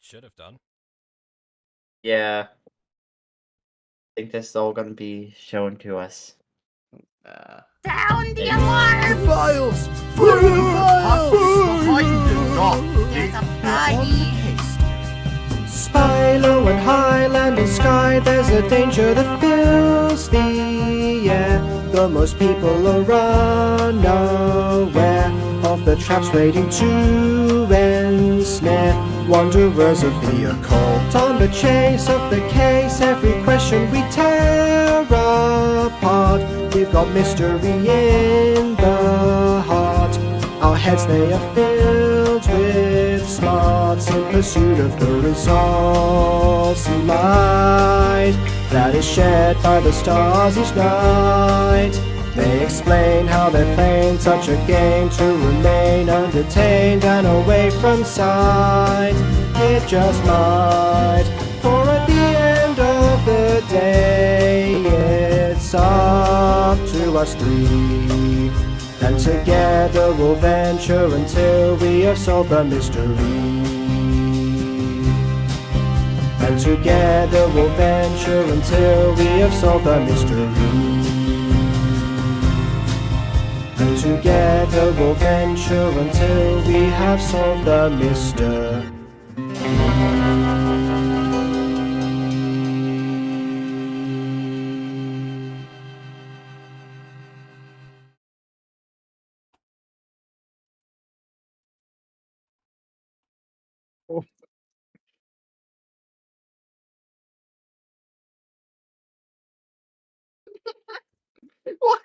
should have done. Yeah. I think this is all gonna be shown to us. Sound the alarm! Files! Behind the door, there's a body! Spy low and highland and sky, there's a danger that fills the air. Though most people are unaware of the traps waiting to ensnare wanderers of the occult. On the chase of the case, every question we tear apart. We've got mystery in the heart. Our heads, they are filled with smarts in pursuit of the results and light that is shared by the stars each night. They explain how they're playing such a game to remain undetained and away from sight. It just might, for at the end of the day, it's up to us three. And together we'll venture until we have solved the mystery. And together we'll venture until we have solved the mystery. And together we'll venture until we have solved the mystery. What?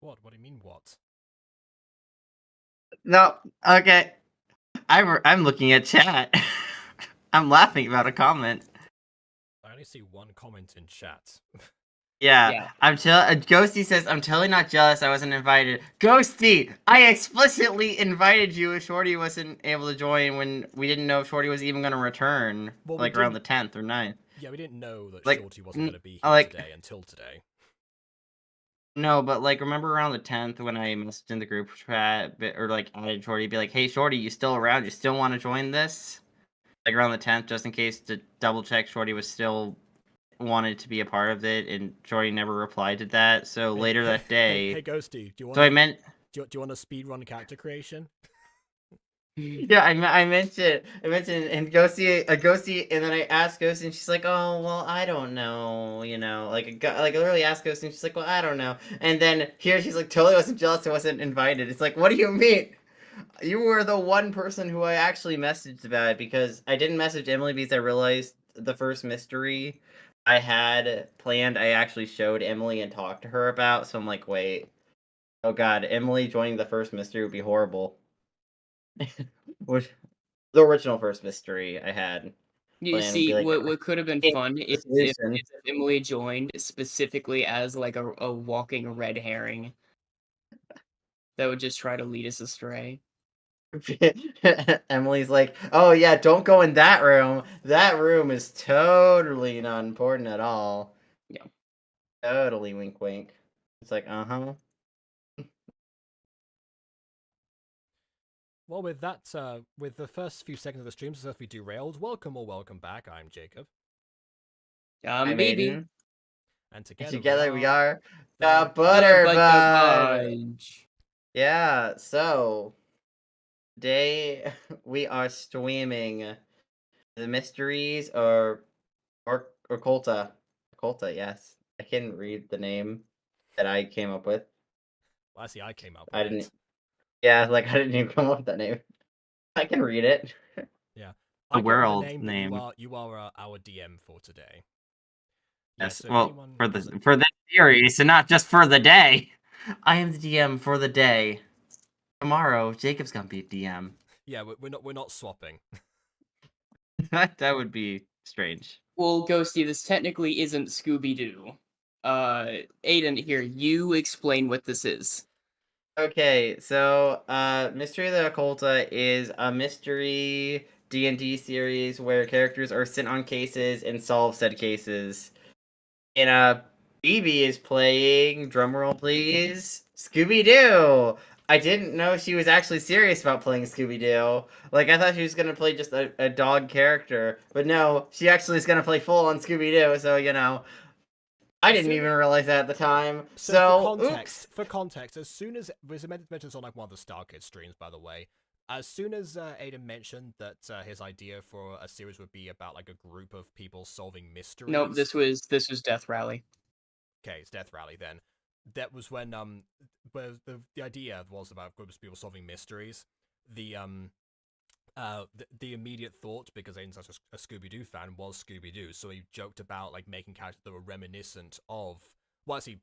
What? What do you mean, what? No, okay. I'm looking at chat. I'm laughing about a comment. I only see one comment in chat. Yeah. Ghosty says, I'm totally not jealous I wasn't invited. Ghosty! I explicitly invited you if Shorty wasn't able to join when we didn't know if Shorty was even going to return. Well, like, around the 10th or 9th. Yeah, we didn't know that Like, Shorty wasn't going to be here today until today. No, but, like, remember around the 10th when I messaged in the group chat, or, like, added Shorty, be like, hey, Shorty, you still around? You still want to join this? Like, around the 10th, just in case to double-check Shorty was still wanted to be a part of it, and Shorty never replied to that, so later that day... Hey, Ghosty, do you want so I meant... Do you want a speedrun character creation? Yeah, I mentioned, and Ghosty, and then I asked Ghosty, and she's like, oh, well, I don't know, you know, like I literally asked Ghosty, and she's like, well, I don't know, and then here she's like, totally wasn't jealous I wasn't invited. It's like, what do you mean? You were the one person who I actually messaged about it, because I didn't message Emily because I realized the first mystery I had planned, I actually showed Emily and talked to her about, so I'm like, wait, oh god, Emily joining the first mystery would be horrible. Which the original first mystery I had. You see, like, what could have been fun is if Emily joined specifically as like a walking red herring that would just try to lead us astray. Emily's like, oh yeah, don't go in that room. That room is totally not important at all. Yeah. Totally wink wink. It's like, uh-huh. Well, with that, with the first few seconds of the stream successfully derailed, welcome or welcome back. I'm Jacob. Baby. And together we are the Butter Bunch. Yeah, so today we are streaming the mysteries or Okulta. Okulta, yes. I can't read the name that I came up with. Well, I see. I came up with it. Yeah, like I didn't even come up with that name. I can read it. Yeah. The world name. You are our DM for today. Yes. Yeah, so well, for the series, and not just for the day. I am the DM for the day. Tomorrow, Jacob's gonna be DM. Yeah, we're not swapping. That would be strange. Well, Ghosty, this technically isn't Scooby-Doo. Aiden, here, you explain what this is. Okay, so Mystery of the Okulta is a mystery D&D series where characters are sent on cases and solve said cases. And BB is playing, drumroll please, Scooby-Doo! I didn't know she was actually serious about playing Scooby-Doo. Like, I thought she was gonna play just a dog character. But no, she actually is gonna play full-on Scooby-Doo, so, you know. I didn't even realize that at the time. So, oops. For context, as soon as was meant to mention this on like one of the Star Kids streams, by the way, as soon as Aiden mentioned that his idea for a series would be about like a group of people solving mysteries. Nope, this was Death Rally. Okay, it's Death Rally then. That was when where the idea was about groups of people solving mysteries. The immediate thought, because Aiden's such a Scooby-Doo fan, was Scooby-Doo, so he joked about like making characters that were reminiscent of. Well, actually,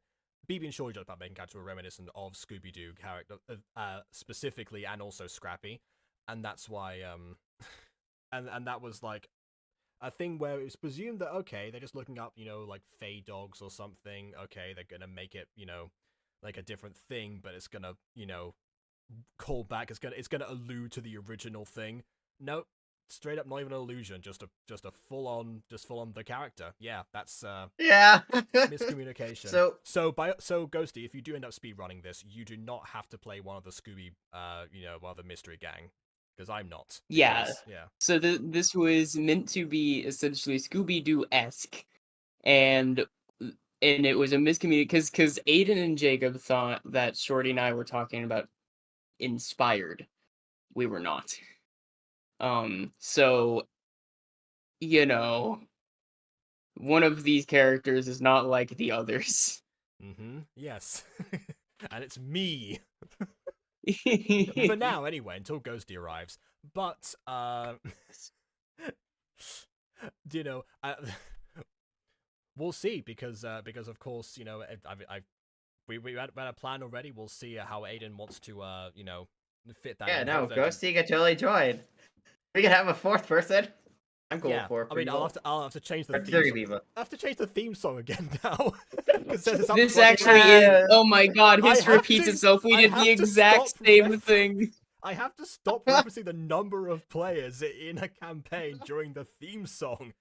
BB and Shorty joked about making characters that were reminiscent of Scooby-Doo character, specifically, and also Scrappy, and that's why and that was like a thing where it was presumed that okay, they're just looking up, you know, like Fey dogs or something. Okay, they're gonna make it, you know, like a different thing, but it's gonna, you know, call back. It's gonna allude to the original thing. Nope, straight up, not even an illusion. Just a full on the character. Yeah, that's Yeah. miscommunication. So Ghosty, if you do end up speedrunning this, you do not have to play one of the Scooby, you know, one of the mystery gang, because I'm not. Yeah. Because, yeah. So this was meant to be essentially Scooby-Doo-esque, and it was a miscommunication because Aiden and Jacob thought that Shorty and I were talking about inspired. We were not. So, you know, one of these characters is not like the others. Yes. And it's me. For now, anyway, until Ghosty arrives. But, you know, we'll see, because of course, you know, we had a plan already. We'll see how Aiden wants to, you know, fit that. Yeah, in. no, Ghosty could totally join. We could have a fourth person. I'm cool for. I mean, I'll have to change the Or theme. three people. I have to change the theme song again now. This actually is. Oh my god, history repeats itself. We did the exact same thing. I have to stop referencing the number of players in a campaign during the theme song.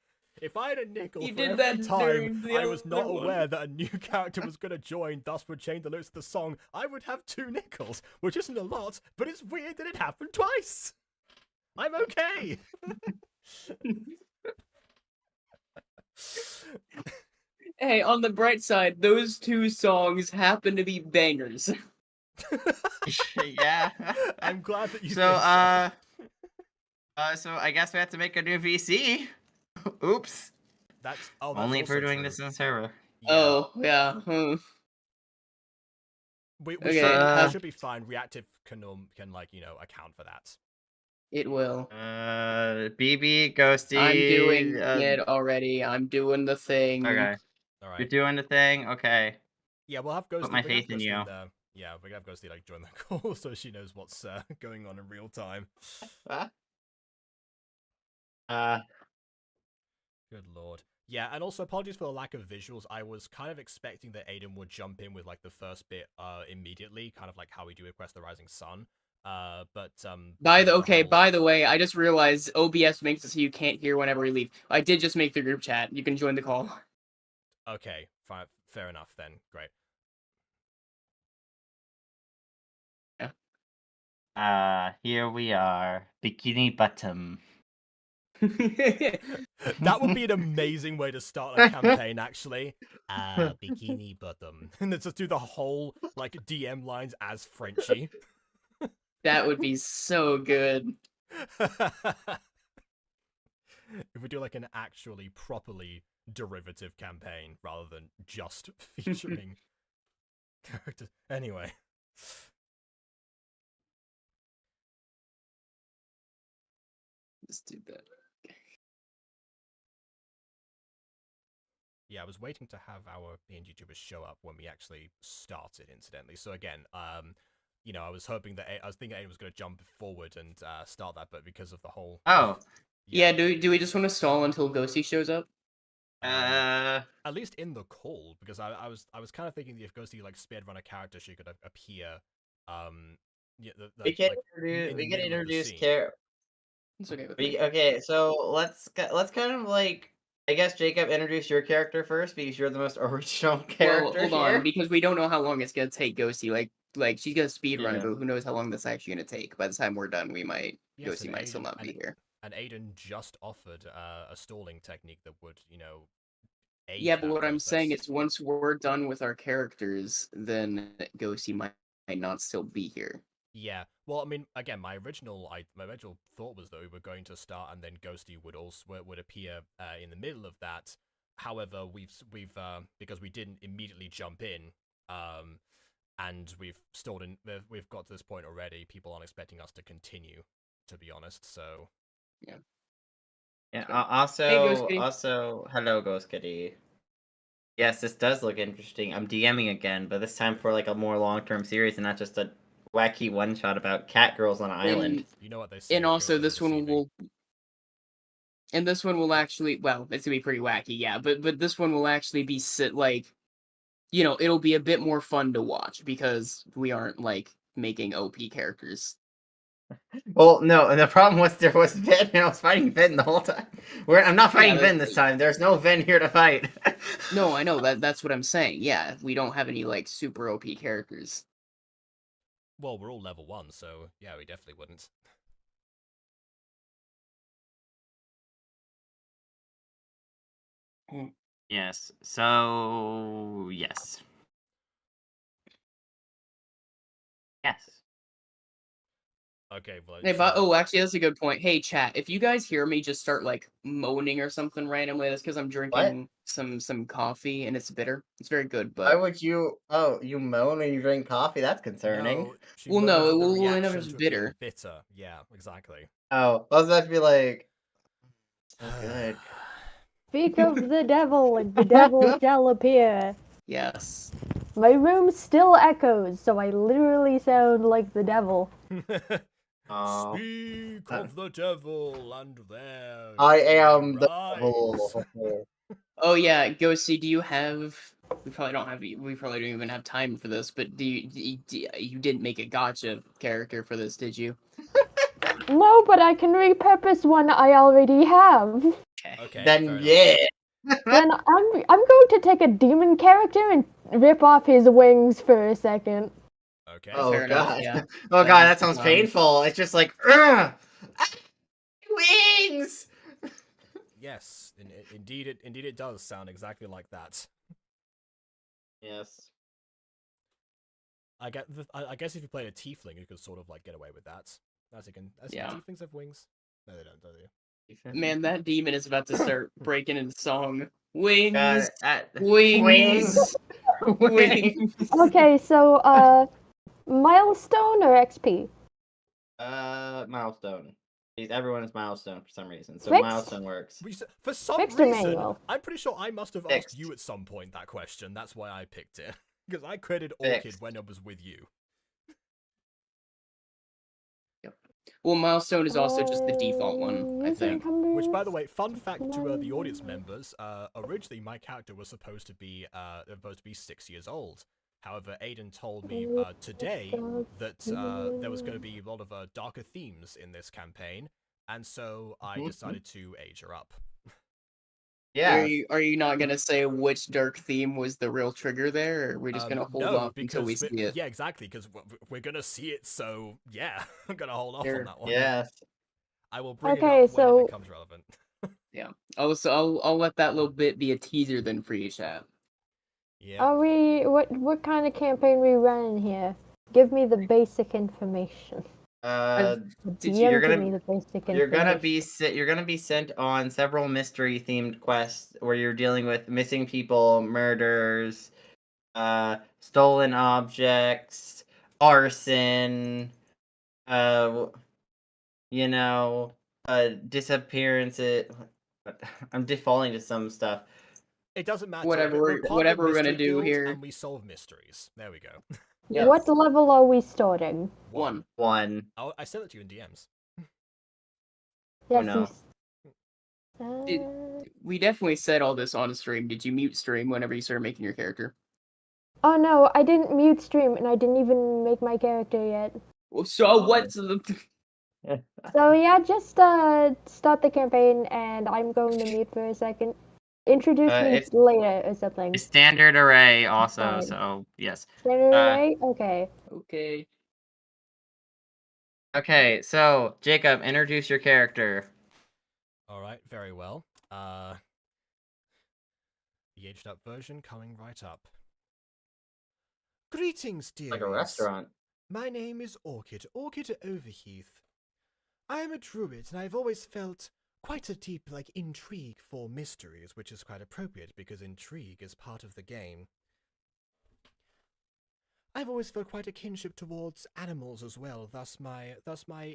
If I had a nickel for every time I was not aware that a new character was going to join, thus would change the lyrics of the song, I would have 2 nickels, which isn't a lot, but it's weird that it happened twice. I'm okay. Hey, on the bright side, those 2 songs happen to be bangers. Yeah. I'm glad that you so so I guess we have to make a new VC. Oops. That's only if we're doing true. this in the server. Yeah. Oh, yeah. We Okay, should be fine. Reactive can like, you know, account for that. It will. BB, Ghosty. I'm doing it already. I'm doing the thing. Okay. All right. You're doing the thing? Okay. Yeah, we'll have Ghosty. Put my faith in you. Yeah, we're gonna have Ghosty like join the call so she knows what's going on in real time. Good lord. Yeah, and also apologies for the lack of visuals. I was kind of expecting that Aiden would jump in with like the first bit immediately, kind of like how we do Request the Rising Sun. But by the way, I just realized OBS makes it so you can't hear whenever we leave. I did just make the group chat. You can join the call. Okay, fine, fair enough then. Great. Here we are, Bikini Bottom. That would be an amazing way to start a campaign, actually. Bikini Bottom. And then just do the whole like DM lines as Frenchie. That would be so good. If we do like an actually properly derivative campaign rather than just featuring characters. Anyway. Let's do that. Yeah, I was waiting to have our PNG YouTubers show up when we actually started, incidentally. So again, you know, I was thinking Aiden was going to jump forward and start that, but because of the whole... Oh. Yeah, do we just want to stall until Ghosty shows up? At least in the call, because I was kind of thinking that if Ghosty like speedrun a character, she could appear. Yeah, we can introduce character. It's okay. Okay, so let's kind of like, I guess Jacob, introduce your character first because you're the most original character. Well, hold on, because we don't know how long it's gonna take Ghosty. Like like she's gonna speed run it, Yeah. but who knows how long that's actually gonna take. By the time we're done, we might Yes, Ghosty and might still Aiden- not be here. And Aiden just offered a stalling technique that would, aid Yeah, but that what I'm saying process. is once we're done with our characters, then Ghosty might not still be here. Yeah. Well, I mean, again, my original thought was that we were going to start, and then Ghosty would appear in the middle of that. However, we've because we didn't immediately jump in, and we've got to this point already. People aren't expecting us to continue, to be honest. So Yeah. So- Hey, Ghost Kitty. Also, hello, Ghost Kitty. Yes, this does look interesting. I'm DMing again, but this time for like a more long-term series and not just a wacky one-shot about cat girls on an island. you know what they say. And also, girls are this one deceiving. will. And this one will actually, well, it's gonna be pretty wacky, yeah. But this one will actually be it'll be a bit more fun to watch because we aren't like making OP characters. Well, no, and the problem was there was Vin, and I was fighting Vin the whole time. I'm not fighting Yeah, Vin this time. There's no Vin here to fight. No, I know that's what I'm saying. Yeah, we don't have any like super OP characters. Well, we're all level 1, so yeah, we definitely wouldn't. Yes. So yes. Yes. Okay, well. Hey, but actually, that's a good point. Hey, chat, if you guys hear me just start like moaning or something randomly, that's because I'm drinking some coffee and it's bitter. It's very good, Why but would you? Oh, you moan when you drink coffee? That's concerning. No, she Well, moans no, at the well, I reaction never was to it being bitter. bitter. Yeah, exactly. Oh, I was about to be like, so good. Speak of the devil, and the devil shall appear. Yes. My room still echoes, so I literally sound like the devil. Aw. Speak of the devil, and there I you am the rise. devil. Oh yeah, Ghosty, do you have? We probably don't even have time for this. But you didn't make a gotcha character for this, did you? No, but I can repurpose one I already have. Okay. Then fair enough. yeah. Then I'm going to take a demon character and rip off his wings for a second. Okay. Oh Fair enough, god. yeah. Oh That god, is that sounds fine. painful. It's just like, ugh! Ah, wings. Yes, indeed it does sound exactly like that. Yes. I guess if you played a tiefling, you could sort of like get away with that. Yeah. Tieflings have wings? No, they don't, do they? Man, that demon is about to start breaking into song. Wings, God, wings, wings. Okay, so milestone or XP? Milestone. Everyone is milestone for some reason, so Fixed? milestone works. For some Fixed or reason, manual? I'm pretty sure I must have Fixed. asked you at some point that question. That's why I picked it. Because I created Orchid Fixed. when I was with you. Well, milestone is also just the default one, I think. Which, by the way, fun fact to the audience members: originally my character was supposed to be 6 years old. However, Aiden told me today that there was going to be a lot of darker themes in this campaign, and so I decided to age her up. Yeah. Are you not gonna say which dark theme was the real trigger there, or are we just gonna hold no, off until we because see it? Yeah, exactly, because we're gonna see it. So yeah, I'm gonna hold off Sure. on that one. Yes. I will bring Okay, it up when so- it becomes relevant. Yeah. I'll let that little bit be a teaser then for you, chat. Yeah. Are we what kind of campaign we running here? Give me the basic information. Uh, The Did DM you're give gonna- me the basic information. you're gonna be sent on several mystery themed quests where you're dealing with missing people, murders, stolen objects, arson, disappearances. I'm defaulting to some stuff. It doesn't matter. Whatever We're we're- part of whatever the we're gonna mystery do guild, here. and we solve mysteries. There we go. Yes. What level are we starting? One. One. I sent it to you in DMs. Yes, no. We definitely said all this on stream. Did you mute stream whenever you started making your character? Oh no, I didn't mute stream and I didn't even make my character yet. Well, so what's the? So yeah, just start the campaign and I'm going to mute for a second. Introduce me It's later or something. standard array also, Fine. so yes. Standard array? Okay. Okay. Okay, so Jacob, introduce your character. All right, very well. The aged up version coming right up. Greetings, dearies. Like a restaurant. My name is Orchid Overheath. I am a druid, and I've always felt quite a deep, intrigue for mysteries, which is quite appropriate because intrigue is part of the game. I've always felt quite a kinship towards animals as well, thus my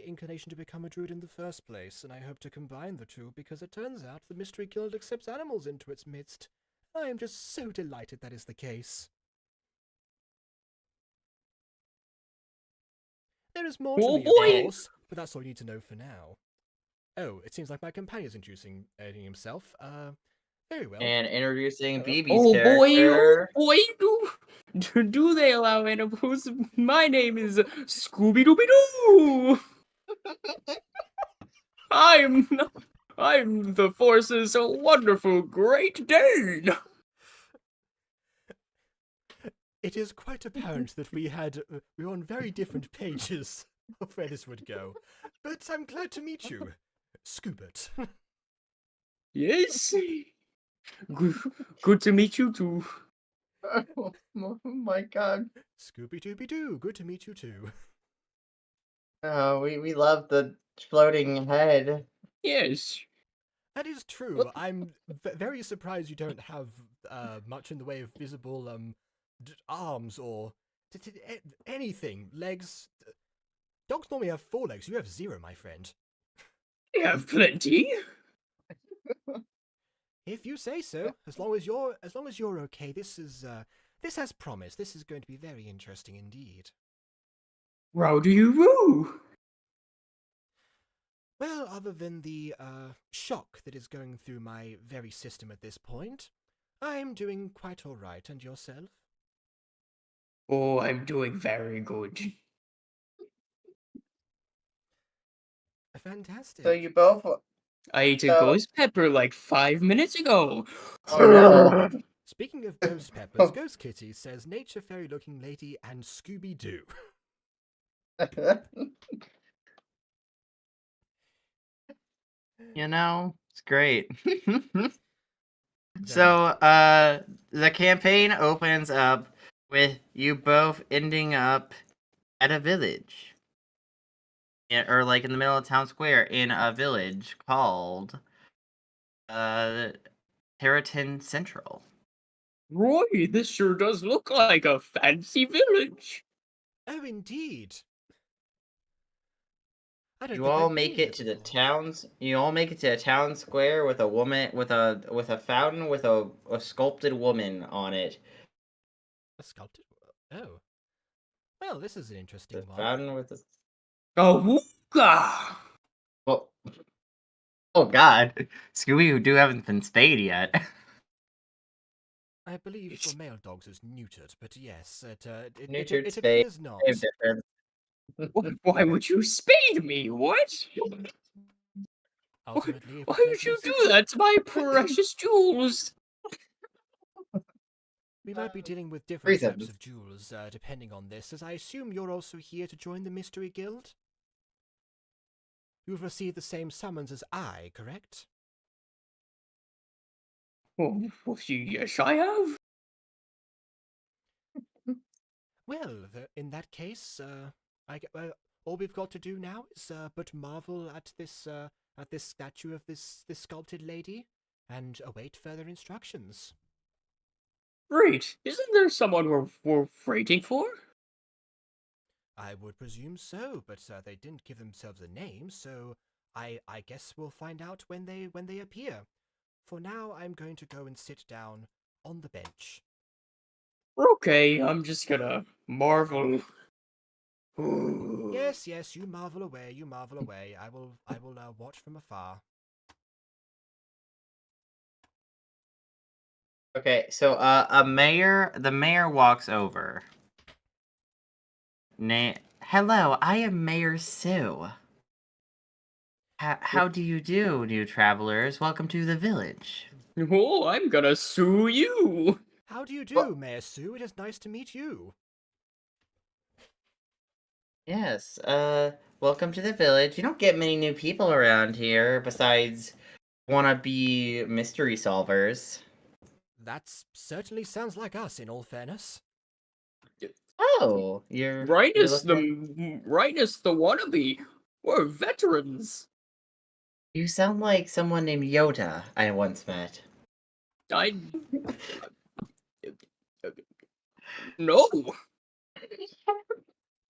inclination to become a druid in the first place, and I hope to combine the two because it turns out the Mystery Guild accepts animals into its midst. I am just so delighted that is the case. There is more to Oh me, boy! of course, but that's all you need to know for now. Oh, it seems like my companion's introducing himself. Very well. And introducing Hello? BB's Oh character. boy, do they allow animals? My name is Scooby Dooby Doo. I'm the Force's wonderful Great Dane. It is quite apparent that we were on very different pages of where this would go, but I'm glad to meet you, Scoobert. Yes. Good to meet you too. Oh my god. Scooby Dooby Doo, good to meet you too. Oh, we love the floating head. Yes. That is true. I'm very surprised you don't have much in the way of visible arms or anything. Legs. Dogs normally have 4 legs. You have 0, my friend. We have plenty. If you say so, as long as you're okay, this has promise. This is going to be very interesting indeed. Rowdy roo. Well, other than the shock that is going through my very system at this point, I'm doing quite all right. And yourself? Oh, I'm doing very good. Fantastic. So you both. I ate a So- ghost pepper like 5 minutes ago. Oh no. Speaking of ghost peppers, Ghost Kitty says nature fairy looking lady and Scooby Doo. You know, it's great. So, the campaign opens up with you both ending up at a village. Or like in the middle of town square in a village called Terraton Central. Roy, this sure does look like a fancy village. Oh, indeed. I don't You think all I've make been it to here the before. towns. You all make it to a town square with a woman with a fountain with a sculpted woman on it. A sculpted. Oh. Well, this is an interesting The one. fountain with the. Awooga! Well, oh God, Scooby Doo haven't been spayed yet. I believe for male dogs is neutered, but yes, Neutered, it spayed, appears not. same difference. Why would you spade me? What? Ultimately, if Why it's would you meant to do that to my precious jewels? We might be dealing with different types Reasons. of jewels, depending on this, as I assume you're also here to join the Mystery Guild? You've received the same summons as I, correct? Well, yes, I have. Well, in that case, all we've got to do now is but marvel at this statue of this sculpted lady, and await further instructions. Great. Isn't there someone we're waiting for? I would presume so, but they didn't give themselves a name, so I guess we'll find out when they appear. For now, I'm going to go and sit down on the bench. Okay, I'm just gonna marvel. Yes, you marvel away, I will watch from afar. Okay, so the mayor walks over. Hello, I am Mayor Sue. How do you do, new travelers? Welcome to the village. Oh, I'm gonna sue you. How do you do, Well- Mayor Sue? It is nice to meet you. Yes, welcome to the village. You don't get many new people around here besides wannabe mystery solvers. That certainly sounds like us, in all fairness. Oh, you're Rightness looking... the wannabe. We're veterans. You sound like someone named Yoda I once met. I no.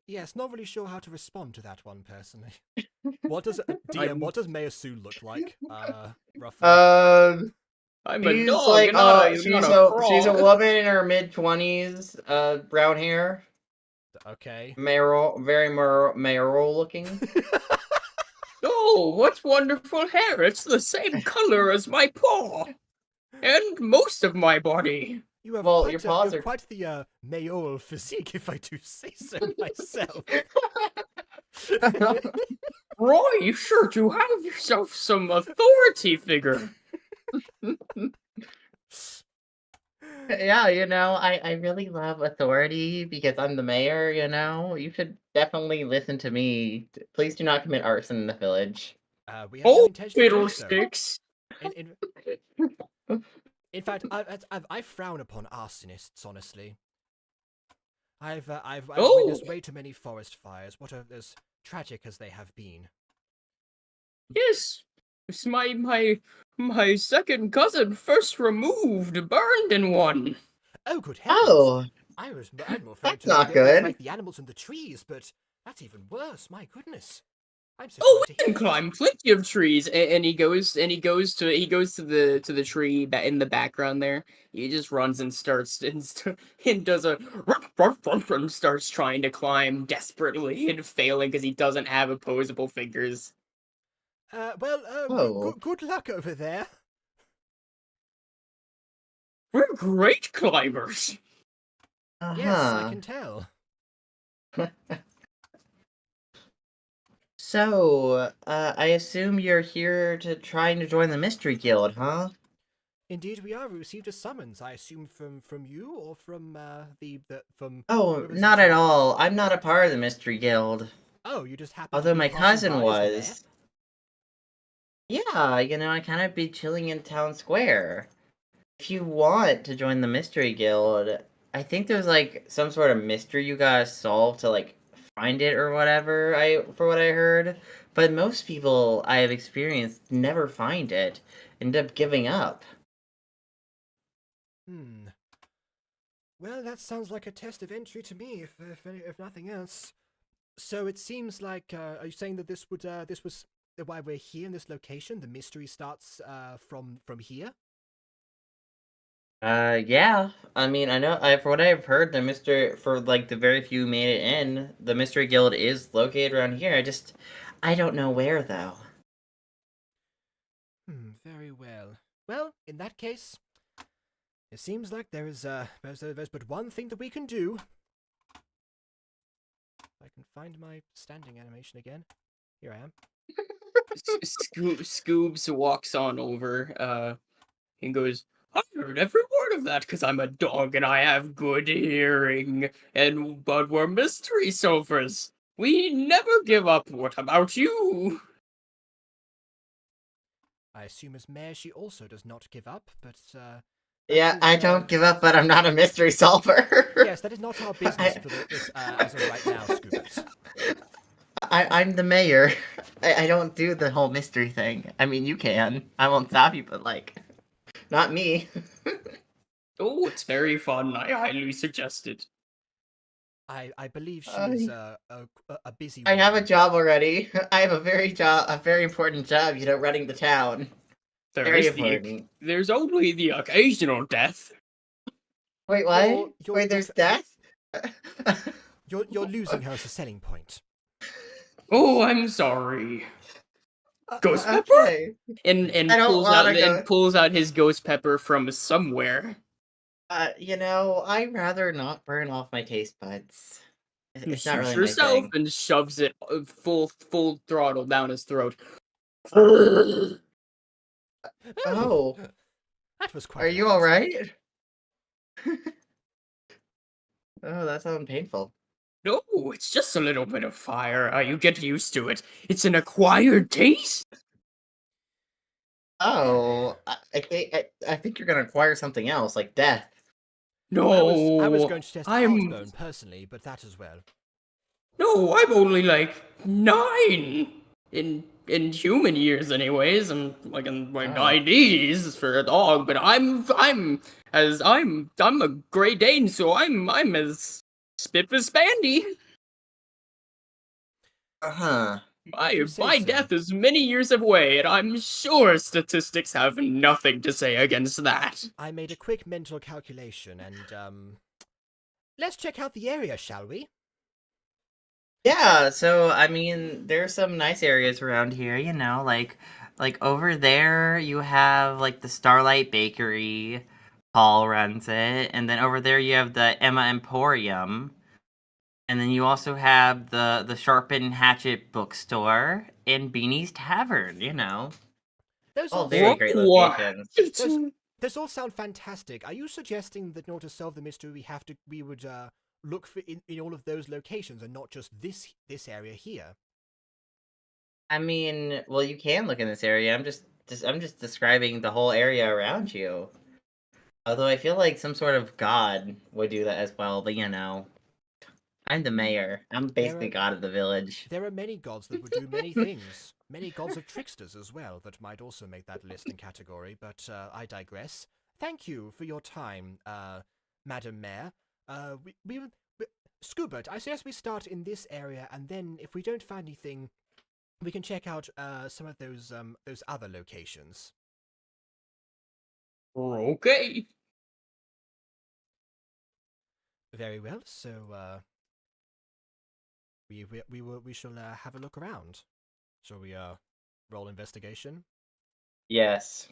Yes, not really sure how to respond to that one personally. What does DM? I'm- What does Mayor Sue look like? Roughly. I'm a She's dog, like, not a she's frog. a woman in her mid-20s, brown hair, Okay. very mayoral looking. Oh, what wonderful hair! It's the same color as my paw, and most of my body. You have Well, quite, your you paws have are- quite the mayoral physique, if I do say so myself. Roy, you sure do have yourself some authority figure. Yeah, I really love authority because I'm the mayor, you should definitely listen to me. Please do not commit arson in the village. We have no Oh, intention of doing so. fiddlesticks! In fact, I frown upon arsonists. Honestly, I've Oh. witnessed way too many forest fires. What are as tragic as they have been. Yes, it's my second cousin, first removed, burned in one. Oh, good heavens! Oh, I'd more that's to not the- good. like the animals in the trees, but that's even worse. My goodness. I'm so Oh, sorry we to can hear climb plenty of trees, and he goes to the tree that in the background there. He just runs and starts and does a and starts trying to climb desperately and failing because he doesn't have opposable fingers. Oh. Good luck over there. We're great climbers. Yes, I Uh-huh. can tell. So, I assume you're here trying to join the Mystery Guild, huh? Indeed, we are. We received a summons. I assume from you or from from. Oh, whoever's in not at charge. all. I'm not a part of the Mystery Guild. Oh, you just happened. Although to be my passing cousin by as the mayor? was. Yeah, I kind of be chilling in town square. If you want to join the Mystery Guild, I think there's like some sort of mystery you gotta solve to like find it or whatever, for what I heard. But most people I have experienced never find it, end up giving up. Hmm. Well, that sounds like a test of entry to me, if nothing else. So it seems like are you saying that this was why we're here in this location? The mystery starts from here. Yeah. I mean, I know. For what I've heard, for like the very few who made it in, the Mystery Guild is located around here. I don't know where though. Very well. Well, in that case, it seems like there's but one thing that we can do. I can find my standing animation again. Here I am. Scoobs walks on over, and goes, I heard every word of that because I'm a dog and I have good hearing. But we're mystery solvers. We never give up. What about you? I assume as mayor she also does not give up, but Yeah, I don't give up, but I'm not a mystery solver. Yes, that is not our business for this as of right now, Scoobers. I'm the mayor. I don't do the whole mystery thing. I mean, you can. I won't stop you, but like, not me. Oh, it's very fun. I highly suggest it. I believe she is a busy I have a woman. job already. I have a very important job, running the town. Very important. There's only the occasional death. Wait, what? You're- Wait, there's death? You're losing her as a selling point. Oh, I'm sorry. Ghost pepper? Okay. And I don't wanna go- pulls out his ghost pepper from somewhere. I'd rather not burn off my taste buds. It's not Shoots really my herself thing. and shoves it full throttle down his throat. Oh. That was quite. Are you light. all right? Oh, that sounds painful. No, it's just a little bit of fire. You get used to it. It's an acquired taste. Oh, I think you're gonna acquire something else, like death. No, I was going to test I'm Heartbone personally, but that as well. no, I'm only like 9 in human years, anyways. I'm like in my Oh. 90s for a dog, but I'm a Great Dane, so I'm as spiff as Spandy. Uh-huh. You say My so. death is many years away, and I'm sure statistics have nothing to say against that. I made a quick mental calculation, and let's check out the area, shall we? Yeah, so I mean, there's some nice areas around here, you know, like over there you have like the Starlight Bakery, Paul runs it, and then over there you have the Emma Emporium, and then you also have the Sharpen Hatchet bookstore and Beanie's Tavern, you know. Those All all very sound, great locations. those all sound fantastic. Are you suggesting that in order to solve the mystery, we would look for in all of those locations and not just this area here? I mean, well, you can look in this area. I'm just describing the whole area around you. Although I feel like some sort of god would do that as well, but you know, I'm the mayor. I'm basically god of the village. There are many gods that would do many things. Many gods of tricksters as well that might also make that list and category, but I digress. Thank you for your time, Madam Mayor. Scoobert, I suggest we start in this area, and then if we don't find anything, we can check out some of those other locations. Okay. Very well. So we shall have a look around. Shall we roll investigation? Yes.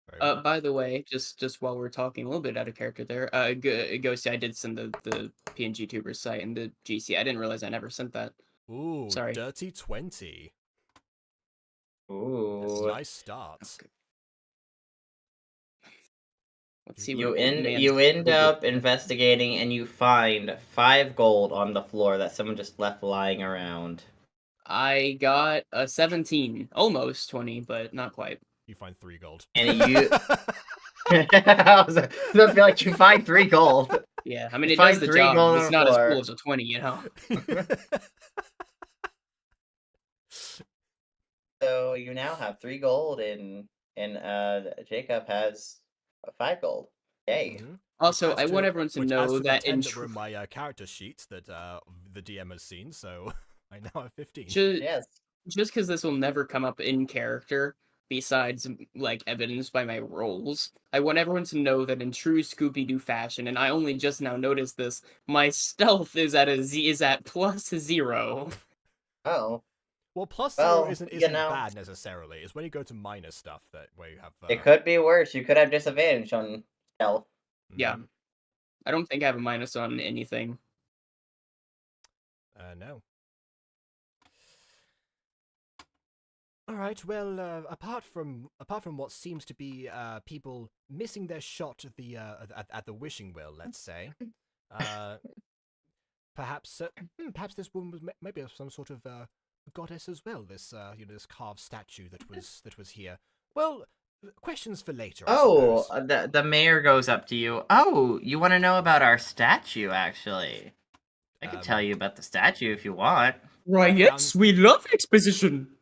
Very well. By the way, just while we're talking a little bit out of character there, Ghosty, I did send the PNG Tubers site and the GC. I didn't realize I never sent that. Ooh, Sorry. dirty 20. That's a Ooh. nice start. Okay. Let's see You what end man's- up investigating and you find 5 gold on the floor that someone just left lying around. I got a 17, almost 20, but not quite. You find 3 gold. And you I feel like you find 3 gold. Yeah, I mean You it does find the 3 job. gold But on it's the not as floor. cool as a 20, you know. So you now have 3 gold and Jacob has 5 gold. Yay. Mhm. Also, Which I adds want everyone to which know adds to the that 10 in that were in my character sheets that the DM has seen, so I now have 15. Yes. just because this will never come up in character, besides like evidenced by my rolls, I want everyone to know that in true Scooby-Doo fashion, and I only just now noticed this, my stealth is at +0. Oh. Well, +0 Well, isn't you know. bad necessarily. It's when you go to minus stuff that where you have. It could be worse. You could have disadvantage on stealth. Yeah. mhm. I don't think I have a minus on anything. No. All right. Well, apart from what seems to be people missing their shot at the wishing well, let's say, perhaps this woman was maybe some sort of goddess as well. This this carved statue that was here. Well, questions for later. I Oh, suppose. the mayor goes up to you. Oh, you want to know about our statue, actually? I could tell you about the statue if you want. Right, yes, we love exposition.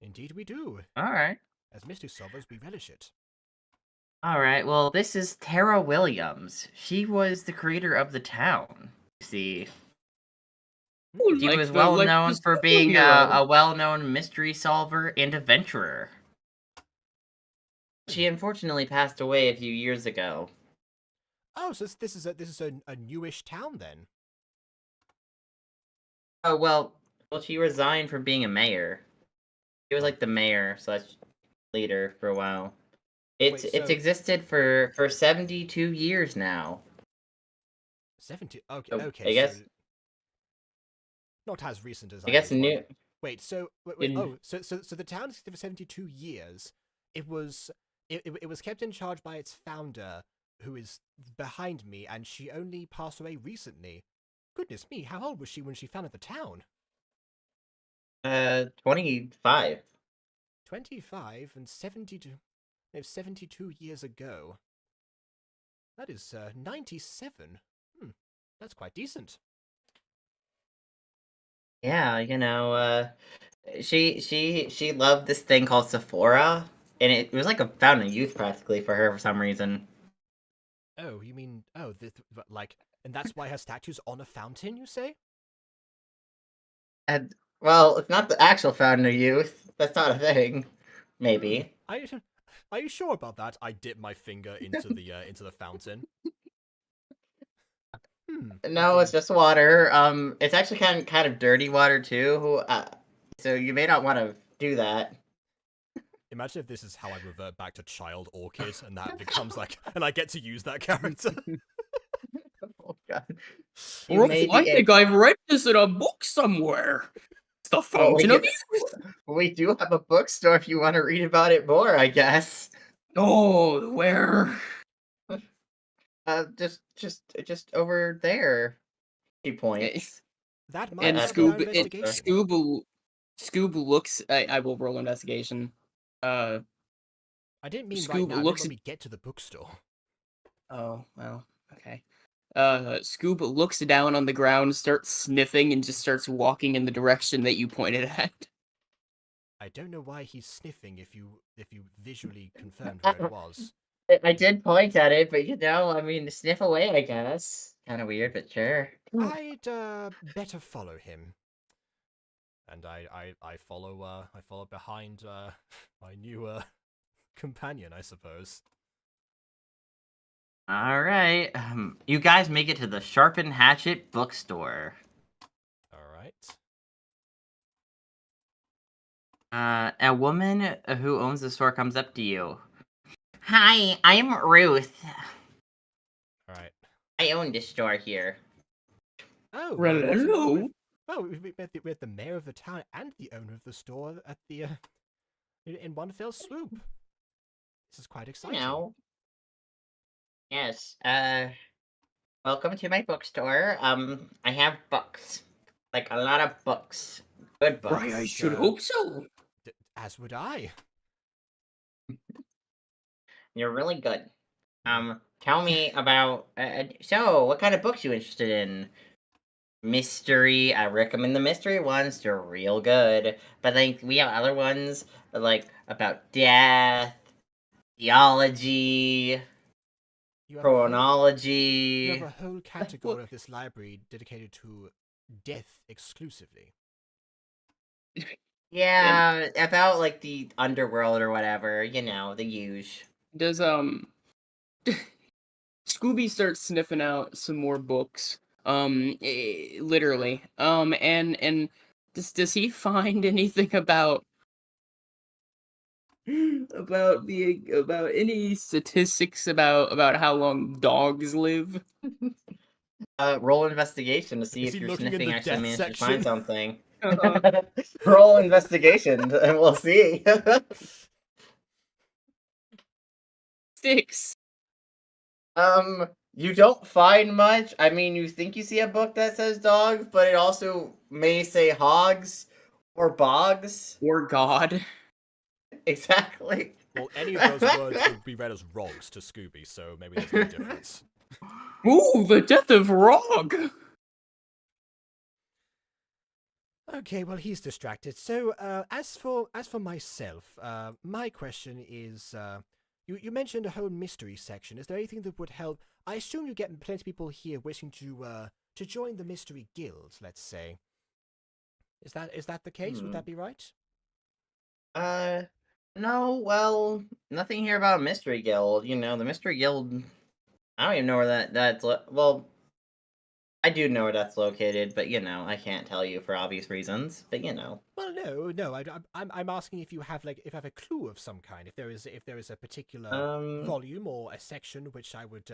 Indeed, we do. All right. As mystery solvers, we relish it. All right. Well, this is Tara Williams. She was the creator of the town. You see, Oh, she like was the- well like known the for being superhero. a well-known mystery solver and adventurer. She unfortunately passed away a few years ago. Oh, so this is a newish town then. Oh well, she resigned from being a mayor. She was like the mayor slash leader for a while. It's Wait, so- existed for 72 years now. 70. Okay. So, Okay. I guess- So not as recent as I guess was new. wondering. Wait. So wait. In- Oh, so the town existed for 72 years. It was It was kept in charge by its founder, who is behind me, and she only passed away recently. Goodness me, how old was she when she founded the town? 25. 25 and 72. No, 72 years ago. That is 97. That's quite decent. Yeah, she loved this thing called Sephora, and it was like a fountain of youth practically for her for some reason. Oh, you mean like, and that's why her statue's on a fountain, you say? And well, it's not the actual fountain of youth. That's not a thing. Maybe. Are you sure about that? I dip my finger into the fountain. No, it's just water. It's actually kind of dirty water too. So you may not want to do that. Imagine if this is how I revert back to Child Orchid, and that becomes like, and I get to use that character. Oh god. I think I've read this in a book somewhere. It's the Fountain of Youth. We do have a bookstore if you want to read about it more, I guess. Oh, where? Just over there. 2 points. That might And be Scoob- our investigation. Scoob looks. I will roll investigation. I didn't mean right Scoob now. looks When we get to the bookstore. Oh, well, okay. Scoob looks down on the ground, starts sniffing, and just starts walking in the direction that you pointed at. I don't know why he's sniffing if you visually confirmed where it was. I did point at it, but I mean, sniff away, I guess. Kind of weird, but sure. I'd better follow him. And I follow behind my new companion, I suppose. All right. You guys make it to the Sharpen Hatchet bookstore. All right. A woman who owns the store comes up to you. Hi, I'm Ruth. All right. I own this store here. Oh, Hello. Well, we met the mayor of the town and the owner of the store at the in one fell swoop. This is quite exciting. Yes. Welcome to my bookstore. I have books, like a lot of books, good books. Right, I should hope so. As would I. You're really good. Tell me about. So, what kind of books you interested in? Mystery. I recommend the mystery ones. They're real good. But like, we have other ones like about death, theology, chronology. You have a whole category of this library dedicated to death exclusively. Yeah, about like the underworld or whatever. The huge. Does Scooby starts sniffing out some more books? Literally. And does he find anything about any statistics about how long dogs live? Roll investigation to see Is if he your looking in sniffing the actually death managed to section? find something. Roll investigation, and we'll see. 6. You don't find much. I mean, you think you see a book that says dogs, but it also may say hogs or bogs. Or God. Exactly. Well, any of those words would be read as rogs to Scooby, so maybe there's no difference. Ooh, the death of Rog! Okay, well he's distracted. So, as for myself, my question is, you mentioned a whole mystery section. Is there anything that would help? I assume you get plenty of people here wishing to join the mystery guild. Let's say. Is that the case? Would that be right? No. Well, nothing here about a mystery guild. The mystery guild. I don't even know where that's. Well, I do know where that's located, but I can't tell you for obvious reasons. But Well, no. I'm asking if you have a clue of some kind. If there is a particular volume or a section which I would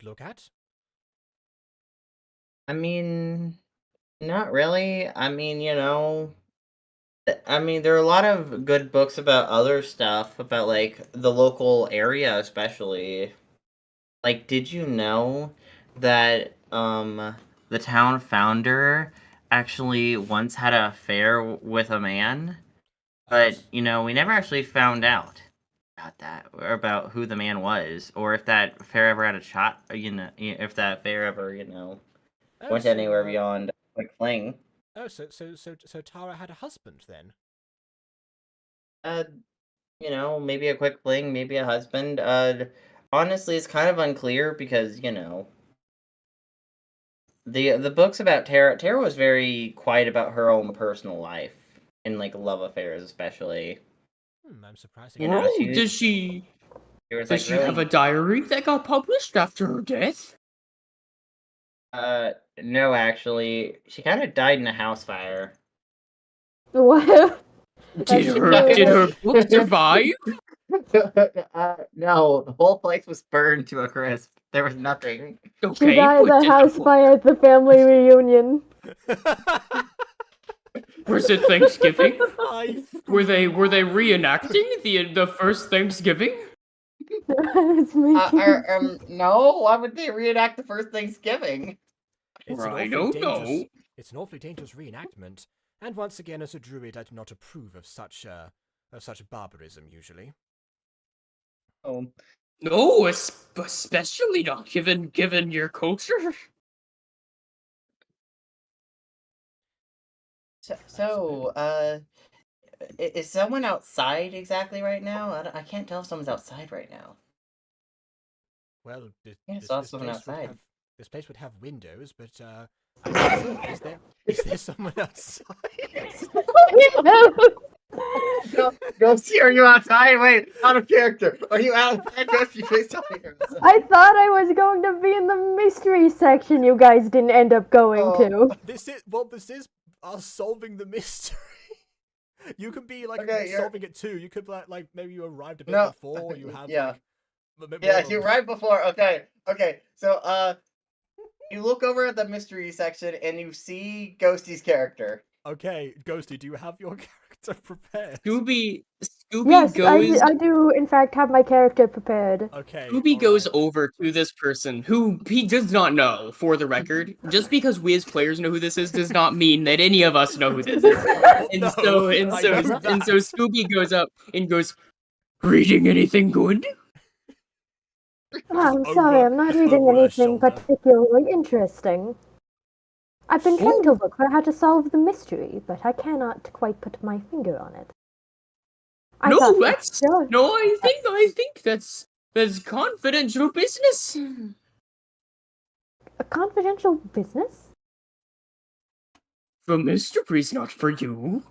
look at. I mean, not really. I mean, I mean, there are a lot of good books about other stuff, about, like, the local area especially. Like, did you know that, the town founder actually once had an affair with a man? But, s- you know, we never actually found out about that, or about who the man was, or if that affair ever had a shot, if that affair ever, oh, went so, anywhere beyond a quick fling. so Tara had a husband then. Uh, maybe a quick fling, maybe a husband. Honestly, it's kind of unclear because, the books about Tara was very quiet about her own personal life and like love affairs, especially. I'm surprised. You know, Oh, she does she was does like she have a really. diary that got published after her death? No, actually, she kind of died in a house fire. What? Did That's her true. book survive? No, the whole place was burned to a crisp. There was nothing. She Okay, died but at did house the book, fire at the family reunion. was it Thanksgiving? I Were they reenacting the first Thanksgiving? It's making No, why would they reenact the first Thanksgiving? It's an I awfully don't dangerous. know. It's an awfully dangerous reenactment, and once again, as a druid, I do not approve of such barbarism. Usually, Oh, No, especially not given your culture. is someone outside exactly right now? I can't tell if someone's outside right now. well, Yeah, I this, saw this someone place would outside. have this place would have windows, but I'm not sure. Is there someone outside? Ghosty, are you outside? Wait, out of character. Are you outside, Ghosty? Please tell me you're outside. I thought I was going to be in the mystery section you guys didn't end up going to. This is us solving the mystery. You could be like Okay, solving it too. You could like maybe you arrived a bit No, before. You have yeah. like a bit more. Yeah, of you're a- right before. Okay. So, you look over at the mystery section and you see Ghosty's character. Okay, Ghosty, do you have your character prepared? Scooby Yes, goes I do in fact have my character prepared. Okay. Scooby goes alright. over to this person who he does not know, for the record. Just because we as players know who this is does not mean that any of us know who this is. And No, so I know that. Scooby goes up and goes, "Reading anything good?" Oh, I'm Over- sorry, I'm not just reading over her anything shoulder. particularly interesting. I've been trying to Oh. look for how to solve the mystery, but I cannot quite put my finger on it. I No, thought for that's sure- no. I think that's confidential business. a confidential business? For Mr. Priest, not for you.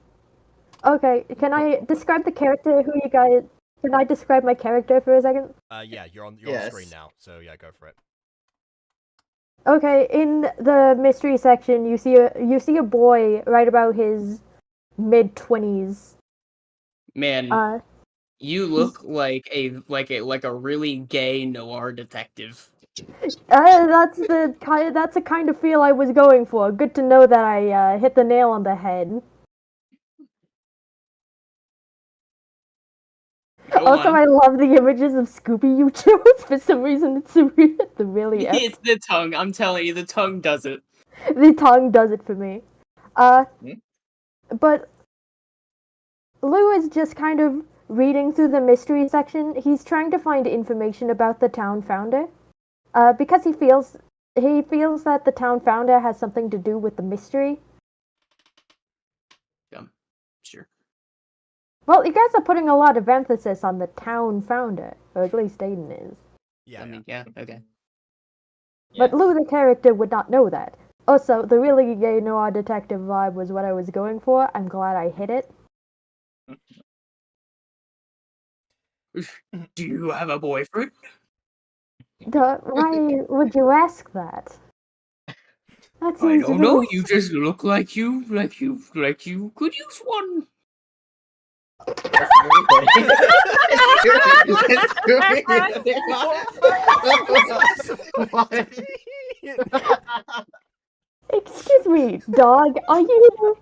Okay, can I describe the character who you guys... Can I describe my character for a second? Yeah, you're on Yes. screen now, so yeah, go for it. Okay, in the mystery section, you see a boy right about his mid-20s. Man, you look like a really gay noir detective. That's the kind of feel I was going for. Good to know that I hit the nail on the head. Go Also, on. I love the images of Scooby you chose. For some reason, it's the really It's the tongue. I'm telling you, the tongue does it. the tongue does it for me. But Lou is just kind of reading through the mystery section. He's trying to find information about the town founder, because he feels that the town founder has something to do with the mystery. Sure. Well, you guys are putting a lot of emphasis on the town founder, or at least Aiden is. Yeah. I mean, yeah, okay. But Lou, the character, would not know that. Also, the really gay noir detective vibe was what I was going for. I'm glad I hit it. Do you have a boyfriend? Why would you ask that? That I seems don't know. really... You just look like you could use one. Excuse me, dog, are you...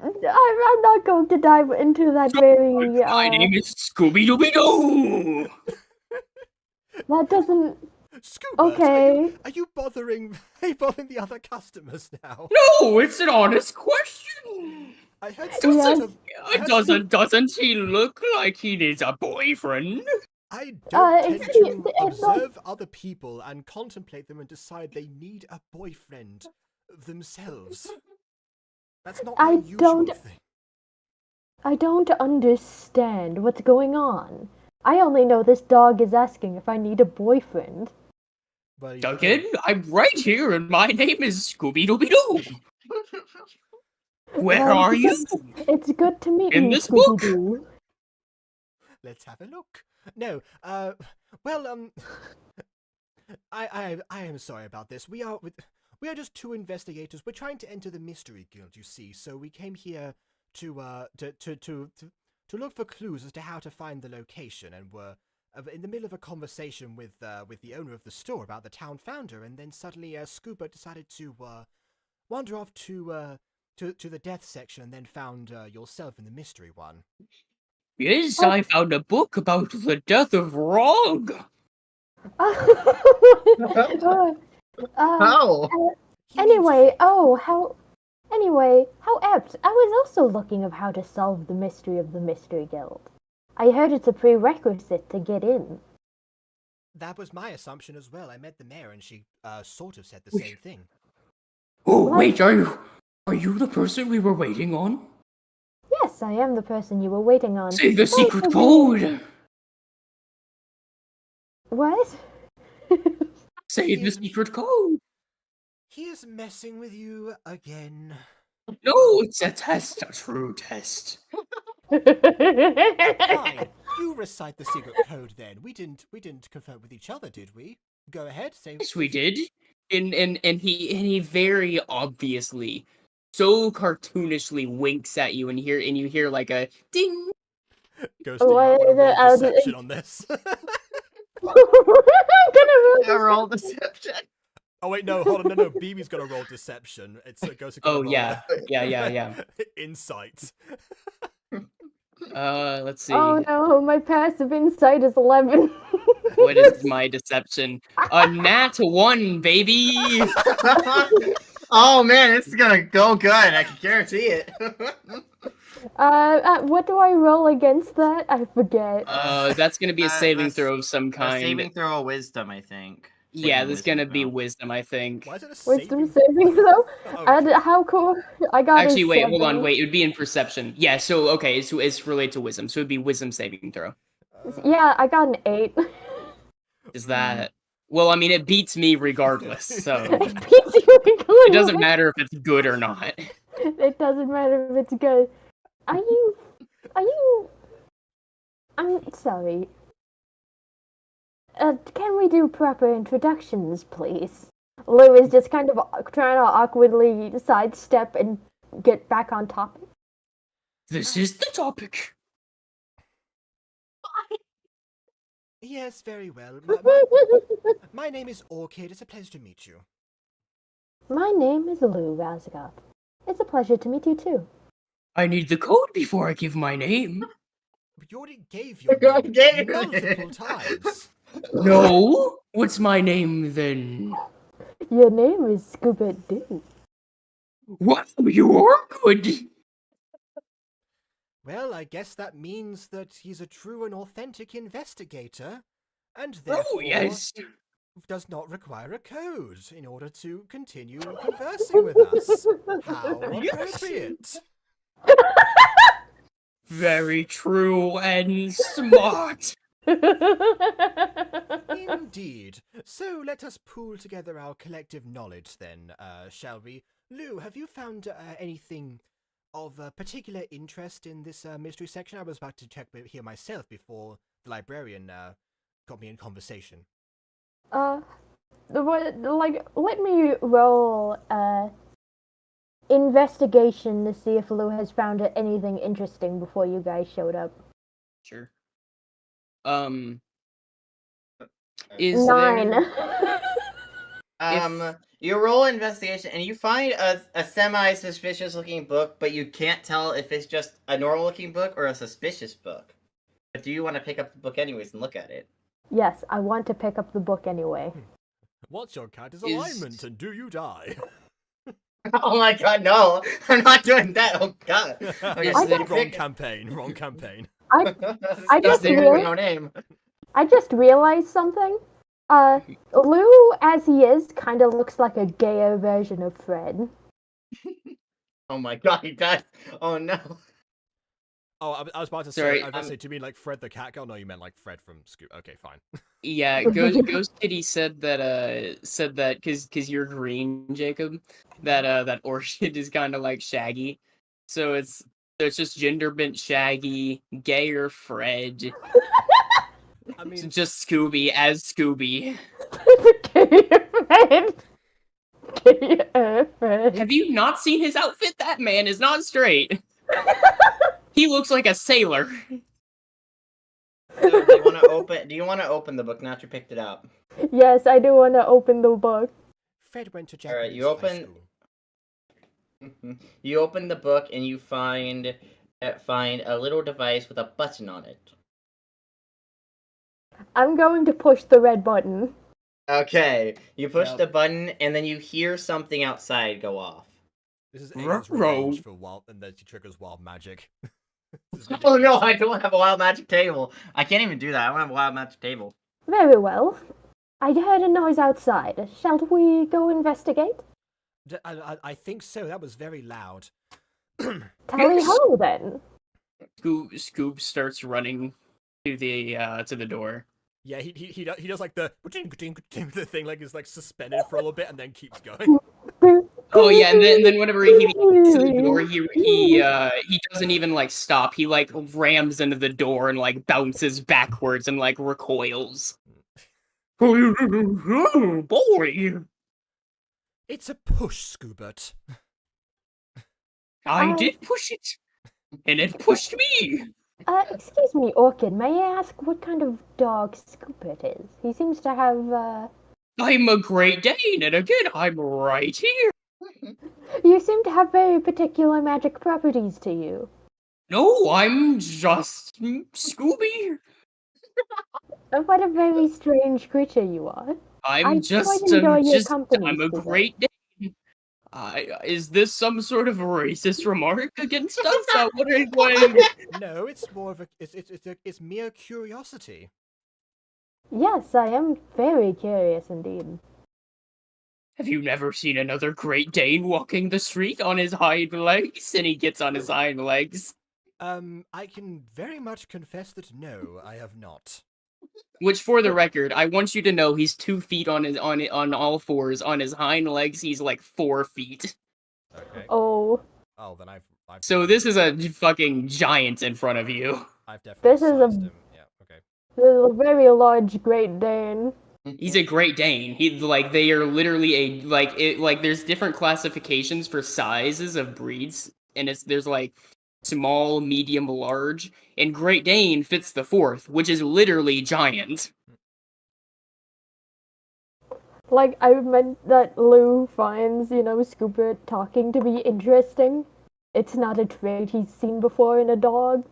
I'm not going to dive into that very. My name is Scooby-Dooby-Doo! That doesn't. Scoobert, Okay. are you bothering the other customers now? No, it's an honest question! I heard Yes. Doesn't he look like he needs a boyfriend? I don't tend to it's not- observe other people and contemplate them and decide they need a boyfriend themselves. That's not my I usual don't- thing. I don't understand what's going on. I only know this dog is asking if I need a boyfriend. Well, Duggan, I'm right here and my name is Scooby-Dooby-Doo! Where Well, are you? It's good to meet In you, this book? Scooby-Doo. let's have a look. No, well, I am sorry about this. We are just two investigators. We're trying to enter the mystery guild, you see. So we came here to look for clues as to how to find the location, and we're in the middle of a conversation with the owner of the store about the town founder, and then suddenly Scuba decided to wander off to the death section, and then found yourself in the mystery one. Yes, I found a book about the death of Rog. How? Anyway, how apt. I was also looking of how to solve the mystery of the Mystery Guild. I heard it's a prerequisite to get in. That was my assumption as well. I met the mayor, and she sort of said the same thing. Oh, What? wait, are you the person we were waiting on? Yes, I am the person you were waiting on. Say the Sorry secret for code! What? Say the secret code! He is messing with you again. No, it's a test, a true test. Fine, you recite the secret code then. We didn't confirm with each other, did we? Go ahead, say. Yes, we did. And he very obviously, so cartoonishly winks at you, and you hear like a ding. Ghosty, you might want to roll deception on this. I'm gonna roll Yeah, roll deception. Oh wait, no, hold on, no. BB's gonna roll deception. It's Ghosty. Oh yeah. Insight. Let's see. Oh no, my passive insight is 11. What is my deception? A nat 1, baby. Oh man, this is gonna go good. I can guarantee it. What do I roll against that? I forget. That's gonna be a saving that's- throw of some A kind. saving throw of wisdom, I think. Yeah, Saving there's gonna wisdom be throw. wisdom, I think. Why is it a Wisdom saving? saving throw? Oh, And how cool? I got Actually, a wait, hold on, 7. wait. It would be in perception. Yeah, so okay, it's related to wisdom, so it'd be wisdom saving throw. Yeah, I got an 8. Is that? Well, I mean, it beats me regardless, so It it doesn't matter if it's good or not. It doesn't matter if it's good. Are you? I'm sorry. Can we do proper introductions, please? Lou is just kind of trying to awkwardly sidestep and get back on topic. This is the topic. Yes, very well. My name is Orchid. It's a pleasure to meet you. My name is Lou Razgoth. It's a pleasure to meet you too. I need the code before I give my name. But you already gave your You name gave it. multiple times. No? What's my name then? Your name is Scuba Doo. Wow, you are good. Well, I guess that means that he's a true and authentic investigator, and therefore Oh, yes. does not require a code in order to continue conversing with us. How appropriate. Very true and smart. Indeed. So let us pool together our collective knowledge then, shall we? Lou, have you found anything of particular interest in this mystery section? I was about to check here myself before the librarian got me in conversation. Let me roll investigation to see if Lou has found anything interesting before you guys showed up. Sure. Is 9. there... You roll investigation and you find a semi-suspicious looking book, but you can't tell if it's just a normal looking book or a suspicious book. But do you want to pick up the book anyways and look at it? Yes, I want to pick up the book anyway. What's your character's Is- alignment, and do you die? Oh my god, no! I'm not doing that. Oh god. Okay, Is so there- you Wrong pick- campaign. Wrong campaign. I I just really no name. I just realized something. Lou, as he is, kind of looks like a gayer version of Fred. Oh my god, he does. Oh no. Oh, I was about to Sorry, say. I was about to say, do you mean like Fred the cat girl? No, you meant like Fred from Scoop. Okay, fine. Yeah, Ghost Kitty said that because you're green, Jacob, that Orchid is kind of like Shaggy, so it's just gender bent Shaggy, gayer Fred, I mean, just Scooby as Scooby. Gayer Fred. Gayer Fred. Have you not seen his outfit? That man is not straight. He looks like a sailor. So, do you want to open the book now that you picked it up? Yes, I do want to open the book. Fred went to Alright, Japanese you high open- school. You open the book and you find a little device with a button on it. I'm going to push the red button. Okay, you push Yep. the button and then you hear something outside go off. This is Aiden's Ruh-roh. revenge for wild, and then she triggers wild magic. This is Oh no, ridiculous. I don't have a wild magic table. I can't even do that. I don't have a wild magic table. Very well. I heard a noise outside. Shall we go investigate? I think so. That was very loud. Tally ho then. Scoop starts running to the door. Yeah, he does like the thing, like is like suspended for a little bit and then keeps going. Oh yeah, and then whenever he gets to the door, he doesn't even like stop. He like rams into the door and like bounces backwards and like recoils. Oh boy! It's a push, Scoobert. I did push it, and it pushed me. Excuse me, Orchid, may I ask what kind of dog Scoopert is? He seems to have, I'm a Great Dane, and again, I'm right here. You seem to have very particular magic properties to you. No, I'm just Scooby. What a very strange creature you are. I I'm quite enjoy your company, I'm a Scooby. Great Dane. Is this some sort of racist remark against us? What are you No, it's more of a it's mere curiosity. Yes, I am very curious indeed. Have you never seen another Great Dane walking the street on his hind legs? And he gets on his hind legs. I can very much confess that no, I have not. Which, for the record, I want you to know he's 2 feet on all fours. On his hind legs, he's like 4 feet. Okay. Oh, Oh, then I've So this is a fucking giant in front of you. I've definitely This is a- sized him. Yeah. Okay. this is a very large Great Dane. He's a Great Dane. They are literally there's different classifications for sizes of breeds, and there's like small, medium, large, and Great Dane fits the 4th, which is literally giant. Like, I meant that Lou finds, Scoopert talking to be interesting. It's not a trait he's seen before in a dog.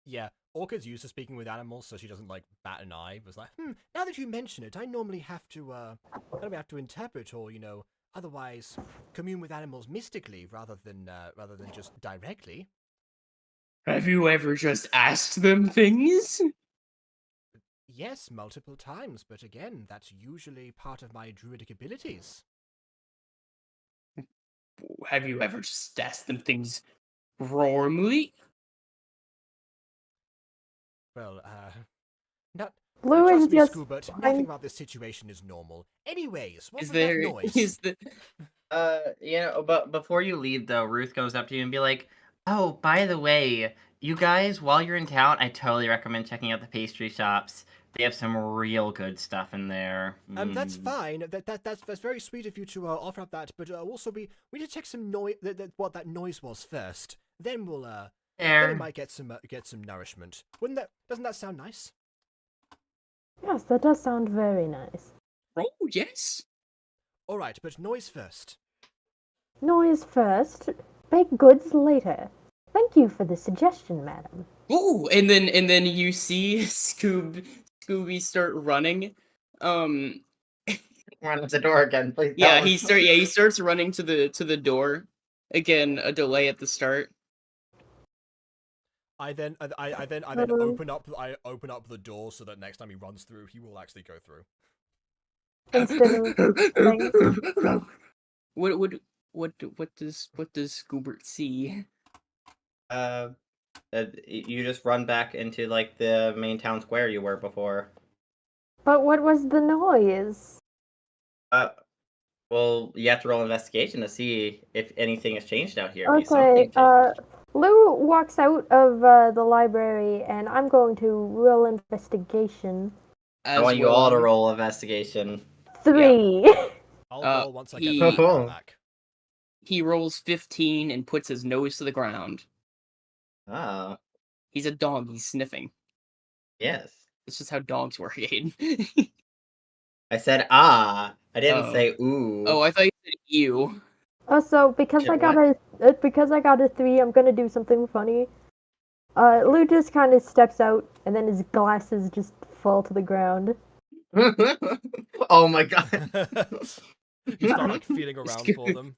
Yeah. Orchid's used to speaking with animals, so she doesn't like bat an eye. Was like, now that you mention it, I normally have to interpret or otherwise commune with animals mystically rather than just directly. Have you ever just asked them things? Yes, multiple times, but again, that's usually part of my druidic abilities. Have you ever just asked them things normally? Well, not. Lou is Trust me, just Scoobert, fine. nothing about this situation is normal. Anyways, what was that noise? But before you leave though, Ruth goes up to you and be like, "Oh, by the way, you guys, while you're in town, I totally recommend checking out the pastry shops. They have some real good stuff in there." That's fine. That's very sweet of you to offer up that. But also, we need to check some noise. What that noise was first. Then we'll then we might get some nourishment. Doesn't that sound nice? Yes, that does sound very nice. Oh, yes. All right, but noise first. Noise first, baked goods later. Thank you for the suggestion, madam. Oh, and then you see Scooby start running. Um, Run at the door again, please. yeah, don't. he starts running to the door. Again, a delay at the start. I then Um, open up the door so that next time he runs through, he will actually go through. Instead of things. What does Scoobert see? You just run back into like the main town square you were before. But what was the noise? Well, you have to roll investigation to see if anything has changed out here. Maybe Okay, something changed. Lou walks out of the library, and I'm going to roll investigation. I want you all to roll investigation. 3. I'll roll once I he- get back. He rolls 15 and puts his nose to the ground. Ah, He's a dog. He's sniffing. yes. It's just how dogs work, Aiden. I said I didn't Oh. say ooh. Oh, I thought you said ew. So because Shit, I got a 3, I'm gonna do something funny. Lou just kind of steps out, and then his glasses just fall to the ground. Oh my god. You start like feeling around for them.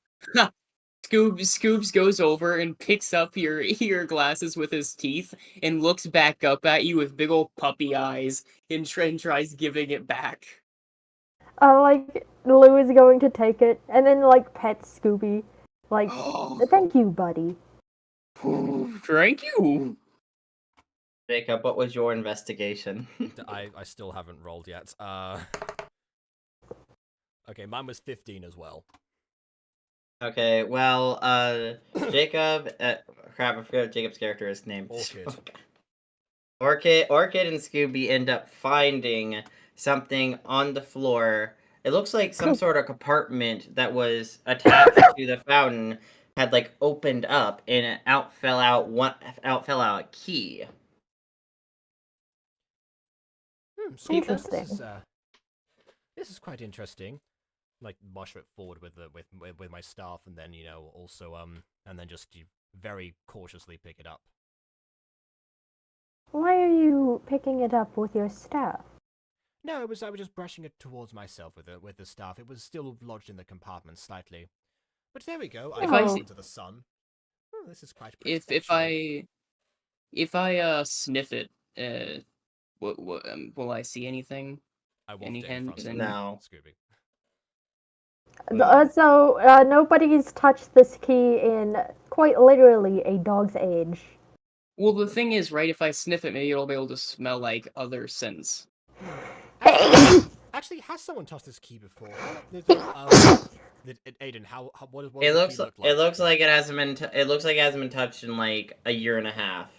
Scoobs goes over and picks up your glasses with his teeth and looks back up at you with big old puppy eyes and tries giving it back. Like Lou is going to take it, and then like pet Scooby, like, thank you, buddy. Thank you. Jacob, what was your investigation? I still haven't rolled yet. Okay, mine was 15 as well. Okay, well, Jacob, crap, I forgot Jacob's character's name. Orchid. Orchid and Scooby end up finding something on the floor. It looks like some sort of compartment that was attached to the fountain had like opened up, and out fell out a key. So Interesting. This is quite interesting. Like mush it forward with my staff, and then also and then just very cautiously pick it up. Why are you picking it up with your staff? No, I was just brushing it towards myself with the staff. It was still lodged in the compartment slightly, but there we go. I If face into the sun. Oh, this is quite pretty. If I sniff it, will I see anything? I Any waft it in front hints? of No. Scooby. So nobody's touched this key in quite literally a dog's age. Well, the thing is, right? If I sniff it, maybe it'll be able to smell like other scents. Actually, has someone touched this key before? Aiden, what does It the looks key look like? it looks like it hasn't been it looks like it hasn't been touched in like a year and a half.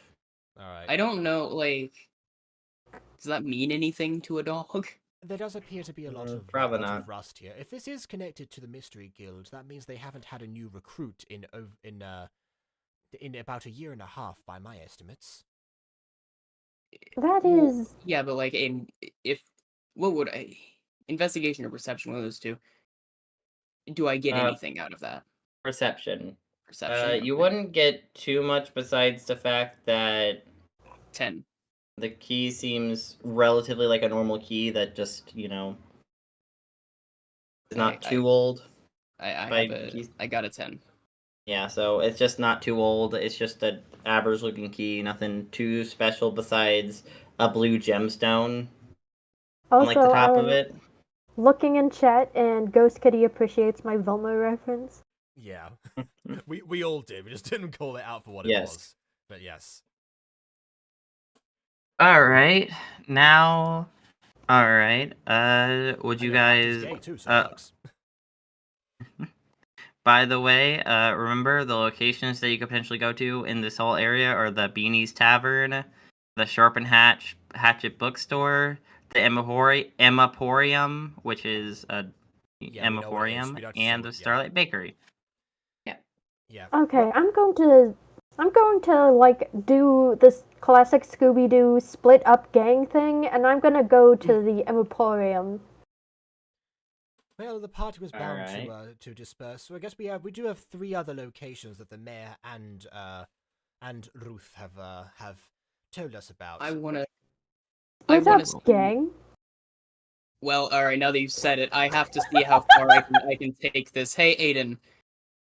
All right. I don't know, like, does that mean anything to a dog? There does appear to be a lot of probably lot of not. rust here. If this is connected to the Mystery Guild, that means they haven't had a new recruit in about a year and a half, by my estimates. That is. Yeah, but like, what would I investigation or perception? One of those two. Do I get anything out of that? Perception. Perception. You Okay. wouldn't get too much besides the fact that 10. the key seems relatively like a normal key that just, is not too old. I got a 10. Yeah, so it's just not too old. It's just an average looking key, nothing too special besides a blue gemstone on Also, like the top of it. Looking in chat, and Ghost Kitty appreciates my Velma reference. Yeah, we all did. We just didn't call it out for what it Yes. was. But yes. Alright. Now would you Captain's guys gay too, so it sucks. by the way, remember the locations that you could potentially go to in this whole area are the Beanie's Tavern, the Sharp and Hatchet Bookstore, the Emporium, which is a Yeah, we know what it is. Emporium, We don't have to and say the it, yeah. Starlight Bakery. Yeah. Okay, I'm going to like do this classic Scooby-Doo split up gang thing, and I'm gonna go to the Emporium. Well, the party was bound Alright. to disperse, so I guess we do have 3 other locations that the mayor and Ruth have told us about. I wanna. Split up, see- gang. Well, all right. Now that you said it, I have to see how far I can take this. Hey, Aiden.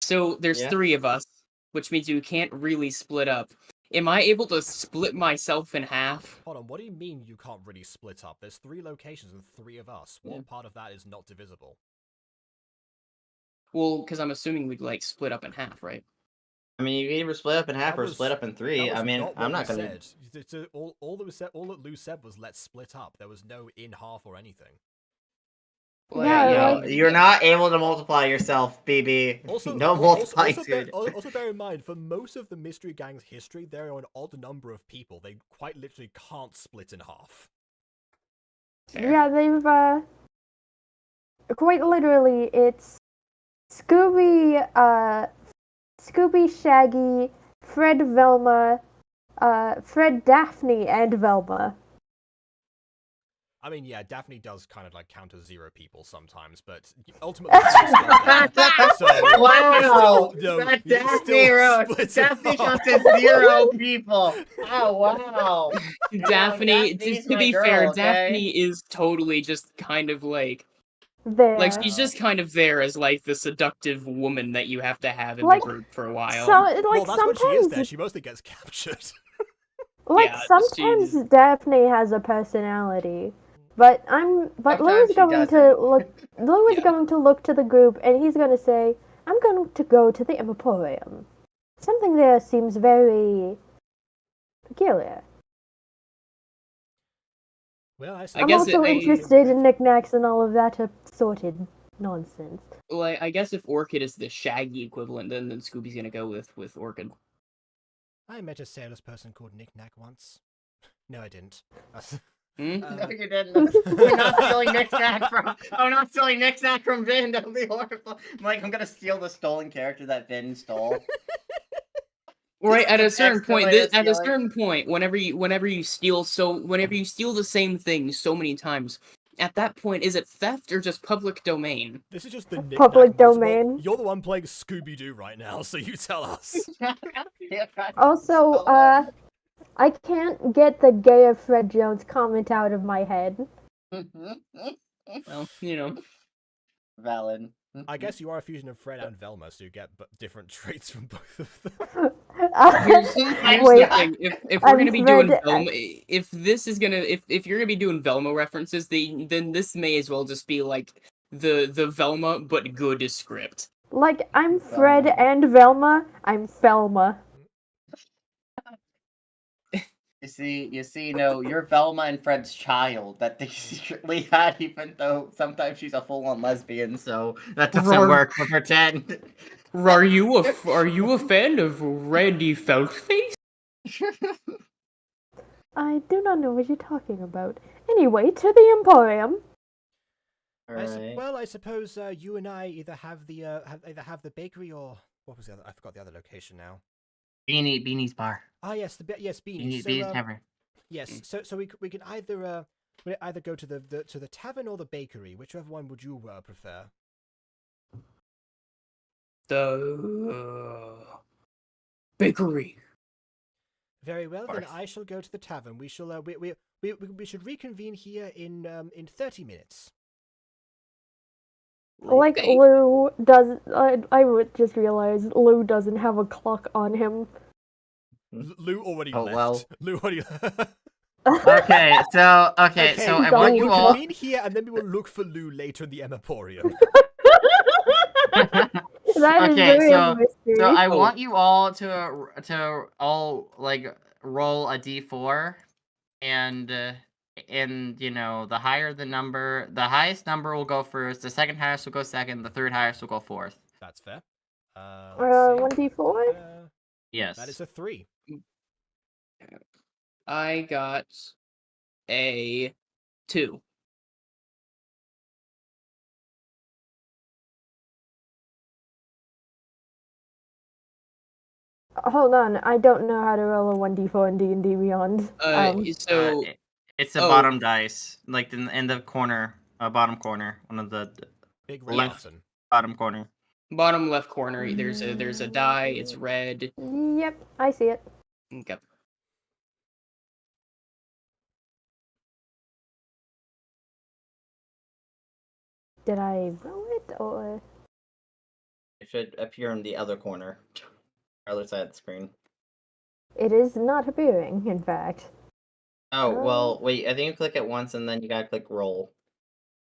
So there's Yeah? 3 of us, which means you can't really split up. Am I able to split myself in half? Hold on, what do you mean you can't really split up? There's 3 locations and 3 of us. What Yeah. part of that is not divisible? Well, because I'm assuming we'd like split up in half, right? I mean, you can either split up in half That or was- split up in 3. That was I mean, not what I'm not we gonna. said. All that Lou said was let's split up. There was no in half or anything. Well, Yeah, No, like- you're not able to multiply yourself, BB. Also, no multiplying. also bear in mind, for most of the Mystery Gang's history, there are an odd number of people. They quite literally can't split in half. Fair. Yeah, they've quite literally it's Scooby, Shaggy, Fred, Velma, Fred, Daphne, and Velma. I mean, yeah, Daphne does kind of like count as 0 people sometimes, but ultimately, she's still there. So, Wow! still, no, That you Daphne still wrote. split in Daphne half. counts as 0 people. Oh wow! Daphne, Daphne's to my be girl, fair, okay? Daphne is totally just kind of like There. she's just kind of there as like the seductive woman that you have to have in Like, the group for a while. So, like, Well, that's when she is there. sometimes, She mostly gets captured. like, Yeah, sometimes she's- Daphne has a personality. But Lou Sometimes is she going to doesn't. look. Lou is Yeah. going to look to the group, and he's going to say, "I'm going to go to the Emporium. Something there seems very peculiar. Well, I I'm guess also interested in knickknacks and all of that assorted nonsense." Well, I guess if Orchid is the Shaggy equivalent, then Scooby's gonna go with Orchid. I met a salesperson called Nick Nack once. No, I didn't. Hmm? No, you didn't. We're not stealing Nick Snack from. I'm not stealing Nick Snack from Vin. That would be horrible. I'm like, I'm gonna steal the stolen character that Vin stole. Right, at a Next certain point, delay is at a stealing. certain point, whenever you steal the same thing so many times, at that point, is it theft or just public domain? This is just the Nick Public Nack multiple. domain. You're the one playing Scooby Doo right now, so you tell us. Also, I can't get the gay of Fred Jones comment out of my head. Well, you know. Valid. I guess you are a fusion of Fred and Velma, so you get different traits from both of them. Here's Wait, the thing. If we're gonna be doing Fred- Velma, if you're gonna be doing Velma references, then this may as well just be like the Velma but good script. like, I'm Fred and Velma, I'm Felma. You see, no, you're Velma and Fred's child that they secretly had, even though sometimes she's a full-on lesbian, so that doesn't Roar. work for pretend. Are you a fan of Randy Feltface? I do not know what you're talking about. Anyway, to the Emporium. Alright. Well, I suppose you and I either have the bakery or what was the other? I forgot the other location now. Beanie's bar. Ah, yes, yes, Beanie. Beanie's Tavern. Yes, so we can either go to the tavern or the bakery. Whichever one would you prefer? The bakery. Very well, then course. I shall go to the tavern. We shall we should reconvene here in 30 minutes. Like, Okay. Lou does. I would just realize Lou doesn't have a clock on him. Lou already Oh, left. well. Lou already. Okay, so I want you we'll all. convene here, and then we will look for Lou later in the Emporium. That is Okay, very so- mystery. So I Oh. want you all to all like roll a d4, and you know, the higher the number, the highest number will go first. The second highest will go second. The third highest will go fourth. That's fair. Let's see. 1d4? Yes. That is a 3. I got a 2. Hold on, I don't know how to roll a 1d4 in D&D Beyond. So It's the oh. bottom dice, like in the corner, bottom corner, one of the Big red Left. button. Bottom corner. Bottom left corner, there's a die. It's red. Yep, I see it. Okay. Did I roll it or? It should appear in the other corner. Other side of the screen. It is not appearing, in fact. Oh, well, wait, I think you click it once and then you gotta click roll.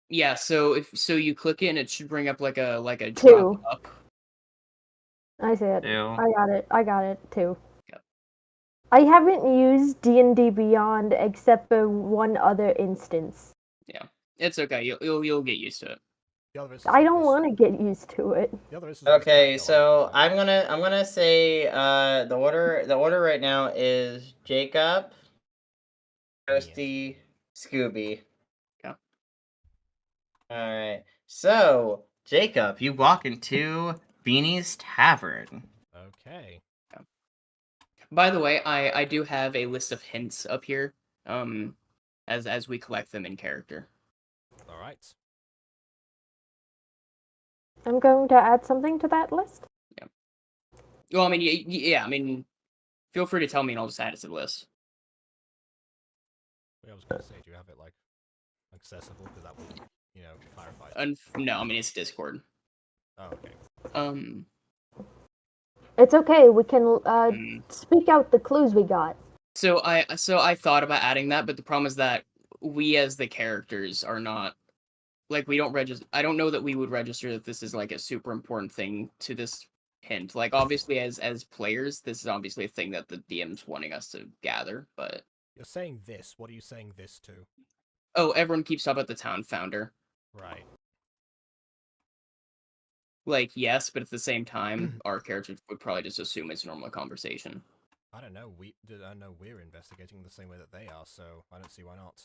Yeah, so you click it and it should bring up like a Two. drop up. I see it. Two. I got it too. Yep. I haven't used D&D Beyond except for one other instance. It's okay. You'll get used to it. The other is I don't want to get used to it. The other is Okay, so I'm gonna say the order right now is Jacob, Ghosty, Scooby. Yeah. Alright. So, Jacob, you walk into Beanie's Tavern. Okay. By the way, I do have a list of hints up here. As we collect them in character. All right. I'm going to add something to that list. Yeah. Well, I mean, yeah. I mean, feel free to tell me, and I'll just add it to the list. I was going to say, do you have it like accessible? Because that would, clarify. No, I mean it's Discord. Oh, okay. It's okay. We can speak out the clues we got. So I thought about adding that, but the problem is that we as the characters are not like we don't register. I don't know that we would register that this is like a super important thing to this hint. Like obviously as players, this is obviously a thing that the DM's wanting us to gather, but You're saying this. What are you saying this to? oh, everyone keeps up at the town founder. Right. Like yes, but at the same time, our characters would probably just assume it's normal conversation. I don't know. I know we're investigating the same way that they are, so I don't see why not.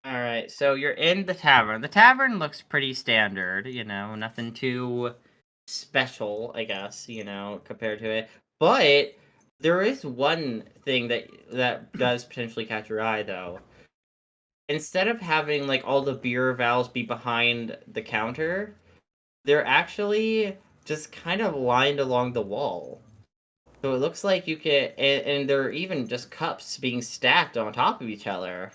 Alright, so you're in the tavern. The tavern looks pretty standard, nothing too special, I guess, compared to it. But there is one thing that does potentially catch your eye, though. Instead of having, like, all the beer valves be behind the counter, they're actually just kind of lined along the wall. So it looks like you can, and there are even just cups being stacked on top of each other.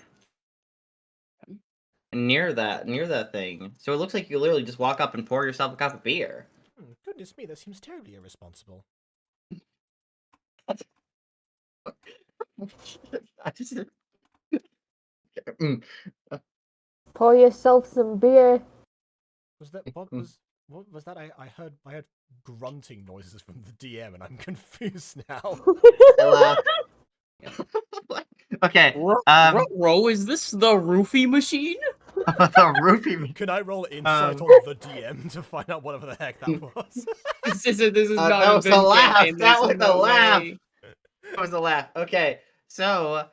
Near that thing. So it looks like you literally just walk up and pour yourself a cup of beer. Goodness me, that seems terribly irresponsible. Pour yourself some beer. Was that what was that? I heard grunting noises from the DM, and I'm confused now. Hello. Okay. Ro, is this the roofie machine? The roofie. Can I roll insight on the DM to find out whatever the heck that was? This is not that was a laugh. campaign. That There's was a no laugh. way. That was a laugh. Okay. So,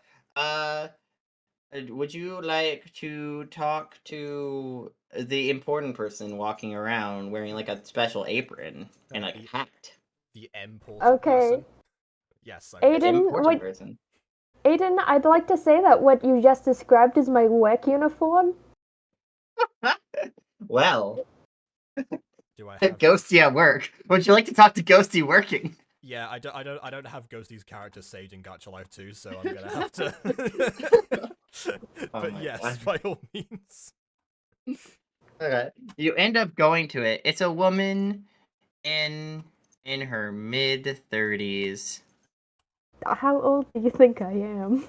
would you like to talk to the important person walking around wearing like a special apron and like a hat? The important Okay. person? Yes, I Aiden, Important person. Aiden, I'd like to say that what you just described is my work uniform. Well, do I have... Ghosty at work. Would you like to talk to Ghosty working? Yeah, I don't have Ghosty's character saved in Gacha Life 2, so I'm gonna have to. But yes, God. by all means. Okay. You end up going to it. It's a woman in her mid-30s. How old do you think I am?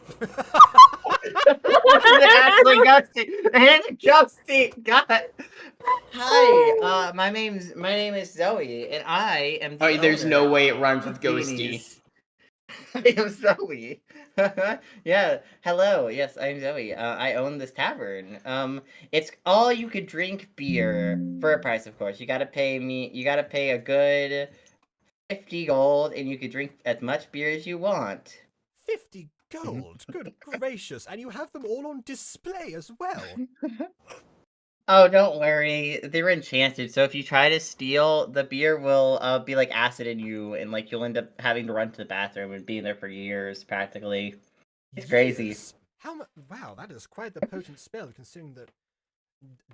Actually, Ghosty. It's Ghosty. God. Hi. My name is Zoe, and I am. The There's owner no way it rhymes with of ghosty. Beanies. I am Zoe. Yeah. Hello. Yes, I'm Zoe. I own this tavern. It's all you could drink beer for a price, of course. You gotta pay a good 50 gold, and you could drink as much beer as you want. 50 gold? Good gracious, and you have them all on display as well. Oh, don't worry. They're enchanted, so if you try to steal, the beer will be like acid in you, and like you'll end up having to run to the bathroom and being there for years, practically. It's crazy. Years? Wow, that is quite the potent spell, considering that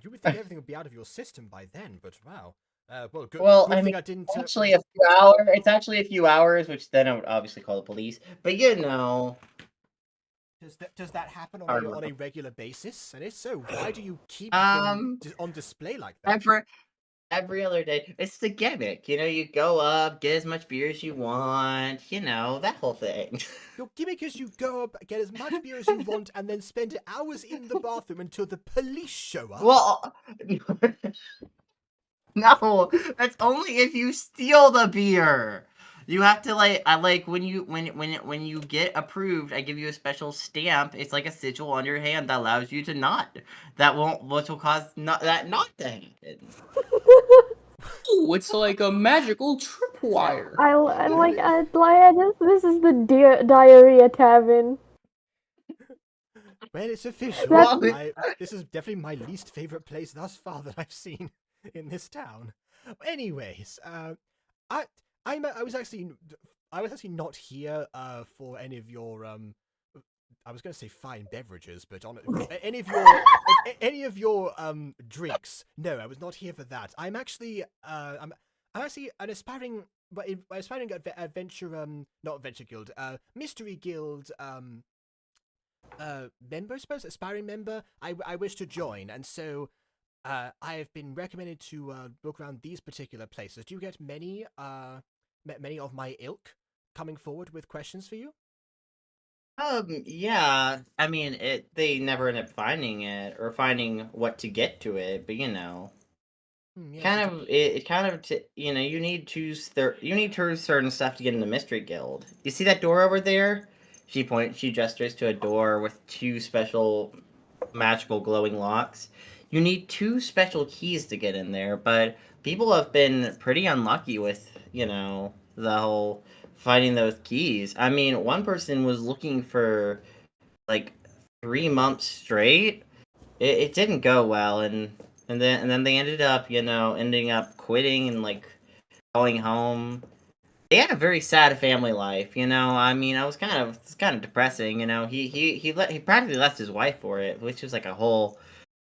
You would think everything would be out of your system by then, but wow. Well, good. Well, Good I thing mean, I didn't. actually a few hours. It's actually a few hours, which then I would obviously call the police. But you know, Does that happen on hard on a work. regular basis? And if so, why do you keep them Um, on display like that? every other day. It's the gimmick, you know. You go up, get as much beer as you want, you know, that whole thing. Your gimmick is you go up, get as much beer as you want, and then spend hours in the bathroom until the police show up. Well, no, that's only if you steal the beer. You have to when you get approved, I give you a special stamp. It's like a sigil on your hand that allows you to not which will cause that not to happen. Oh, it's like a magical tripwire. This is the diarrhea tavern. Well, it's official. Well, This is definitely my least favorite place thus far that I've seen in this town. Anyways, I was actually not here for any of your I was going to say fine beverages, but on any of your drinks. No, I was not here for that. I'm actually I'm actually an aspiring adventure not adventure guild mystery guild member, I suppose, aspiring member. I wish to join, and so I have been recommended to look around these particular places. Do you get many many of my ilk coming forward with questions for you? yeah. I mean, they never end up finding it or finding what to get to it, but you know, Yes, you know, you need to certain stuff to get in the mystery guild. You see that door over there? She gestures to a door with two special magical glowing locks. You need two special keys to get in there, but people have been pretty unlucky with, you know, the whole finding those keys. I mean, one person was looking for like 3 months straight. It didn't go well, and then they ended up, you know, ending up quitting and like going home. They had a very sad family life, you know. I mean, it's kind of depressing, you know. He practically left his wife for it, which was like a whole.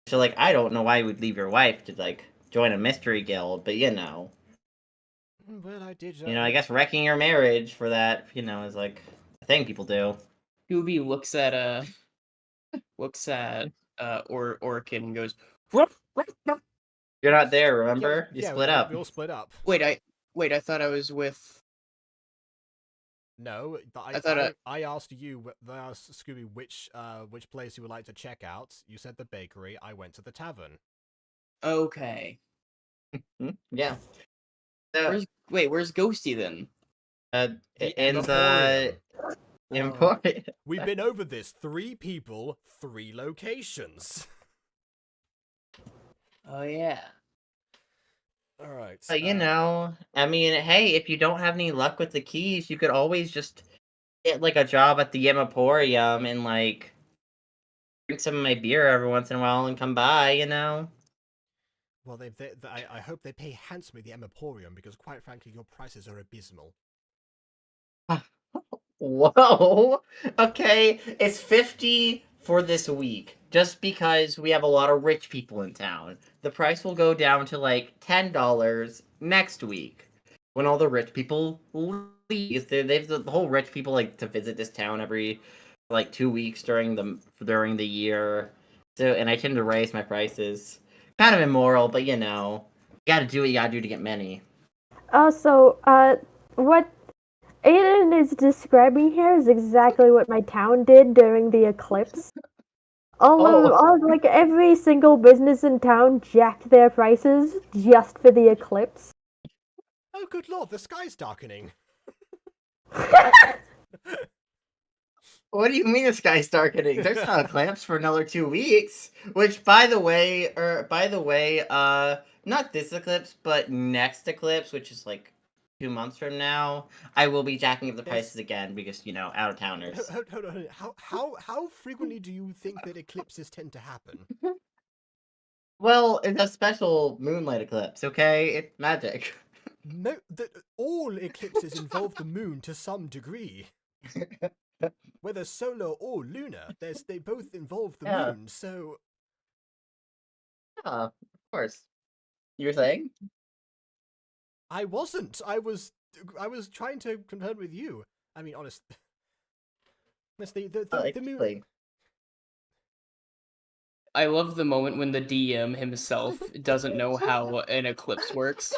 So like, I don't know why you would leave your wife to like join a mystery guild, but you know. Well, I did. You know, I guess wrecking your marriage for that, you know, is like a thing people do. Scooby looks at Orchid and goes, "Ruff, ruff, ruff." You're not there, remember? You split up. We all split up. Wait, I thought I was with. No, I thought I asked you. I asked Scooby which place you would like to check out. You said the bakery. I went to the tavern. Okay. Yeah. So, Where's Ghosty then? in the Emporium. We've been over this. 3 people, 3 locations. Oh yeah. All right. But you know, I mean, hey, if you don't have any luck with the keys, you could always just get like a job at the Emporium and like drink some of my beer every once in a while and come by, you know. Well, I hope they pay handsomely the Emporium because, quite frankly, your prices are abysmal. Whoa. Okay, it's 50 for this week. Just because we have a lot of rich people in town. The price will go down to like $10 next week. When all the rich people leave. The whole rich people like to visit this town every like 2 weeks during the year. So, and I tend to raise my prices. Kind of immoral, but you know, you gotta do what you gotta do to get many. Also, what Aiden is describing here is exactly what my town did during the eclipse. Like every single business in town jacked their prices just for the eclipse. Oh, good lord, the sky's darkening. What do you mean the sky's darkening? There's no eclipse for another 2 weeks. Which, by the way, not this eclipse, but next eclipse, which is like 2 months from now, I will be jacking up the prices again because, you know, out of towners. Hold on. How frequently do you think that eclipses tend to happen? Well, it's a special moonlight eclipse, okay? It's magic. No, all eclipses involve the moon to some degree. Whether solar or lunar, they both involve the moon, so... of course. You were saying? I wasn't. I was trying to confirm with you. I mean, honestly, the moon. Exactly. I love the moment when the DM himself doesn't know how an eclipse works.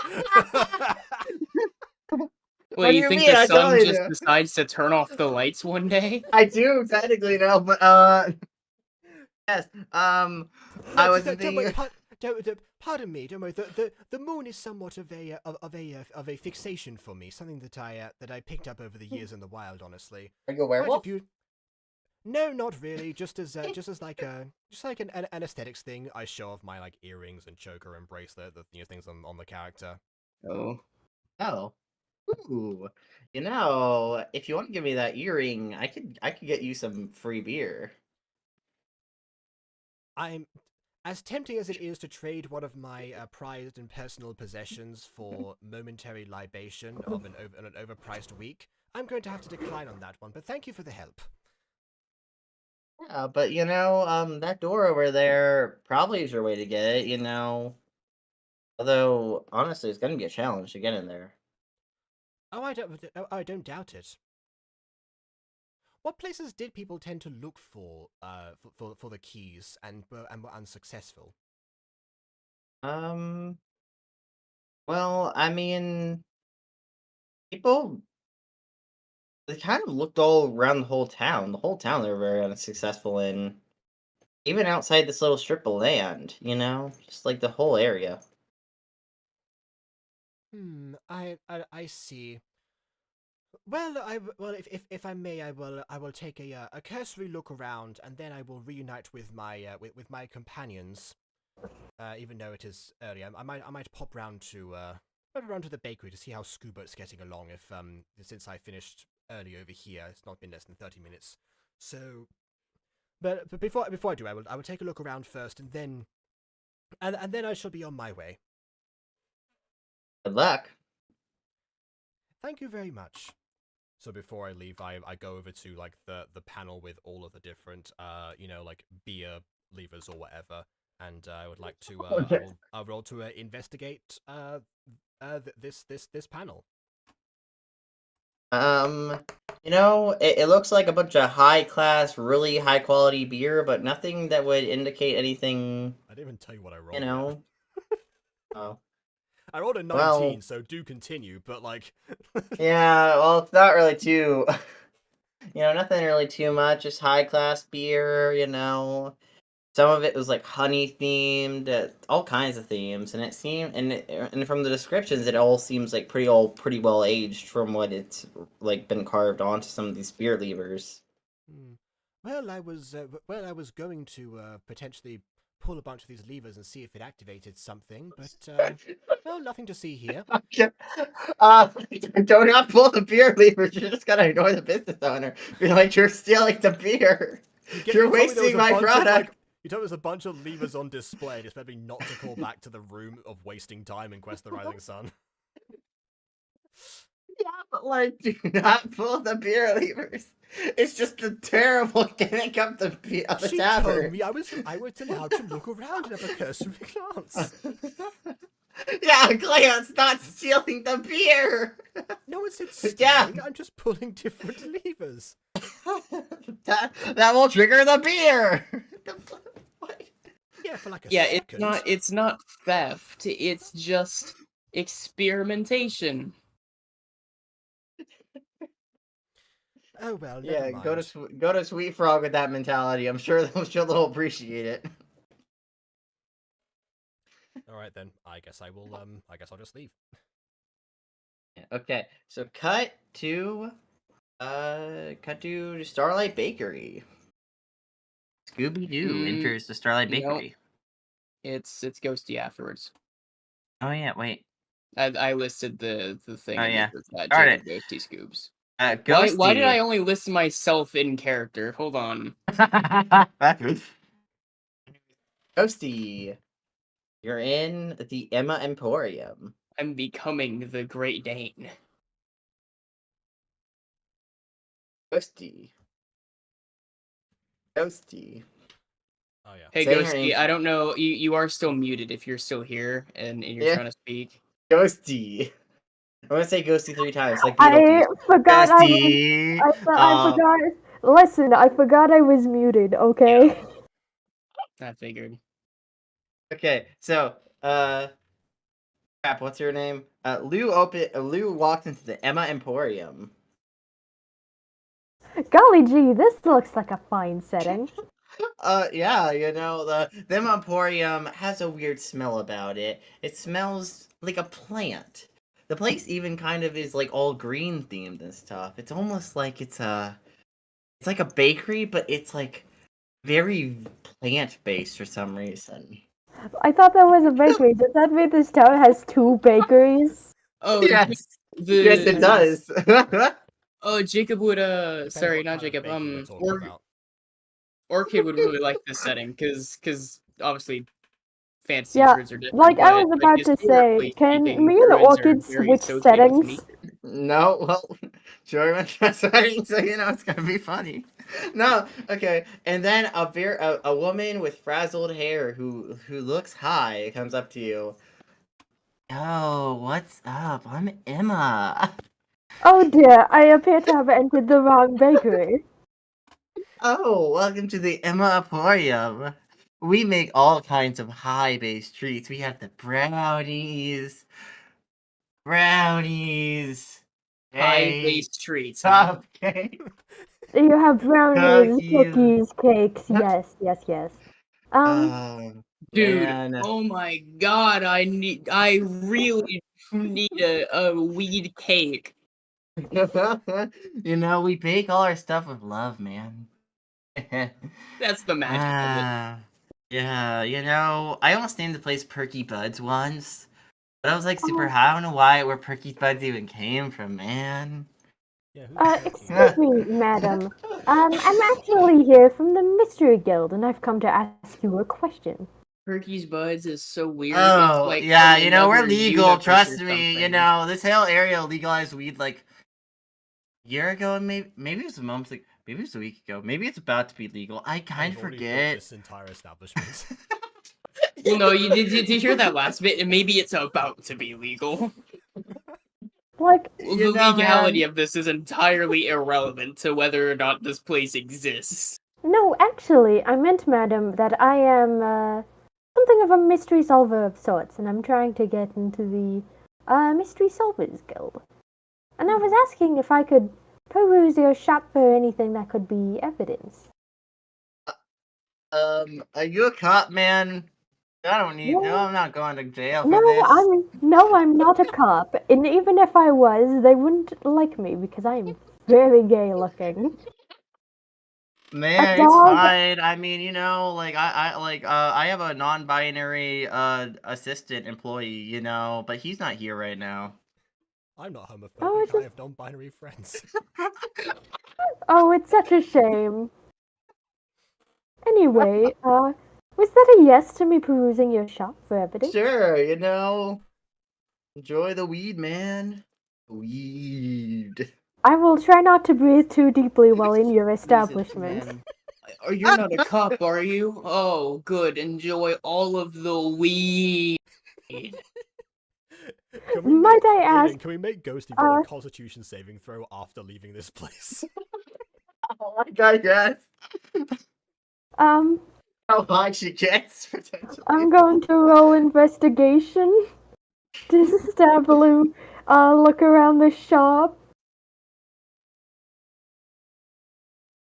What Well, do you you think mean? the I sun totally just do. decides to turn off the lights one day? I do technically know, but yes. I was thinking. Pardon me. Don't worry. The moon is somewhat of a fixation for me. Something that I picked up over the years in the wild. Honestly, Are you a Quite werewolf? No, not really. Just as like an aesthetics thing. I show off my like earrings and choker and bracelet, the things on the character. Oh. Oh. Ooh. You know, if you want to give me that earring, I could get you some free beer. I'm as tempting as it is to trade one of my prized and personal possessions for momentary libation of an overpriced week. I'm going to have to decline on that one, but thank you for the help. Yeah, but that door over there probably is your way to get it, Although, honestly, it's gonna be a challenge to get in there. Oh, I don't doubt it. What places did people tend to look for the keys and were unsuccessful? Well, I mean, people they kind of looked all around the whole town. The whole town they were very unsuccessful in. Even outside this little strip of land, Just like the whole area. I see. Well, if I may, I will take a cursory look around, and then I will reunite with my with my companions. Even though it is early, I might pop round to the bakery to see how Scuba's getting along. If since I finished early over here, it's not been less than 30 minutes. So, but before I do, I will take a look around first, and then I shall be on my way. Good luck. Thank you very much. So before I leave, I go over to like the panel with all of the different like beer levers or whatever, and I would like to I roll to investigate this panel. It looks like a bunch of high class, really high quality beer, but nothing that would indicate anything. I didn't even tell you what I rolled. Oh. I rolled a 19, Well, so do continue, but like. Yeah, well, it's not really too. Nothing really too much. Just high class beer. Some of it was like honey themed, all kinds of themes, and it seemed, and from the descriptions, it all seems like pretty well aged from what it's like been carved onto some of these beer levers. Well, I was going to potentially pull a bunch of these levers and see if it activated something, but well, nothing to see here. Do not pull the beer levers. You're just gonna annoy the business owner. Be like, you're stealing the beer. You're wasting my product. You told me there's a bunch of levers on display. It's better not to call back to the room of wasting time in Quest of the Rising Sun. Yeah, but do not pull the beer levers. It's just a terrible gimmick of the tavern. She told me I was allowed to look around and have a cursory glance. Yeah, glance, not stealing the beer. No one said stealing. Yeah. I'm just pulling different levers. that will trigger the beer. Yeah, for like a second. Yeah, it's not theft. It's just experimentation. Oh well, yeah. never mind. Go to Sweet Frog with that mentality. I'm sure they'll appreciate it. All right then. I guess I'll just leave. Okay. So cut to Starlight Bakery. Scooby-Doo enters the Starlight Bakery. It's ghosty afterwards. Oh yeah, wait. I listed the thing. Oh yeah. Jacob Ghosty Scoobs. Ghosty. Why did I only list myself in character? Hold on. Ghosty. You're in the Emma Emporium. I'm becoming the Great Dane. Ghosty. Oh yeah. Hey, Say her Ghosty, name. I don't know. You are still muted if you're still here and you're Yeah. trying to speak. Ghosty. I'm gonna say Ghosty 3 times, like I Beetlejuice. forgot I was. Ghosty. I forgot. Listen, I forgot I was muted. Okay. I figured. Okay, so crap. What's your name? Lou walked into the Emma Emporium. Golly gee, this looks like a fine setting. Yeah, the Emma Emporium has a weird smell about it. It smells like a plant. The place even kind of is like all green themed and stuff. It's almost like it's like a bakery, but it's like very plant based for some reason. I thought that was a bakery. Does that mean this town has 2 bakeries? Oh, Yes, yes, it does. Oh, Jacob would Depending sorry, what not kind of Jacob. bakery we're talking about. Orchid would really like this setting because obviously fancy Yeah, foods are different. like I but, was about to say, historically can speaking, me and druids are Orchid very switch associated with settings? nature. No, well, Jordan was writing, so it's gonna be funny. No, okay. And then a woman with frazzled hair who looks high comes up to you. Yo, what's up? I'm Emma. Oh dear, I appear to have entered the wrong bakery. Oh, welcome to the Emma Emporium. We make all kinds of high-based treats. We have the brownies. High-based treats, huh? Cupcake. You have brownies, Cookies. cookies, cakes. Yes, yes, yes. Oh, Dude, man. oh my god, I really need a weed cake. We bake all our stuff with love, man. That's the magic of it. Yeah, I almost named the place Perky Buds once, but I was like super high. I don't know where Perky Buds even came from, man. Yeah, who's Excuse me, madam. I'm actually here from the Mystery Guild, and I've come to ask you a question. Perky's Buds is so weird. Oh, it's like yeah, from we're another legal, universe trust or me, something. this whole area legalized weed like a year ago, and maybe it was a month, like, maybe it was a week ago, maybe it's about to be legal. I kind of I've already built forget. this entire establishment. Well, no, did you hear that last bit? And maybe it's about to be legal. Like, Well, the legality of this is entirely irrelevant to whether or not this place exists. no, actually, I meant, madam, that I am, something of a mystery solver of sorts, and I'm trying to get into the, Mystery Solvers Guild. And I was asking if I could peruse your shop for anything that could be evidence. Are you a cop, man? I don't need. No. No, I'm not going to jail for No, this. I'm not a cop, and even if I was, they wouldn't like me because I am very gay looking. Man, it's dog- fine. I mean, I have a non-binary assistant employee, but he's not here right now. I'm not homophobic. Oh, it's I just- have non-binary friends. Oh, it's such a shame. Anyway, was that a yes to me perusing your shop for evidence? Sure, enjoy the weed, man. Weed. I will try not to breathe too deeply while in your establishment. Man. Oh, you're not a cop, are you? Oh, good. Enjoy all of the weed. Might I ask? Can we make Ghosty roll a Constitution saving throw after leaving this place? Oh my god, yes. How high she gets, potentially. I'm going to roll investigation to look around the shop.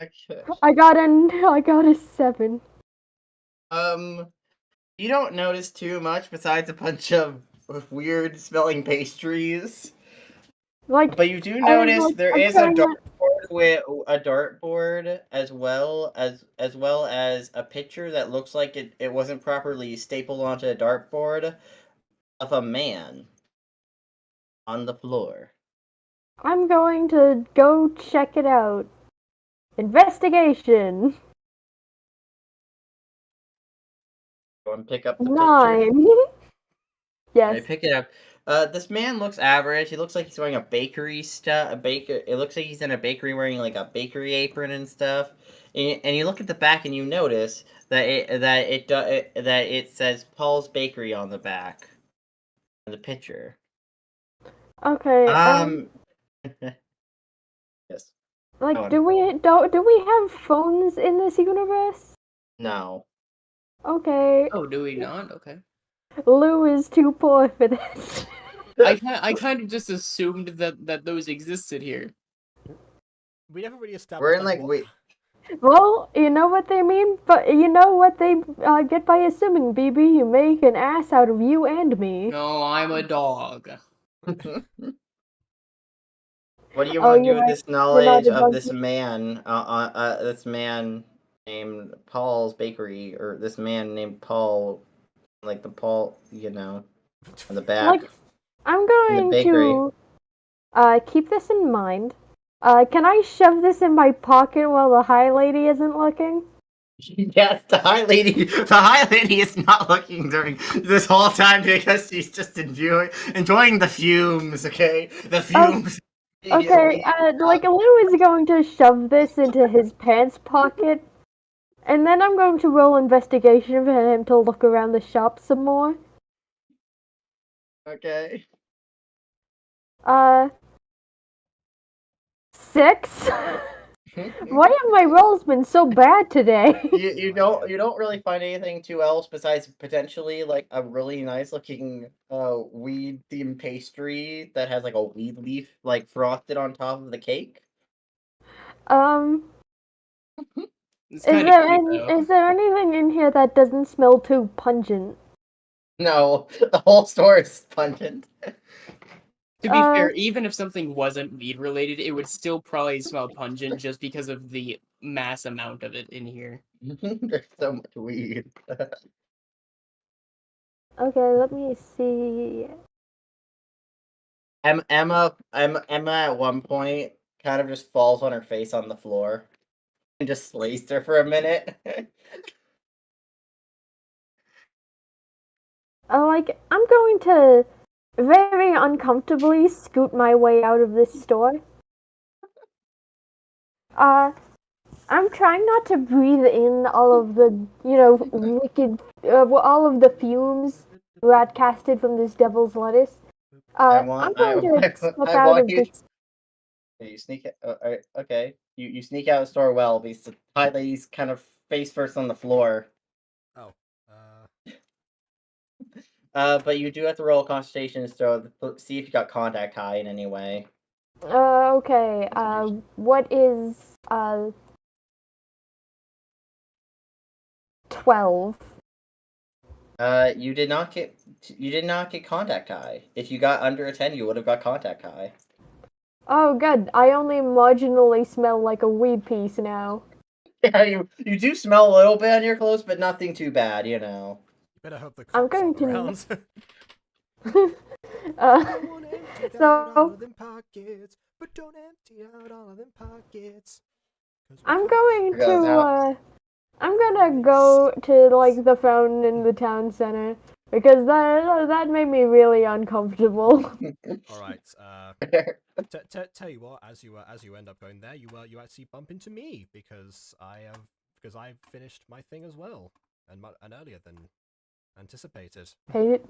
Okay. I got a 7. You don't notice too much besides a bunch of weird smelling pastries. But you do notice there is a dartboard as well as a picture that looks like it wasn't properly stapled onto a dartboard of a man on the floor. I'm going to go check it out. Investigation. Go and pick up the 9. picture. Yes. I pick it up. This man looks average. He looks like he's wearing a bakery stuff. It looks like he's in a bakery wearing like a bakery apron and stuff. And you look at the back and you notice that it says Paul's Bakery on the back of the picture. Okay. Yes. Like, on. do we have phones in this universe? No. Okay. Oh, do we not? Okay. Lou is too poor for this. I kind of just assumed that those existed here. We never really established. We're in like what... Well, you know what they mean, but you know what they get by assuming, BB. You make an ass out of you and me. No, I'm a dog. What do you want to do with this knowledge a of dog. this man? This man named Paul's Bakery, or this man named Paul, like the Paul, on the back. Like, I'm the going bakery. to keep this in mind. Can I shove this in my pocket while the high lady isn't looking? Yes, the high lady is not looking during this whole time because she's just enjoying the fumes. Okay, the fumes. Okay, like Lou is going to shove this into his pants pocket, and then I'm going to roll investigation for him to look around the shop some more. Okay. 6? Why have my rolls been so bad today? You don't really find anything too else besides potentially like a really nice looking weed themed pastry that has like a weed leaf like frosted on top of the cake. It's Is kinda there cute, though. is there anything in here that doesn't smell too pungent? No, the whole store is pungent. To be fair, even if something wasn't weed related, it would still probably smell pungent just because of the mass amount of it in here. There's so much weed. Okay, let me see. Emma at one point kind of just falls on her face on the floor and just slays her for a minute. Like, I'm going to very uncomfortably scoot my way out of this store. I'm trying not to breathe in all of the, wicked, all of the fumes broadcasted from this devil's lettuce. I'm going to slip out of this. You sneak it. Okay, you sneak out of the store well because the high lady's kind of face first on the floor. Oh. But you do have to roll a concentration throw to see if you got contact high in any way. Okay. What is 12? You did not get contact high. If you got under a 10, you would have got contact high. Oh, good. I only marginally smell like a weed piece now. Yeah, you do smell a little bit on your clothes, but nothing too bad, You better hope the I'm cops going aren't to- around. So- all of them pockets, but don't empty out all of them pockets. 'Cause we I'm cops- going Goes to, out. I'm gonna go to, like, the fountain in the town center, because that made me really uncomfortable. All right. Tell you what, as you end up going there, you actually bump into me because I finished my thing as well and earlier than anticipated. Hey,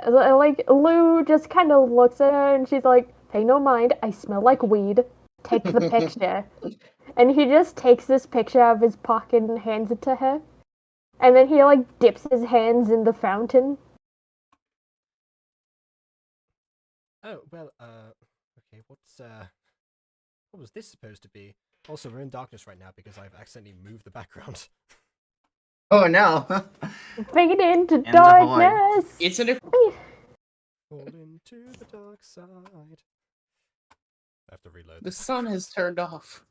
like, Lou just kind of looks at her and she's like, "Pay no mind, I smell like weed. Take the picture." And he just takes this picture out of his pocket and hands it to her. And then he, like, dips his hands in the fountain. Oh well. Okay. What was this supposed to be? Also, we're in darkness right now because I've accidentally moved the background. Oh no! Fade into the void. darkness! It's an Fall into the dark side. I have to reload. The sun has turned off.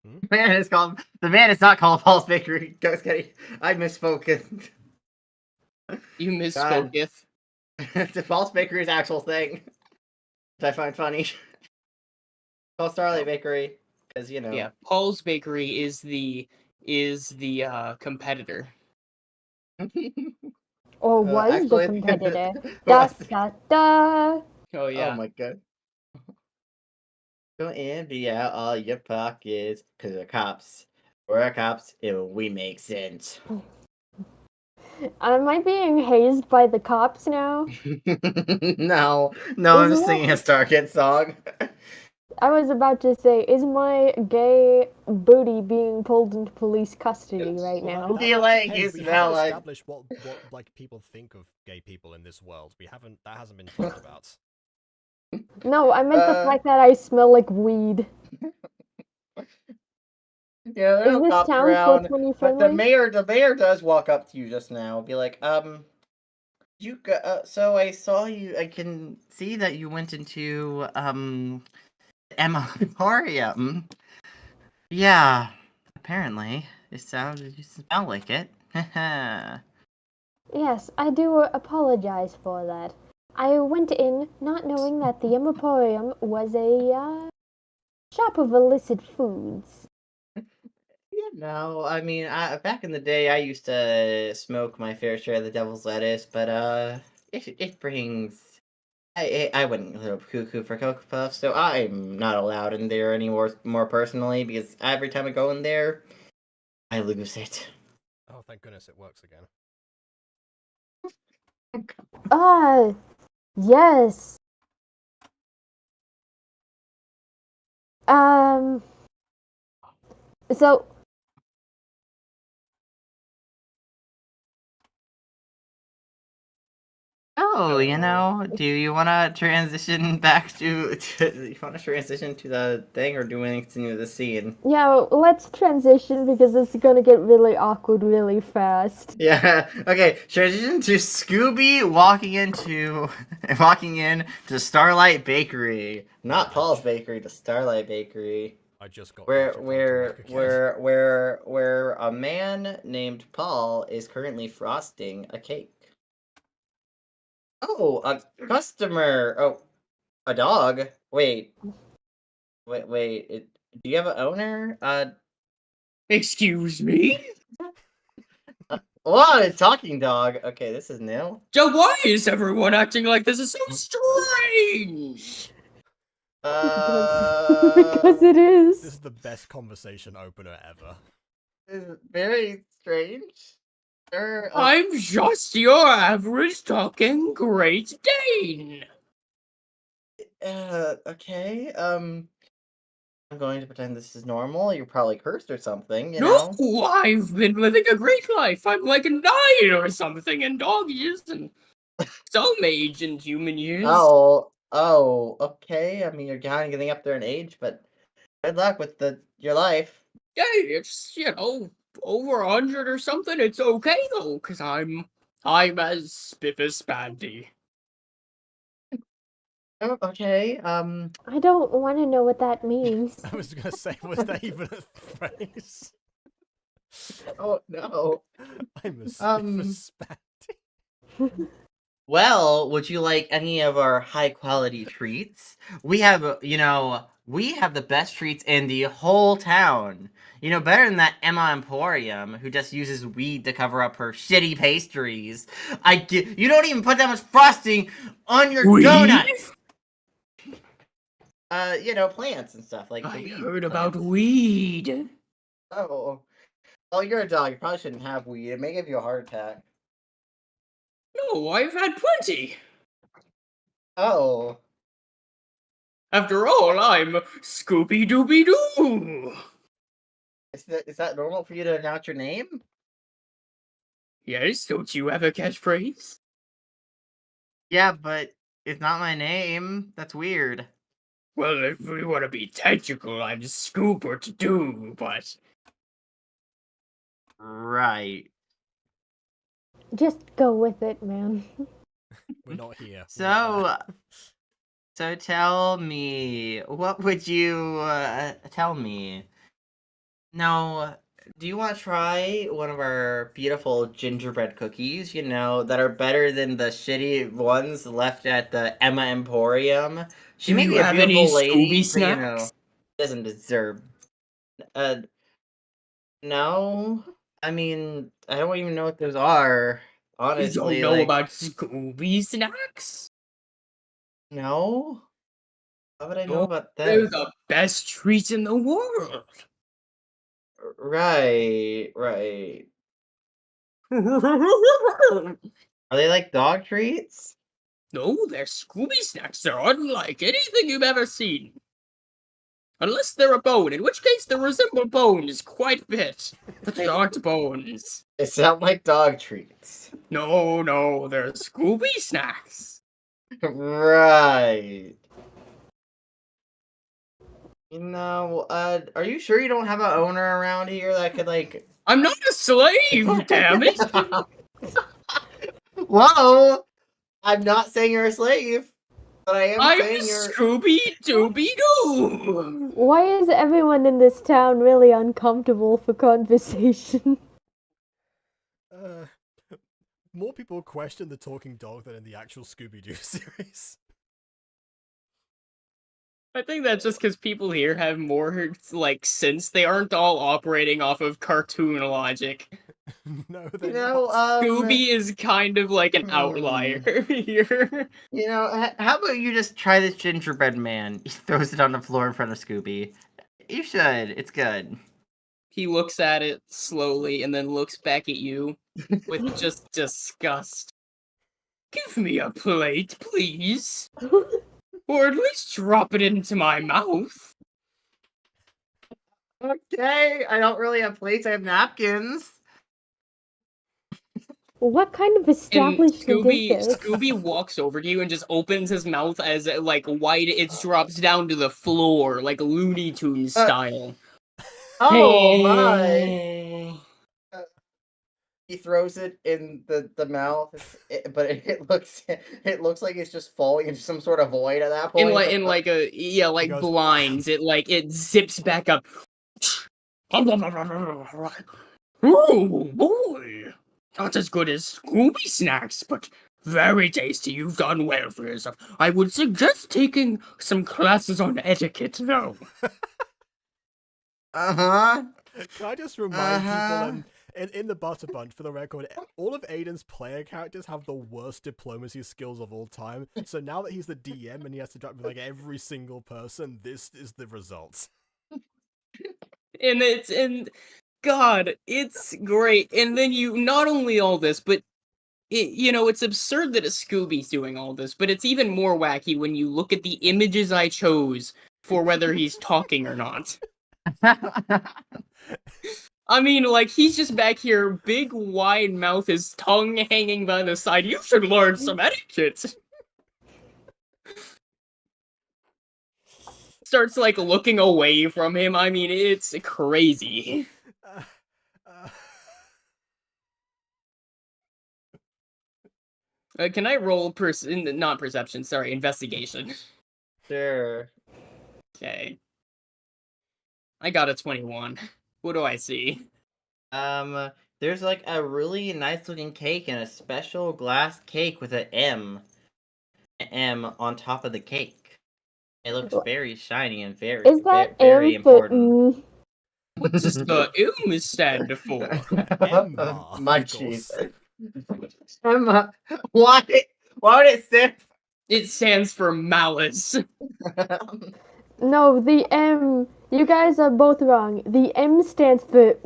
The man is not called Paul's Bakery. Ghost Kitty. I misspoke. You misspoke. The Paul's Bakery's actual thing, which I find funny. Call Starlight Bakery, because Yeah, Paul's Bakery is the competitor. Or was actually, the competitor. Da was. da da. Oh Oh yeah. my god. Go empty out all your pockets, cause we're cops. We're cops, and we make sense. Am I being hazed by the cops now? No, I'm Is just singing a Starkid song. I was about to say, is my gay booty being pulled into police custody right now? Do you like Hey, you we smell haven't like? established what like people think of gay people in this world. That hasn't been talked about. No, I meant the Uh, fact that I smell like weed. Yeah, there are Is no this cops town around, 420 but the friendly? mayor does walk up to you just now, be like, you go, so I saw you. I can see that you went into Emma Emporium. Yeah, apparently you smell like it. Yes, I do apologize for that. I went in not knowing that the Emporium was a shop of illicit foods. I mean, back in the day, I used to smoke my fair share of the devil's lettuce, but it brings. I wouldn't go cuckoo for Cocoa Puffs, so I'm not allowed in there anymore. More personally, because every time I go in there, I lose it. Oh, thank goodness it works again. Ah, yes. Um, so Oh, do you want to transition back to? You want to transition to the thing, or do we continue the scene? yeah, let's transition because it's gonna get really awkward really fast. Yeah. Okay. Transition to Scooby walking in to Starlight Bakery, not Paul's Bakery, to Starlight Bakery. I just got Where electric work again. where a man named Paul is currently frosting a cake. Oh, a customer. Oh, a dog. Wait. Do you have an owner? Excuse me? Oh, a talking dog. Okay, this is new. So why is everyone acting like this is so strange? Because it This is. is the best conversation opener ever. This is very strange. Sure. I'm just your average talking Great Dane. Okay. I'm going to pretend this is normal. You're probably cursed or something, you No, know? I've been living a great life. I'm like 9 or something in dog years and some age in human years. Okay. I mean, you're kind of getting up there in age, but good luck with your life. Yeah, it's, over 100 or something. It's okay though, because I'm as spiff as Spandy. Oh, okay. I don't want to know what that means. I was gonna say, was that even a phrase? Oh no. I'm a spat. Well, would you like any of our high quality treats? We have the best treats in the whole town. Better than that Emma Emporium, who just uses weed to cover up her shitty pastries. You don't even put that much frosting on your Weed? donuts. Plants and stuff like. I the weed heard about plants. weed. Oh, well, you're a dog. You probably shouldn't have weed. It may give you a heart attack. No, I've had plenty. Oh. After all, I'm Scooby Dooby Doo. Is that normal for you to announce your name? Yes, don't you have a catchphrase? Yeah, but it's not my name. That's weird. Well, if we want to be technical, I'm Scooper to do, but Right. Just go with it, man. We're not here. So tell me, what would you tell me? Now, do you want to try one of our beautiful gingerbread cookies, that are better than the shitty ones left at the Emma Emporium? She do may you be a have any beautiful lady, Scooby but, snacks? doesn't deserve. No. I mean, I don't even know what those are. honestly, You don't know like, about Scooby snacks? no. How would I know Oh, about they're this? the best treats in the world. Right. No, Are they like dog treats? they're Scooby snacks. They're unlike anything you've ever seen. Unless they're a bone, in which case they resemble bones quite a bit. But they aren't bones. They sound like dog treats. No, they're Scooby snacks. Right. Are you sure you don't have an owner around here that could, like... I'm not a slave, damn it! Whoa! I'm not saying you're a slave, but I am I'm saying you're... Scooby Dooby Doo! Why is everyone in this town really uncomfortable for conversation? More people question the talking dog than in the actual Scooby-Doo series. I think that's just because people here have more, like, sense. They aren't all operating off of cartoon logic. No, they're You know, not. Scooby is kind of like an outlier here. You know, how about you just try this gingerbread man? He throws it on the floor in front of Scooby. You should. It's good. He looks at it slowly and then looks back at you with just disgust. Give me a plate, please. Or at least drop it into my mouth. Okay, I don't really have plates. I have napkins. What kind of And establishment is this? Scooby walks over to you and just opens his mouth as like white it drops down to the floor, like Looney Tunes style. Oh my! He throws it in the mouth, but it looks like it's just falling into some sort of void at that point. In like a like goes, blinds, it zips back up. Oh boy, not as good as Scooby snacks, but very tasty. You've done well for yourself. I would suggest taking some classes on etiquette, though. Uh-huh. Can I just remind people, in the Butter Bunch, for the record, all of Aiden's player characters have the worst diplomacy skills of all time. So now that he's the DM and he has to interact with like every single person, this is the result. And God, it's great. And then you not only all this, but it's absurd that a Scooby's doing all this, but it's even more wacky when you look at the images I chose for whether he's talking or not. I mean, like, he's just back here, big wide mouth, his tongue hanging by the side. You should learn some etiquette. Starts, like, looking away from him. I mean, it's crazy. Can I roll not perception, sorry, investigation? Sure. Okay. I got a 21. What do I see? There's like a really nice looking cake and a special glass cake with an M on top of the cake. It looks very shiny and very very important. What does the M stand for? Emma, Munchies. Emma, why would it stand? It stands for malice. No, the M. You guys are both wrong. The M stands for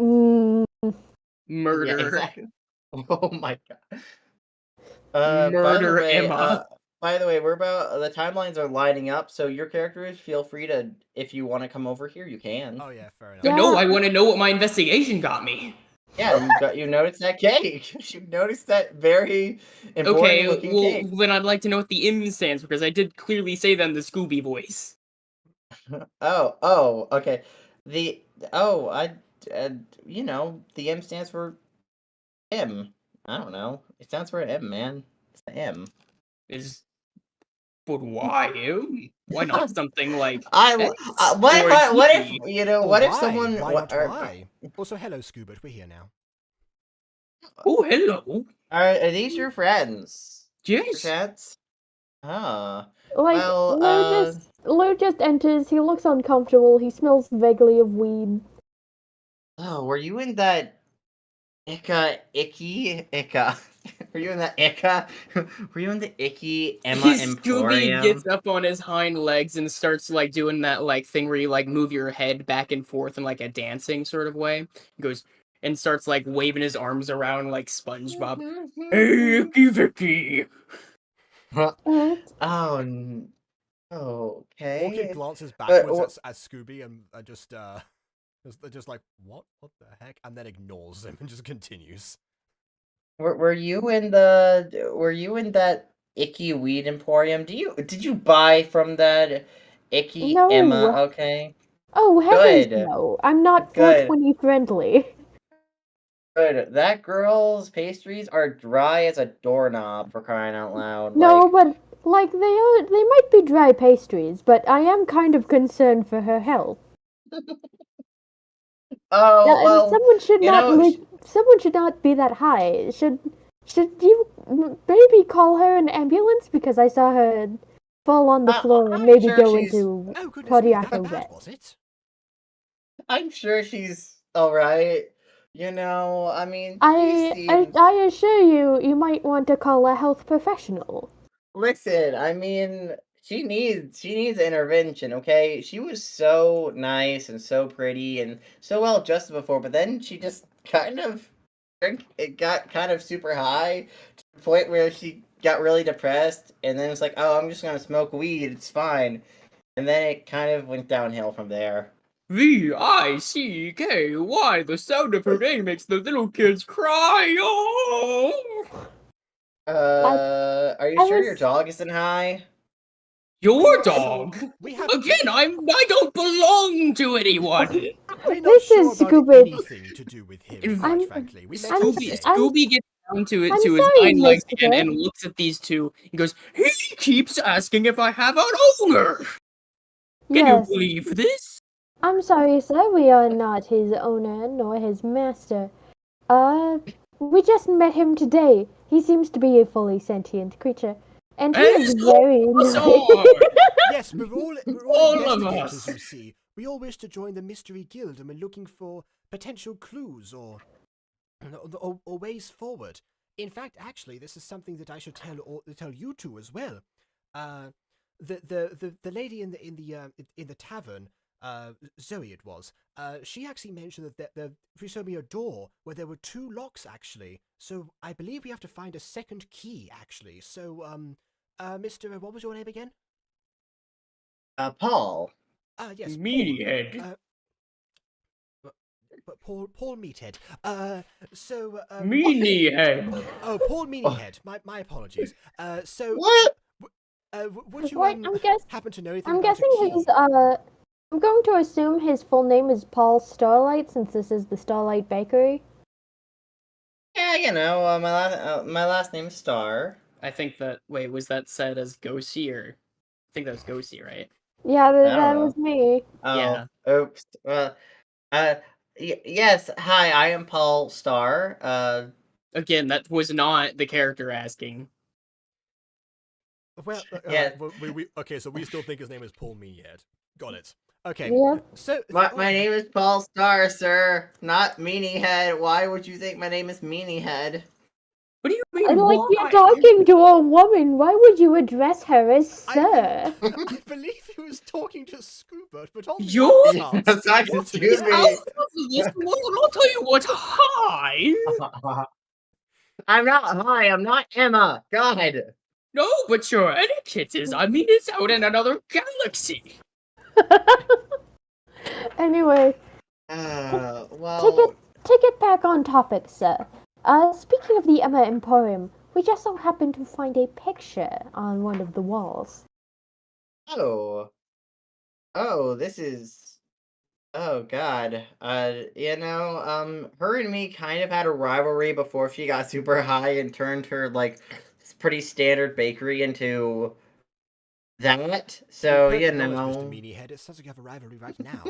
Murder. Yeah, exactly. Oh my god. Murder Emma. By the way, the timelines are lining up, so your characters feel free to, if you want to come over here, you can. Oh yeah, fair enough. Yeah. No, I want to know what my investigation got me. Yeah, you noticed that cake. You noticed that very important Okay, looking well, cake. then I'd like to know what the M stands for, because I did clearly say that in the Scooby voice. Okay. The M stands for M. I don't know. It stands for M, man. It's the M. But why M? Why not something like What if someone? Why not why? Also, hello, Scoobert. We're here now. Oh, hello. Are these your friends? Yes. Chats? Ah. like Well, Lou just enters. He looks uncomfortable. He smells vaguely of weed. Oh, were you in that icky Were you in the Ika? Were you in the icky Emma Scooby Emporium? gets up on his hind legs and starts like doing that like thing where you like move your head back and forth in like a dancing sort of way. He goes and starts like waving his arms around like SpongeBob. Hey, Icky Vicky! What? Oh, Orchid okay. glances But backwards at Scooby and just like, what the heck, and then ignores him and just continues. were you in that icky weed emporium? Did you buy from that icky Emma? No. Okay, Oh, heavens good, no. I'm not good, 420 friendly. good. That girl's pastries are dry as a doorknob, for crying out loud. No, Like, but like they might be dry pastries, but I am kind of concerned for her health. oh Yeah, and well, you know, someone should not be that high. Should you maybe call her an ambulance because I saw her fall on the floor and I'm maybe sure go she's. into Oh goodness me, cardiac that bad arrest. was it? I'm sure she's all right. You know, I mean, she I, I seems. I assure you, you might want to call a health professional. Listen, I mean, she needs intervention, okay? She was so nice and so pretty and so well adjusted before, but then she just it got kind of super high to the point where she got really depressed, and then it's like, oh, I'm just gonna smoke weed, it's fine. And then it kind of went downhill from there. Vicky, the sound of her name makes the little kids cry. Oh! Are you I sure your was dog isn't high? Your We're not dog? sure. We have Again, I don't belong to anyone. We're not This sure is about Scooby. anything to do with him, I'm- quite frankly. We met him I'm- today. Scooby gets down to it I'm to his sorry, hind legs mister. and looks at these two. He goes, he keeps asking if I have an owner. Can you Yes, believe this? I'm sorry, sir. We are not his owner nor his master. We just met him today. He seems to be a fully sentient creature, and he is As very us nice. are. Yes, we're all All of investigators, us. you see. We all wish to join the Mystery Guild and we're looking for potential clues or ways forward. In fact, actually, this is something that I should tell you two as well. The lady in the tavern, Zoe it was. She actually mentioned that she showed me a door where there were 2 locks actually. So I believe we have to find a second key actually. So Mr. What was your name again? Paul. Yes, Meaty Paul. head. But Paul Meathead. Meanie head. Oh, Paul Meaniehead. My apologies. What? Would you What? happen to know anything I'm about guessing a key? his I'm going to assume his full name is Paul Starlight, since this is the Starlight Bakery. Yeah, you know, my last name is Star. I think that. Wait, was that said as Ghosty or? I think that was Ghosty, right? Yeah, I don't that know. was me. Oh, Yeah. oops. Well, yes. Hi, I am Paul Star. Again, that was not the character asking. Well, Yeah. okay, so we still think his name is Paul Meaniehead. Got it. Okay. Yep. So My name is Paul Star, sir. Not Meanie Head. Why would you think my name is Meanie Head? What do you mean? And like why? you're talking to a woman, why would you address her as sir? I believe he was talking to Scuba, but on the You're- off Yeah, chance sorry, he wanted excuse to- me. I'll tell you what. Hi. I'm not high. I'm not Emma. God. No, but your etiquette is. I mean, it's out in another galaxy. Anyway, Well. take it back on topic, sir. Speaking of the Emma Emporium, we just so happened to find a picture on one of the walls. Oh. Oh, this is. Oh God. You know, her and me kind of had a rivalry before she got super high and turned her like pretty standard bakery into that. So With you perfect knowledge, know. Mr. Meaniehead, it sounds like you have a rivalry right now.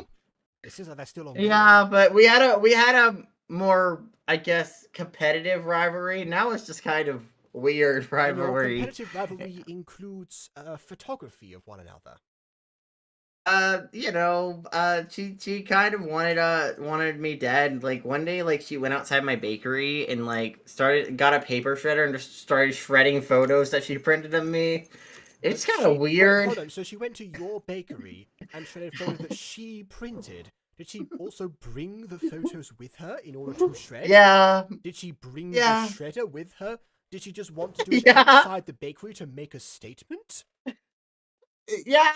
It seems like they're still on. Yeah, but we had a more, I guess, competitive rivalry. Now it's just kind of weird And your rivalry. competitive rivalry includes photography of one another. She kind of wanted me dead. Like one day, like she went outside my bakery and like got a paper shredder and just started shredding photos that she printed of me. It's kind of Wait, weird. hold on. So she went to your bakery and shredded photos that she printed. Did she also bring the photos with her in order to shred? Yeah, Did she bring Yeah. the shredder with her? Did she just want to do it Yeah. outside the bakery to make a statement? yeah.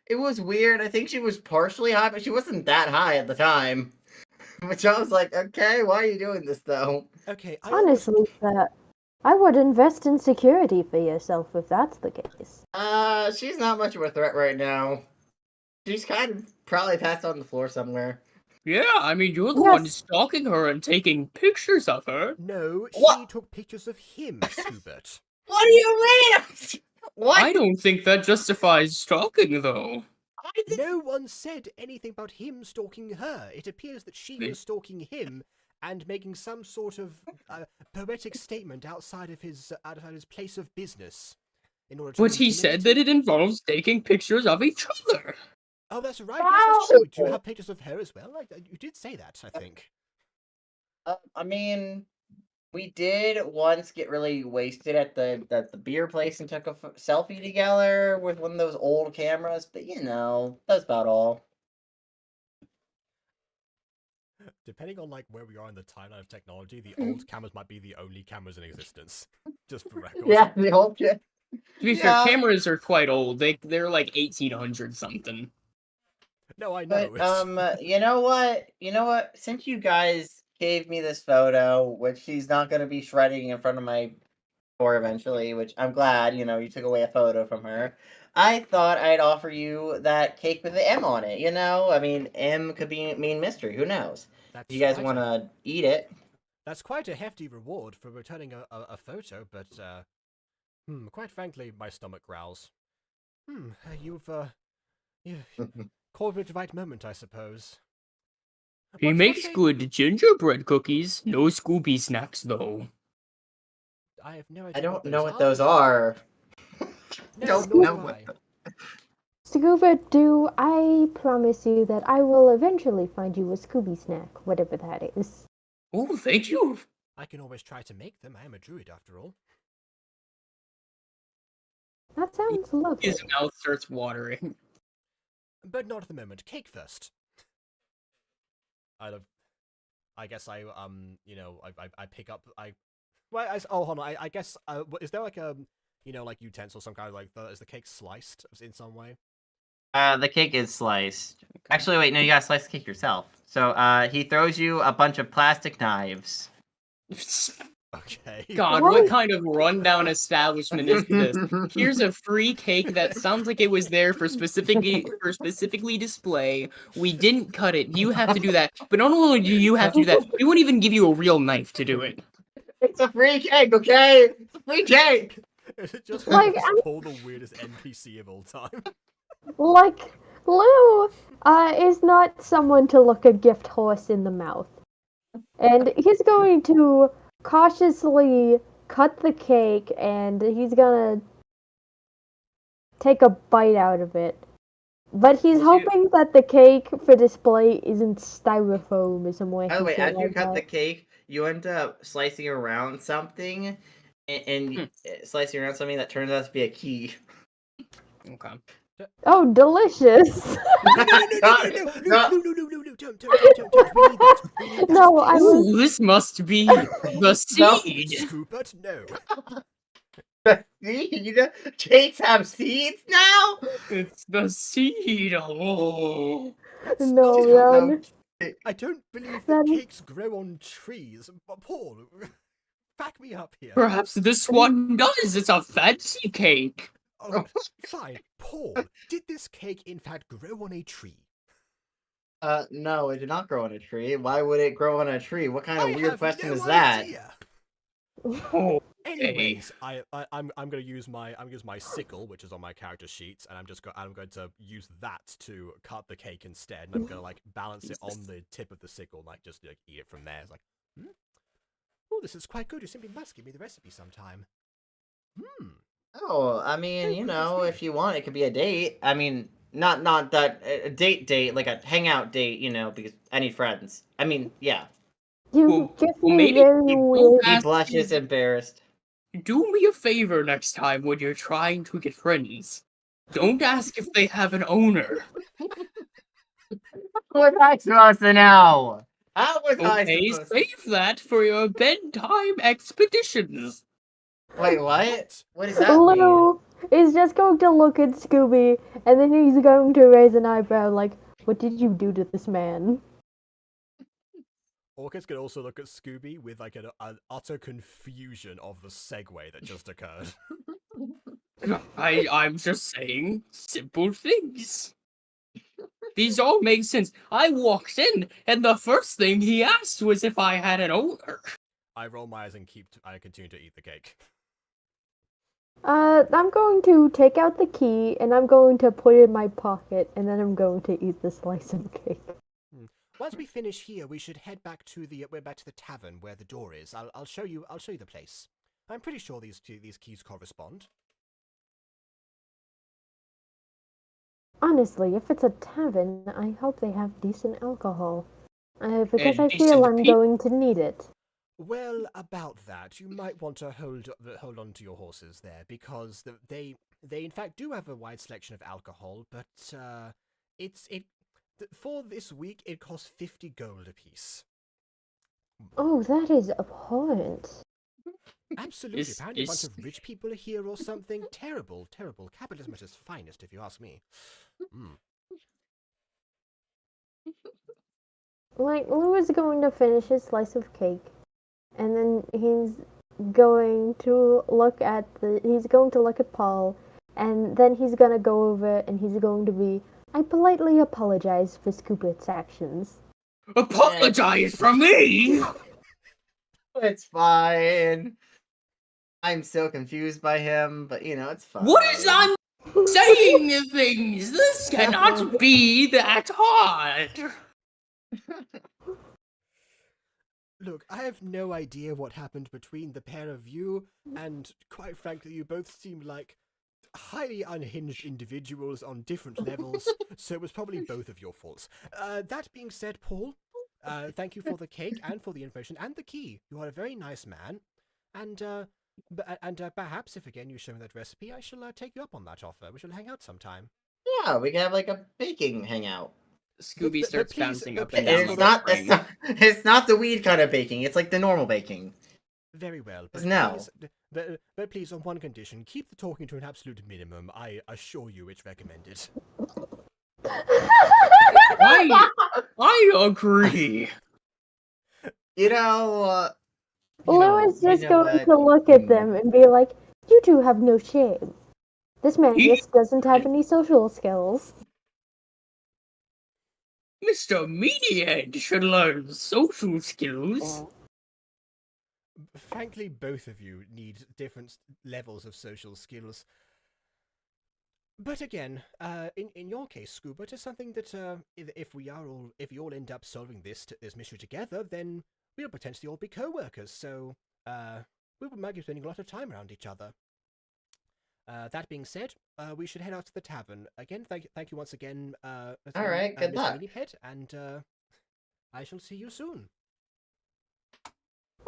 It was weird. I think she was partially high, but she wasn't that high at the time. Which I was like, okay, why are you doing this though? Okay, Honestly, I would invest in security for yourself if that's the case. She's not much of a threat right now. She's kind of probably passed on the floor somewhere. Yeah, I mean, you're the one Yes. stalking her and taking pictures of her. No, she What? took pictures of him, Scoobert. What do you mean? What? I don't think that justifies stalking, though. No one said anything about him stalking her. It appears that she was stalking him and making some sort of poetic statement outside of his place of business. In order to But he said intimidate that him. it involves taking pictures of each other. Oh, that's right. Yes, that's true. Do you have pictures of her as well? You did say that, I think. I mean, we did once get really wasted at the beer place and took a selfie together with one of those old cameras, but that's about all. Depending on like where we are in the timeline of technology, the old cameras might be the only cameras in existence. Just for record. Yeah, the old kid. To be fair, cameras are quite old. They're like 1800 something. No, I know. But you know what? Since you guys gave me this photo, which she's not going to be shredding in front of my door eventually, which I'm glad, you took away a photo from her. I thought I'd offer you that cake with the M on it, I mean, M could mean mystery, who knows? That's If you guys quite want to eat it. That's quite a hefty reward for returning a photo, but quite frankly, my stomach growls. You've called me at the right moment, I suppose. He makes good gingerbread cookies. No Scooby snacks, though. I have no idea. I don't know what those are. No, Don't nor know do what I. Scuba, do I promise you that I will eventually find you a Scooby snack, whatever that is. Oh, thank you. I can always try to make them. I am a druid, after all. That sounds lovely. His mouth starts watering. But not at the moment. Cake first. I guess I pick up hold on. I guess is there like a like utensil, some kind of like is the cake sliced in some way? The cake is sliced. Actually, wait, no, you gotta slice the cake yourself. So, he throws you a bunch of plastic knives. Okay. God, what kind of rundown establishment is this? Here's a free cake that sounds like it was there for specifically display. We didn't cut it. You have to do that. But not only do you have to do that, we won't even give you a real knife to do it. It's a free cake, okay? It's a free cake! Is it just Like, pull the weirdest NPC of all time? Like, Lou is not someone to look a gift horse in the mouth. And he's going to cautiously cut the cake and he's gonna take a bite out of it. But he's hoping that the cake for display isn't styrofoam or somewhere. By the way, as you cut the cake, you end up slicing around something, and slicing around something that turns out to be a key. Okay. Oh, delicious! No, don't. We need that. No, I was. Ooh, this must be the seed. Scoobert, no. Seed? Cakes have seeds now? It's the seed. Oh. No, man. I don't believe That that is- cakes grow on trees. Paul, back me up here. Perhaps this one does. It's a fancy cake. Oh, fine. Paul, did this cake in fact grow on a tree? No, it did not grow on a tree. Why would it grow on a tree? What kind of I weird have question no is that? idea. Oh, Anyways, I'm gonna use my sickle, which is on my character sheets, and I'm going to use that to cut the cake instead, and I'm gonna like balance it on the tip of the sickle, and, like just like eat it from there. It's like, oh, this is quite good. You simply must give me the recipe sometime. Oh, I mean, if you want, it could be a date. I mean, not that a date, like a hangout date, because I need friends. I mean, yeah. You Well, give well, me maybe very we both weird. He ask blushes you- embarrassed. Do me a favor next time when you're trying to get friends. Don't ask if they have an owner. How was I supposed to know? How was I Okay, supposed to... save that for your bedtime expeditions. Wait, what? What does that mean? Lou is just going to look at Scooby, and then he's going to raise an eyebrow like, "What did you do to this man?" Orchis can also look at Scooby with like an utter confusion of the segue that just occurred. I'm just saying simple things. These all make sense. I walked in, and the first thing he asked was if I had an owner. I roll my eyes and I continue to eat the cake. I'm going to take out the key, and I'm going to put it in my pocket, and then I'm going to eat the slice of cake. Once we finish here, we should head back to the tavern where the door is. I'll show you the place. I'm pretty sure these keys correspond. Honestly, if it's a tavern, I hope they have decent alcohol. Because I decent feel I'm people. going to need it. Well, About that, you might want to hold on to your horses there, because they in fact do have a wide selection of alcohol, but for this week it costs 50 gold apiece. Oh, that is abhorrent. Absolutely. Is- Apparently a bunch is- of rich people are here or something. Terrible. Capitalism at its finest, if you ask me. Like, Lou is going to finish his slice of cake, and then he's going to look at Paul, and then he's gonna go over and he's going to be, "I politely apologize for Scoopit's actions." Apologize from me? It's fine. I'm so confused by him, but it's fine. What is I'm saying the things? This cannot be that hard. Look, I have no idea what happened between the pair of you, and quite frankly, you both seem like highly unhinged individuals on different levels, so it was probably both of your faults. That being said, Paul, thank you for the cake and for the information and the key. You are a very nice man, and perhaps if again you show me that recipe, I shall take you up on that offer. We shall hang out sometime. Yeah, we can have like a baking hangout. Scooby But starts please- bouncing but up and please- down. It's the not, spring. it's not the weed kind of baking. It's like the normal baking. Very well, but No. but please, on one condition, keep the talking to an absolute minimum. I assure you it's recommended. I agree. Lou is just going what? to look at them and be like, "You two have no shame. This man He- just doesn't have any social skills." Mr. Meatyhead should learn social skills. Frankly, both of you need different levels of social skills. But again, in your case, Scuba, it is something that if you all end up solving this mystery together, then we'll potentially all be co-workers. So we might be spending a lot of time around each other. That being said, we should head out to the tavern again. Thank you once again. All right, good Mr. luck. Meatyhead, and I shall see you soon.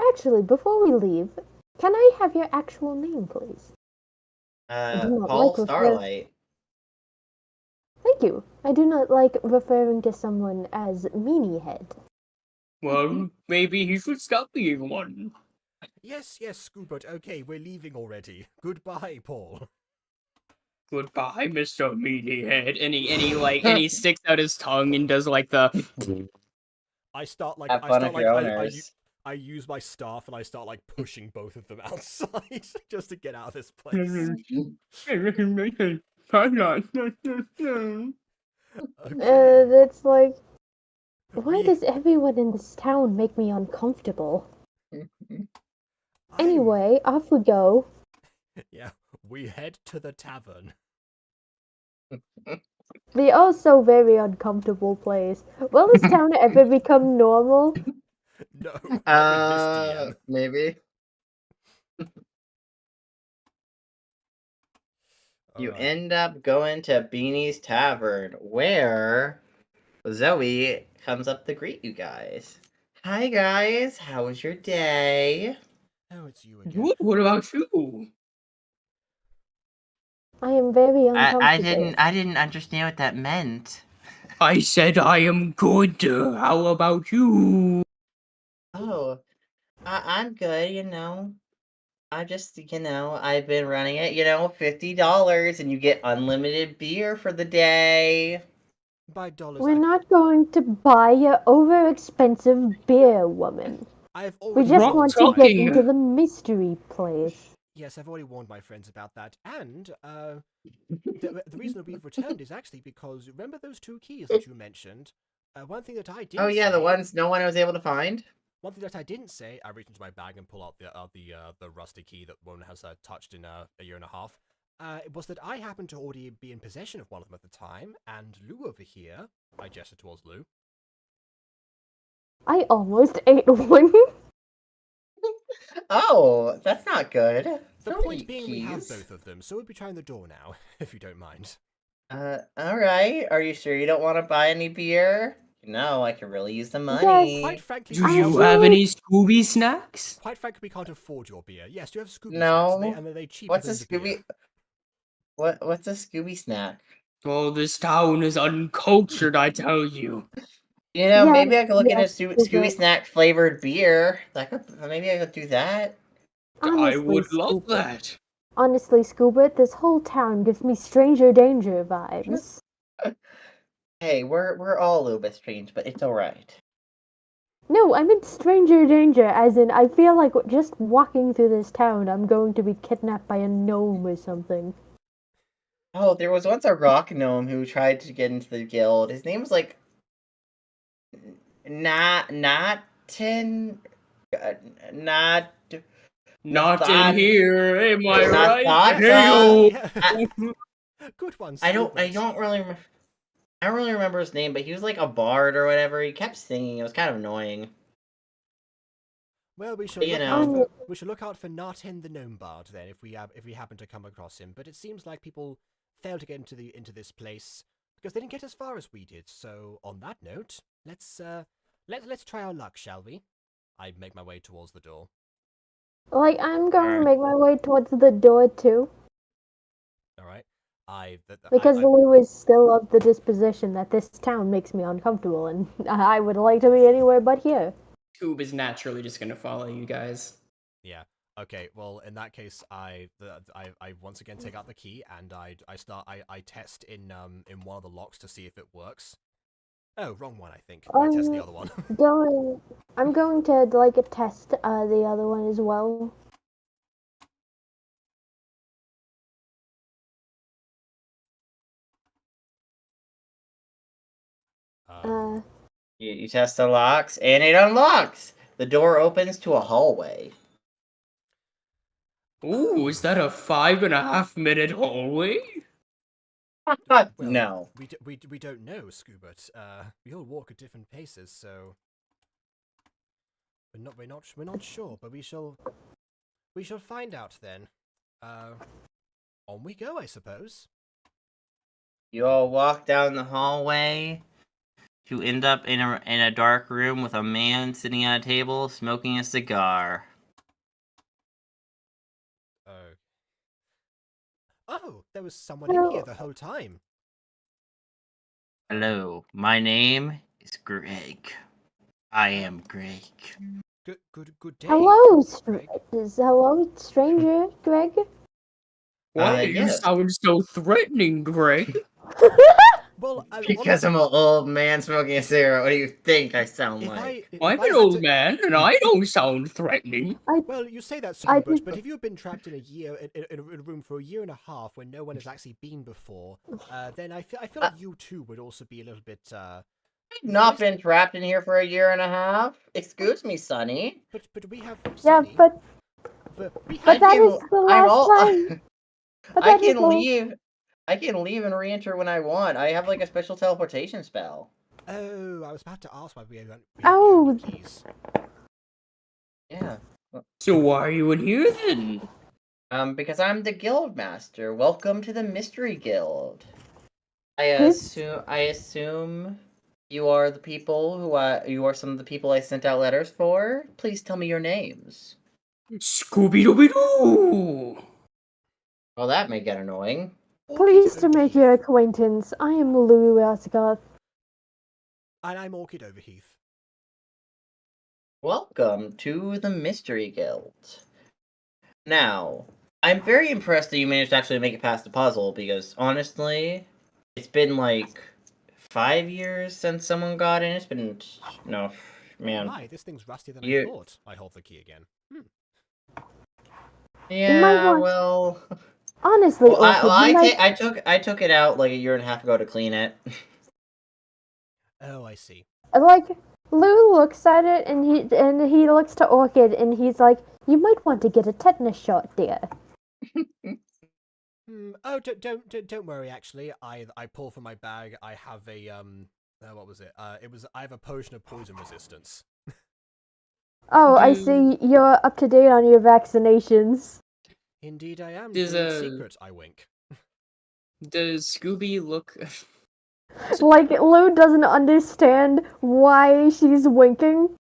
Actually, before we leave, can I have your actual name, please? do not Paul like refer- Starlight. Thank you. I do not like referring to someone as Meatyhead. Well, maybe he should stop being one. Yes, Scuba. Okay, we're leaving already. Goodbye, Paul. Goodbye, Mr. Meatyhead. And he sticks out his tongue and does like the. Have fun with your owners. I use my staff and I start like pushing both of them outside just to get out of this place. It's like, why does everyone in this town make me uncomfortable? Anyway, off we go. Yeah, we head to the tavern. The oh so very uncomfortable place. Will this town ever become normal? No, not with this DM. Maybe. You Alright. end up going to Beanie's Tavern, where Zoe comes up to greet you guys. Hi guys, how was your day? Oh, it's you again. Good. What about you? I am very I uncomfortable. didn't understand what that meant. I said I am good. How about you? Oh, I'm good, you know. I just, I've been running it, $50, and you get unlimited beer for the day. By dollars, We're not going to buy your over-expensive beer, woman. I've We already just Wrong want warned to get talking. into the mystery place. Yes, I've already warned my friends about that. And the reason that we've returned is actually because remember those 2 keys that you mentioned? One thing that I didn't Oh yeah, say, the ones no one was able to find? One thing that I didn't say, I reach into my bag and pull out the rusty key that one has touched in a year and a half. Was that I happened to already be in possession of one of them at the time, and Lou over here, I gestured towards Lou. I almost ate one. Oh, that's not good. The Don't point eat being, we have keys. both of them, so we'll be trying the door now, if you don't mind. Alright. Are you sure you don't want to buy any beer? No, I could really use the money. Quite frankly, Do we you can't- have any Scooby snacks? Quite frankly, we can't afford your beer. Yes, you have Scooby No. snacks, and they cheaper What's a than the beer. Scooby? What's a Scooby snack? Oh, this town is uncultured, I tell you. Maybe I could look into yes, Scooby snack flavored beer. Maybe I could do that. I would love Scuba. that. Honestly, Scuba, this whole town gives me Stranger Danger vibes. Hey, we're all a little bit strange, but it's alright. No, I meant Stranger Danger, as in I feel like just walking through this town, I'm going to be kidnapped by a gnome or something. Oh, there was once a rock gnome who tried to get into the guild. His name was like Natin, not Not in here, am I Not right? thought, Hey-o. Yeah. Good one, I don't Scoobert. really remember. I don't really remember his name, but he was like a bard or whatever. He kept singing. It was kind of annoying. Well, we shall But, look out for Narten the Gnome Bard then, if we happen to come across him. But it seems like people fail to get into this place because they didn't get as far as we did. So on that note, let's try our luck, shall we? I make my way towards the door. Like, I'm going to make my way towards the door too. All right. Because Lou is still of the disposition that this town makes me uncomfortable, and I would like to be anywhere but here. Scoob is naturally just gonna follow you guys. Yeah. Okay. Well, in that case, I once again take out the key and I test in one of the locks to see if it works. Oh, wrong one. I think. I test the other one. I'm going to test the other one as well. You test the locks, and it unlocks. The door opens to a hallway. Ooh, is that a 5.5-minute hallway? Well, No. We don't know, Scoobert. We all walk at different paces, so we're not sure, but we shall find out then. On we go, I suppose. You all walk down the hallway. You end up in a dark room with a man sitting at a table smoking a cigar. Oh, there was someone in here the whole time. Hello, my name is Greg. I am Greg. Good day. Hello, Greg. hello, stranger, Greg. Why do you yes. sound so threatening, Greg? Well, Because I'm an old man smoking a cigarette. What do you think I sound like? I'm an old man, and I don't sound threatening. Well, you say that, Scoobert, but if you've been trapped in a year in a room for a year and a half where no one has actually been before, then I feel like you too would also be a little bit. I've not been trapped in here for a year and a half. Excuse me, Sonny. But we have. Yeah, Sunny, but we that have. is the last time. I can leave. I can leave and re-enter when I want. I have like a special teleportation spell. Oh, I was about to ask why we had Oh. the keys. Yeah. So why are you in here then? Because I'm the guild master. Welcome to the Mystery Guild. I Who's- assume you are the people you are some of the people I sent out letters for. Please tell me your names. Scooby-Dooby-Doo! Well, that may get annoying. Pleased to Orchid make Overheath. your acquaintance. I am Lou Asgoth. And I'm Orchid Overheath. Welcome to the Mystery Guild. Now, I'm very impressed that you managed to actually make it past the puzzle because honestly, it's been like 5 years since someone got in. It's been no, man. My, this thing's rustier than I You- thought. I hold the key again. Yeah, want- well, Honestly, well, Orchid, you might... I took it out like a year and a half ago to clean it. Oh, I see. Like, Lou looks at it and he looks to Orchid and he's like, "You might want to get a tetanus shot, dear." Oh, don't worry. Actually, I pull from my bag. I have a what was it? I have a potion of poison resistance. Oh, I Do- see. You're up to date on your vaccinations. Indeed, I am. There's Doing it a- secret. I wink. Does Scooby look... Like, Lou doesn't understand why she's winking.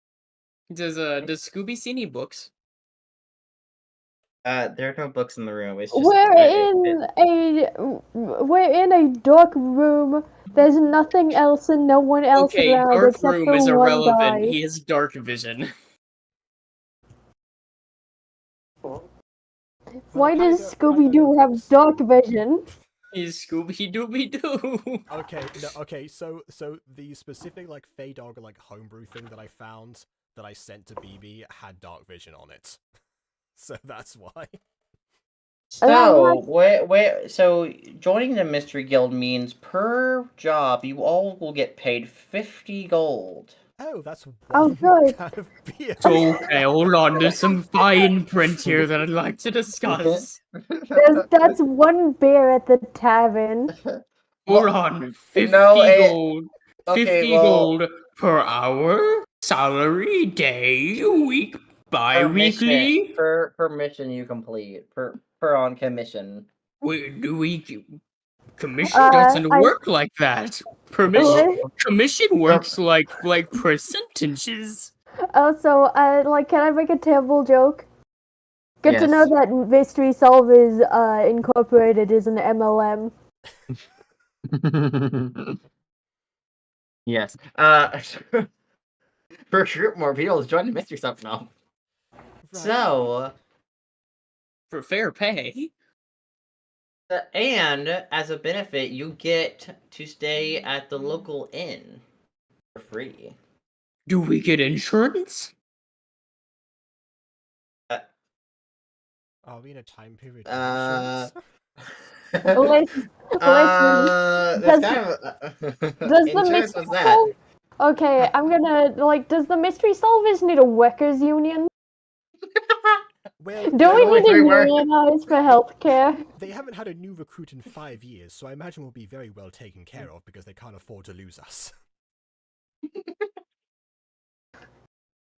Does Scooby see any books? There are no books in the room. It's just We're in a dark room. There's nothing else and no one else Okay, around dark except room for is one irrelevant. guy. He has dark vision. Why I does don't- I Scooby Doo don't have know. dark vision? He's Scooby-Dooby-Doo! Okay, no, okay. So the specific like Fey Dog like homebrew thing that I found that I sent to BB had dark vision on it. So that's why. So, so joining the Mystery Guild means per job you all will get paid 50 gold. Oh, that's one Oh, good. kind of beer. Okay, hold on. There's some fine print here that I'd like to discuss. That's one beer at the tavern. Hold on. 50 gold. 50 okay, well, gold per hour, salary, day, week, bi-weekly. per mission you complete. Per on commission. Commission Uh, doesn't I- work like that. Commission works like percentages. Also, can I make a terrible joke? Good to know Yes. that Mystery Solve is incorporated as an MLM. Yes. Recruit more people to join the Mystery stuff now. So, For fair pay. and as a benefit, you get to stay at the local inn for free. Do we get insurance? Are we in a time period? Uh, Listen, that's does- kind of does the insurance Mystery was that? Solve... Okay, I'm gonna, does the Mystery Solvers need a workers' union? Well, Do we only need to three work- unionize for healthcare? they haven't had a new recruit in 5 years, so I imagine we'll be very well taken care of because they can't afford to lose us.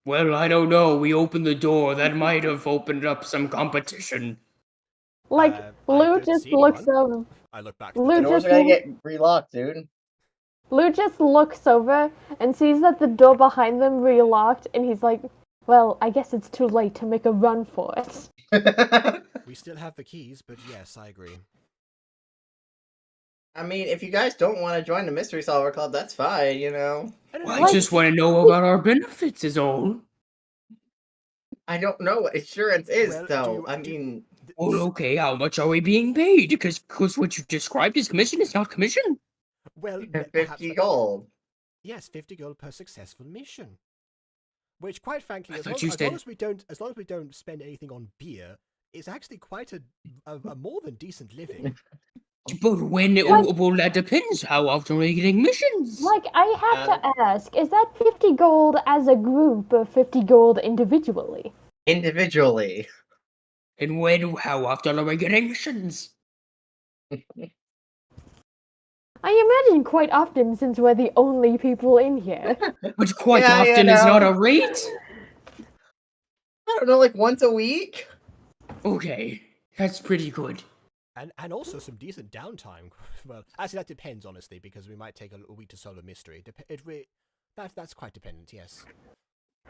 Well, I don't know. We opened the door. That might have opened up some competition. Like, I Lou don't just see looks anyone. over. I look back. To Lou the Doors just are gonna look- get relocked, dude. Lou just looks over and sees that the door behind them relocked, and he's like, "Well, I guess it's too late to make a run for it." We still have the keys, but yes, I agree. I mean, if you guys don't want to join the Mystery Solver Club, that's fine, you know. I just want to know about our benefits, is all. I don't know what insurance is, Well, though. I do- mean, Well, okay, how much are we being paid? Because what you described as commission is not commission. Well, 50 gold. Yes, 50 gold per successful mission. Which, quite frankly, I as thought long, you as long said- as we don't spend anything on beer, it's actually quite a more than decent living. But when it, Like- well, that depends. How often are we getting missions? Like, I have to ask, is that 50 gold as a group or 50 gold individually? Individually. And how often are we getting missions? I imagine quite often since we're the only people in here. Which quite Yeah, you often is not know. a rate. I don't know, like once a week? Okay. That's pretty good. And also some decent downtime. Well, actually, that depends, honestly, because we might take a week to solve a mystery. That's quite dependent, yes.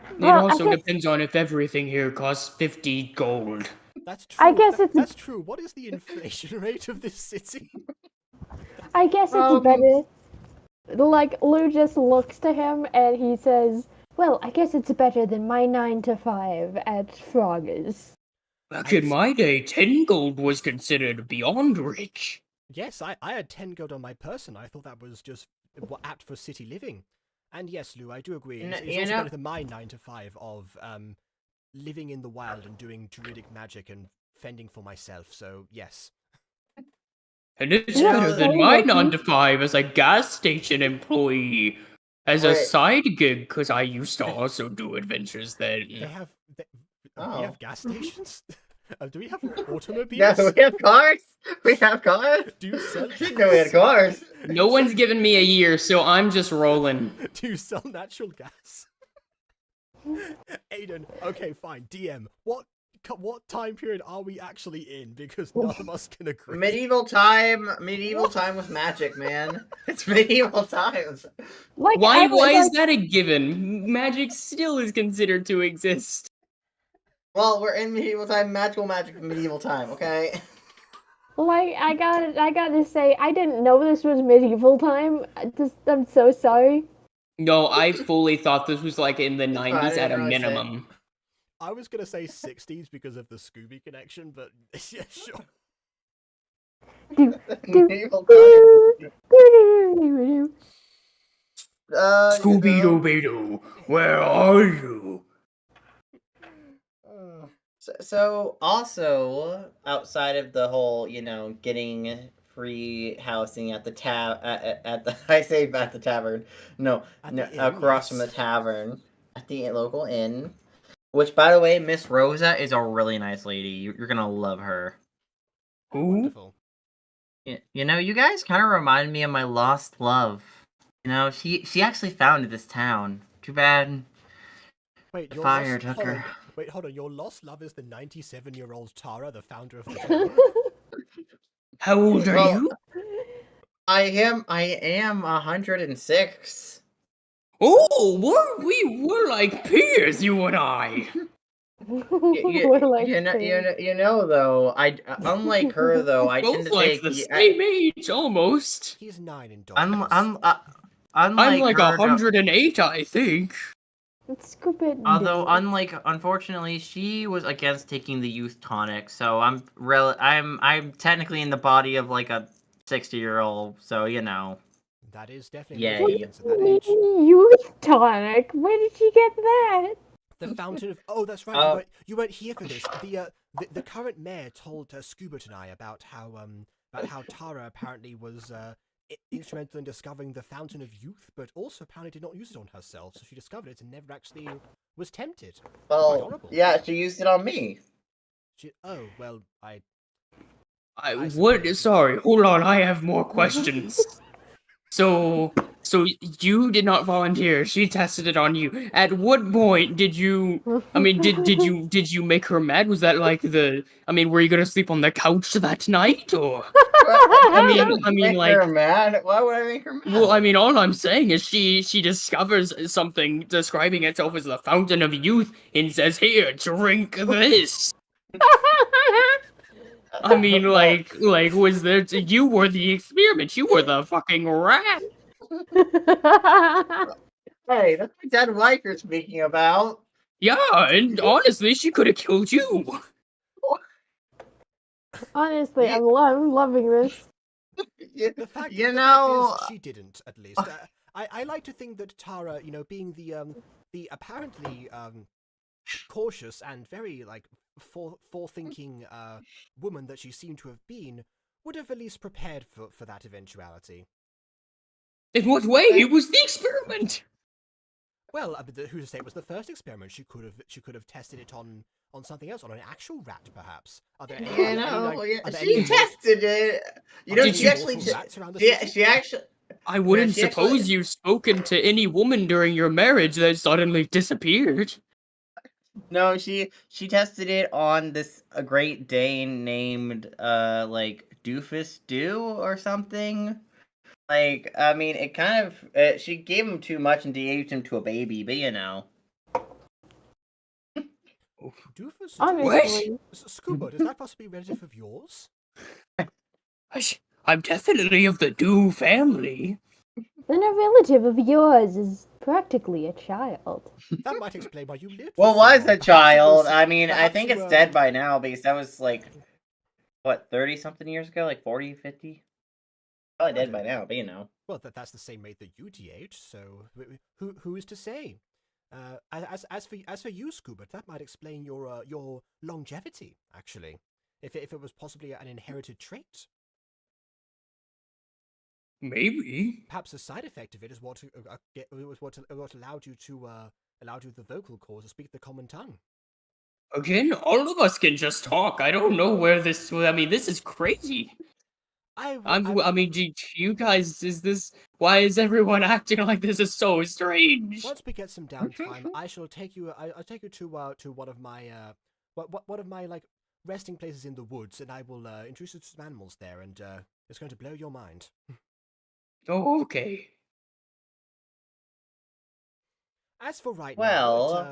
It Well, I also guess- depends on if everything here costs 50 gold. That's true. I guess it's- that's true. What is the inflation rate of this city? I guess it's better. Like, Lou just looks to him and he says, well, I guess it's better than my 9 to 5 at Frogger's. Back in my day, 10 gold was considered beyond rich. Yes, I had 10 gold on my person. I thought that was just apt for city living. And yes, Lou, I do agree. It's also better than my 9 to 5 of living in the wild and doing druidic magic and fending for myself. So yes. And it's Yeah, better than so my lucky. 9 to 5 as a gas station employee. As a Wait. side gig, because I used to also do adventures then. We have Oh. gas stations? Do we have automobiles? Yeah, we have cars. We have cars. Do you sell Didn't know we had cars. No one's given me a year, so I'm just rolling. Do you sell natural gas? Aiden, okay, fine. DM, what time period are we actually in? Because none of us can agree. Medieval time with magic, man. It's medieval times. Like, Why I is that a given? Magic still is considered to exist. Well, we're in medieval time, magical magic medieval time, okay? Like, I gotta say, I didn't know this was medieval time. I'm so sorry. No, I fully thought this was like in the 90s at a didn't really say. minimum. I was gonna say 60s because of the Scooby connection, but yeah, sure. medieval times. Scooby-Doo, where are you? So also outside of the whole, getting free housing at the I say at the tavern, no, At the inn, across from the yes. tavern, at the local inn, which by the way, Miss Rosa is a really nice lady. You're gonna love her. Who? Wonderful. You guys kind of remind me of my lost love. She actually founded this town. Too bad. Wait, The your fire lost, took hold on. her. Wait, hold on. Your lost love is the 97-year-old Tara, the founder of the town. How old are Well, you? I am 106. Oh, we were like peers, you and I. We're like, Though, unlike her though, I tend Both to like take the same age, almost. He's 9 in I'm dollars. I'm like her, though, 108, I think. Stupid. although unfortunately, she was against taking the youth tonic, so I'm technically in the body of like a 60-year-old, so That is definitely Yay. a difference at that age. Youth tonic. Where did you get that? The fountain of... Oh, that's right. Oh. You weren't here for this. The current mayor told Scuba and I about how Tara apparently was instrumental in discovering the fountain of youth, but also apparently did not use it on herself. So she discovered it and never actually was tempted. Quite well, honorable. yeah, she used it on me. I Sorry, hold on, I have more questions. So you did not volunteer. She tested it on you. At what point did you? I mean, did you make her mad? Was that like were you gonna sleep on the couch that night, or? I mean, make like. her mad. Why would I make her mad? Well, I mean, all I'm saying is she discovers something describing itself as the fountain of youth and says, "Here, drink this." I mean, like, was there? You were the experiment. You were the fucking rat. Hey, that's my dead wife you're speaking about. Yeah, and honestly, she could have killed you. Honestly, I'm loving this. The fact is, she didn't, at least. I like to think that Tara, being the apparently cautious and very forethinking woman that she seemed to have been, would have at least prepared for that eventuality. In what way? It was the experiment. Well, who's to say it was the first experiment? She could have tested it on something else, on an actual rat, perhaps. Are there any? She tested it. She actually. She actually. I wouldn't she actually- suppose you've spoken to any woman during your marriage that suddenly disappeared. No, she tested it on this a Great Dane named like Doofus Doo or something. Like, I mean, it kind of she gave him too much and de-aged him to a baby, but you know. Doofus, Honestly, Scuba, is that possibly a relative of yours? I'm definitely of the Do family. then a relative of yours is practically a child. That might explain why you lived for Well, so was long. a Perhaps it child. was- I mean, I perhaps think you, it's dead by now because that was like what 30-something years ago, like 40, 50. Probably dead by now, but you know. Well, that's the same rate that you de-age, so who is to say? As for you, Scuba, that might explain your longevity. Actually, if it was possibly an inherited trait, Maybe. perhaps a side effect of it is what allowed you the vocal cords to speak the common tongue. Again, all of us can just talk. I don't know where this. I mean, this is crazy. I mean, you guys, why is everyone acting like this is so strange? Once we get some downtime, I'll take you to one of my one of my like resting places in the woods, and I will introduce you to some animals there, and it's going to blow your mind. Oh, okay. As for right Well-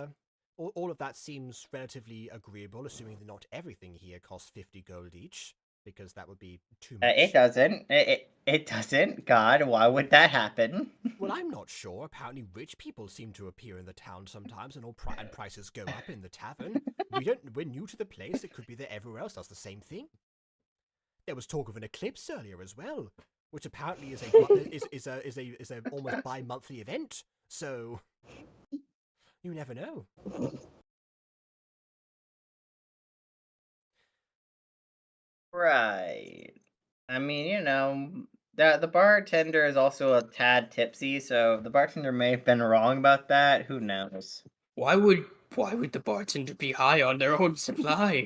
now, all of that seems relatively agreeable, assuming that not everything here costs 50 gold each, because that would be too much. It doesn't. It doesn't. God, why would that happen? Well, I'm not sure. Apparently, rich people seem to appear in the town sometimes, and and prices go up in the tavern. We're new to the place. It could be that everywhere else does the same thing. There was talk of an eclipse earlier as well, which apparently is a almost bi-monthly event. So you never know. Right. I mean, you know, the bartender is also a tad tipsy, so the bartender may have been wrong about that. Who knows? Why would the bartender be high on their own supply?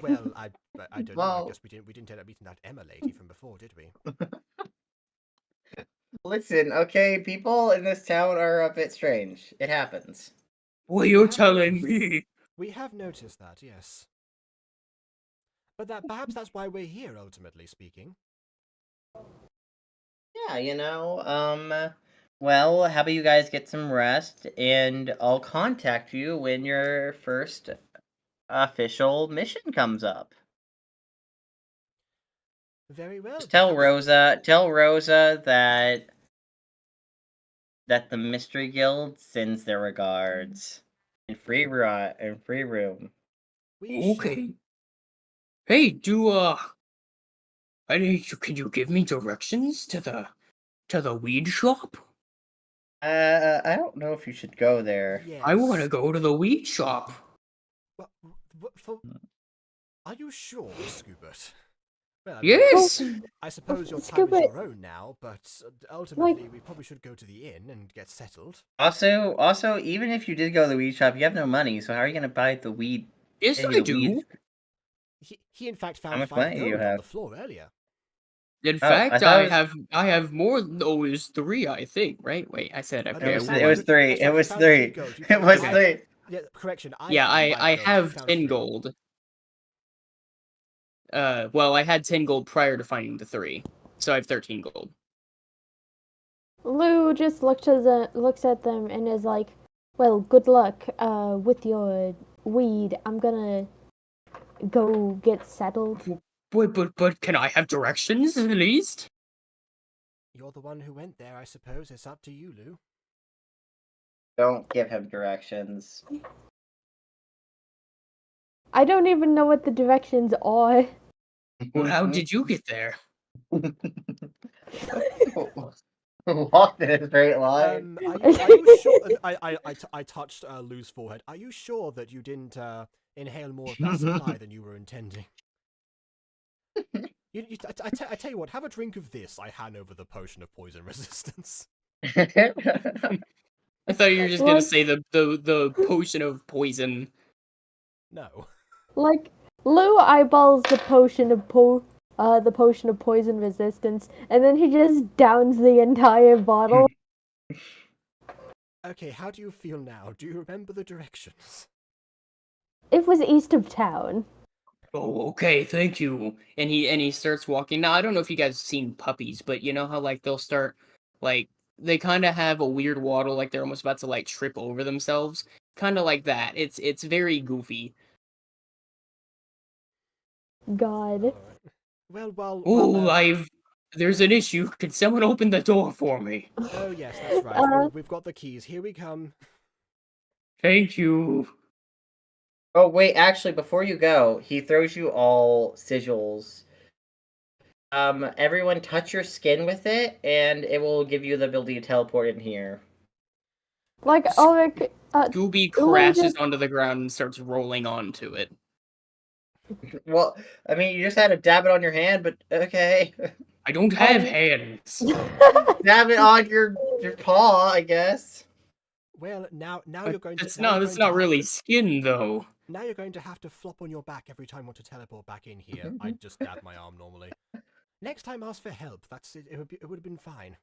Well, I don't know. I Well- guess we didn't end up meeting that Emma lady from before, did we? Listen, okay, people in this town are a bit strange. It happens. Well, you're telling me. We have noticed that, yes. But perhaps that's why we're here, ultimately speaking. Yeah, you know, well, how about you guys get some rest, and I'll contact you when your first official mission comes up. Very well. Just tell perhaps- Rosa that the Mystery Guild sends their regards. In free room. We shall. Okay. Hey, can you give me directions to the weed shop? I don't know if you should go there. Yes. I want to go to the weed shop. Are you sure, Scoobert? Well, I mean, Yes. I suppose your time is Scoobert- your own now, but ultimately we probably should go to the inn and get settled. Also, even if you did go to the weed shop, you have no money, so how are you gonna buy the weed? Yes, Maybe I the do. weed- He in fact How found much 5 money do you gold on have? the floor earlier. In I fact, thought I it was- have more. Oh, it was 3, I think. Right? Wait, I said No, okay. It was found- 3. that's It right, was you found 3 3. gold. You It found was 5. 3. Yeah, correction. Yeah, found 5 I gold, you have found 10 3. gold. Well, I had 10 gold prior to finding the 3, so I have 13 gold. Lou just looks at them and is like, "Well, good luck with your weed. I'm gonna go get settled." But can I have directions at least? You're the one who went there, I suppose. It's up to you, Lou. Don't give him directions. I don't even know what the directions are. Well, how did you get there? Walked in a straight line. Are you sure? I touched Lou's forehead. Are you sure that you didn't inhale more of that supply than you were intending? I tell you what, have a drink of this. I hand over the potion of poison resistance. I thought you were just gonna Like- say the potion of poison. No. Like, Lou eyeballs the potion of poison resistance, and then he just downs the entire bottle. Okay, how do you feel now? Do you remember the directions? It was east of town. Oh, okay, thank you. And he starts walking. Now I don't know if you guys have seen puppies, but you know how like they'll start like they kind of have a weird waddle, like they're almost about to like trip over themselves, kind of like that. It's very goofy. God. Alright. Well, Oh, there's an issue. Could someone open the door for me? oh yes, that's right. We've got the keys. Here we come. Thank you. Oh wait, actually, before you go, he throws you all sigils. Everyone touch your skin with it, and it will give you the ability to teleport in here. Like, Ulrich, Scooby Ulrich crashes just- onto the ground and starts rolling onto it. Well, I mean, you just had to dab it on your hand, but okay. I don't have Um, hands. Dab it on your paw, I guess. Well, now But you're going to. that's now you're not going to really have to- skin though. Now you're going to have to flop on your back every time you want to teleport back in here. I just dab my arm normally. Next time, ask for help. That's it. It would have been fine.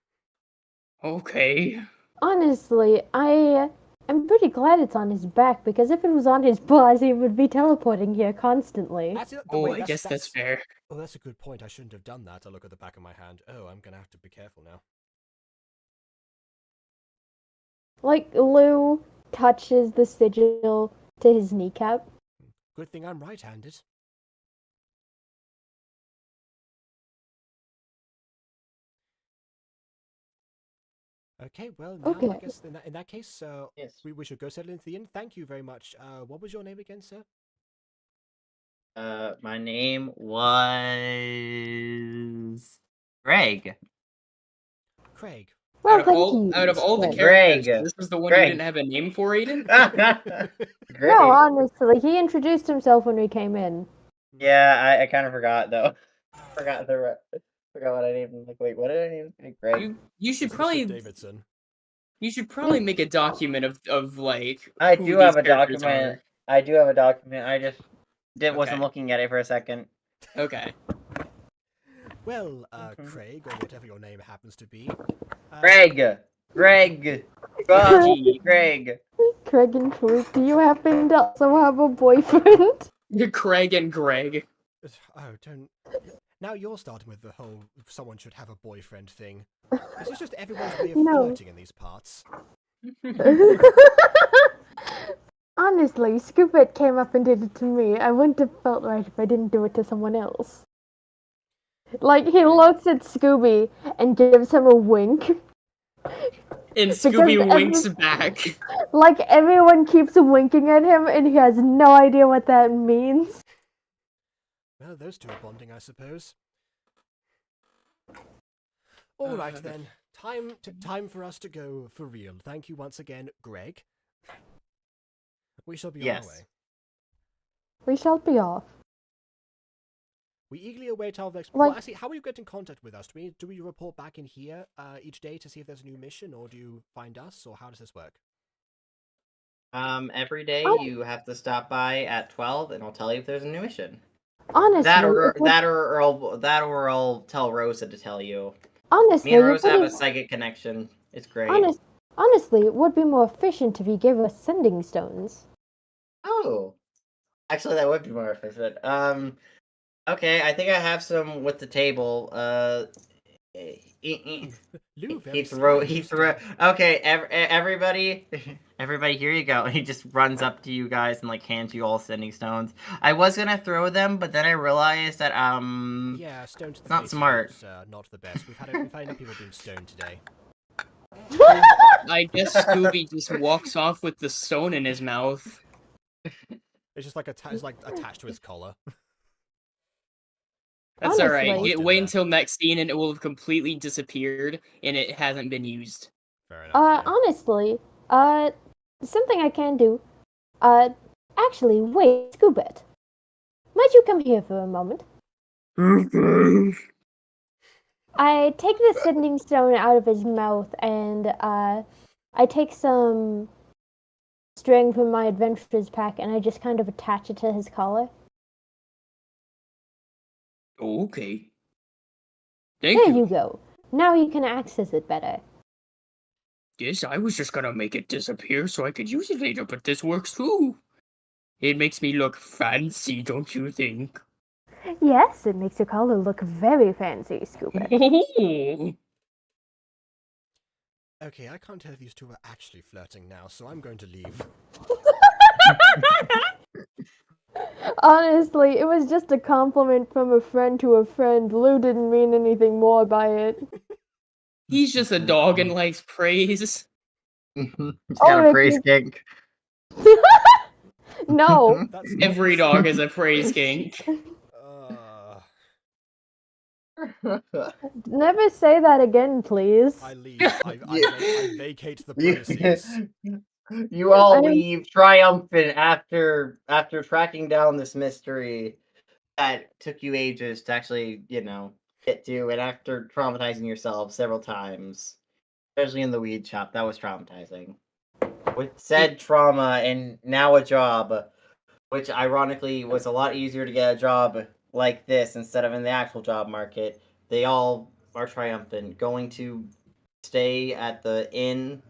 Okay. honestly, I'm pretty glad it's on his back because if it was on his paws, he would be teleporting here constantly. That's it. Oh, wait, I guess that's fair. Oh, that's a good point. I shouldn't have done that. I look at the back of my hand. Oh, I'm gonna have to be careful now. Like, Lou touches the sigil to his kneecap. Good thing I'm right-handed. Okay, well, now I Okay. guess in that case, Yes. we should go settle into the inn. Thank you very much. What was your name again, sir? My name was Greg. Craig. Well, out thank of you. all the Greg. characters, Greg. this was the one Greg. you didn't have a name for, Aiden? Greg. No, honestly, he introduced himself when we came in. Yeah, I kind of forgot though. Forgot what I named him. Like, wait, what did I name him? Greg. You should Mr. probably Davidson. make a document of like I who do these have a characters document. I do have a document. I just wasn't Okay. looking at it for a second. are. Okay. Well, Mhm. Craig, or whatever your name happens to be. Greg. Greg. Greg. Craig and Troy, do you happen to also have a boyfriend? Craig and Greg. Oh, don't. Now you're starting with the whole someone should have a boyfriend thing. This is just everyone's way of No. flirting in these parts. Honestly, Scoopit came up and did it to me. I wouldn't have felt right if I didn't do it to someone else. Like, he looks at Scooby and gives him a wink. And Because Scooby winks back. Like, everyone keeps winking at him and he has no idea what that means. Well, those two are bonding, I suppose. All right then. Time for us to go for real. Thank you once again, Greg. We shall be on Yes. our way. We shall be off. We eagerly await our next. Like- Well, actually, how will you get in contact with us? Do we report back in here each day to see if there's a new mission, or do you find us, or how does this work? Every day Oh. you have to stop by at 12, and I'll tell you if there's a new mission. Honestly, That or it would- I'll tell Rosa to tell you. honestly, Me and it Rosa have a would- psychic connection. It's great. honestly, it would be more efficient if you gave us sending stones. Oh, actually, that would be more efficient. Okay, I think I have some with the table. Lou, He very throw. smart. Okay, everybody, everybody, here you go. And he just runs up to you guys and like hands you all sending stones. I was gonna throw them, but then I realized that Yeah, stone to the not face smart. is not the best. We've had enough people being stoned today. I guess Scooby just walks off with the stone in his mouth. It's just like it's like attached to his collar. That's alright. Honestly- Wait until next scene and it will have completely disappeared and it hasn't been used. Fair enough. yeah. Honestly, something I can do. Actually, wait, Scoobit. Might you come here for a moment? I take the sending stone out of his mouth and, I take some string from my adventurer's pack and I just kind of attach it to his collar. Okay. Thank There you. you go. Now you can access it better. Yes, I was just gonna make it disappear so I could use it later, but this works too. It makes me look fancy, don't you think? Yes, it makes your collar look very fancy, Scooby. Okay, I can't tell if these two are actually flirting now, so I'm going to leave. Honestly, it was just a compliment from a friend to a friend. Lou didn't mean anything more by it. He's just a dog and likes praise. He's Oh, got a if praise you- kink. No. That's Every dog has a praise kink. Never say that again, please. I leave. I vacate the premises. You all I'm- leave triumphant after tracking down this mystery that took you ages to actually, get to, and after traumatizing yourself several times, especially in the weed shop. That was traumatizing. With said trauma and now a job, which ironically was a lot easier to get a job like this instead of in the actual job market, they all are triumphant, going to stay at the inn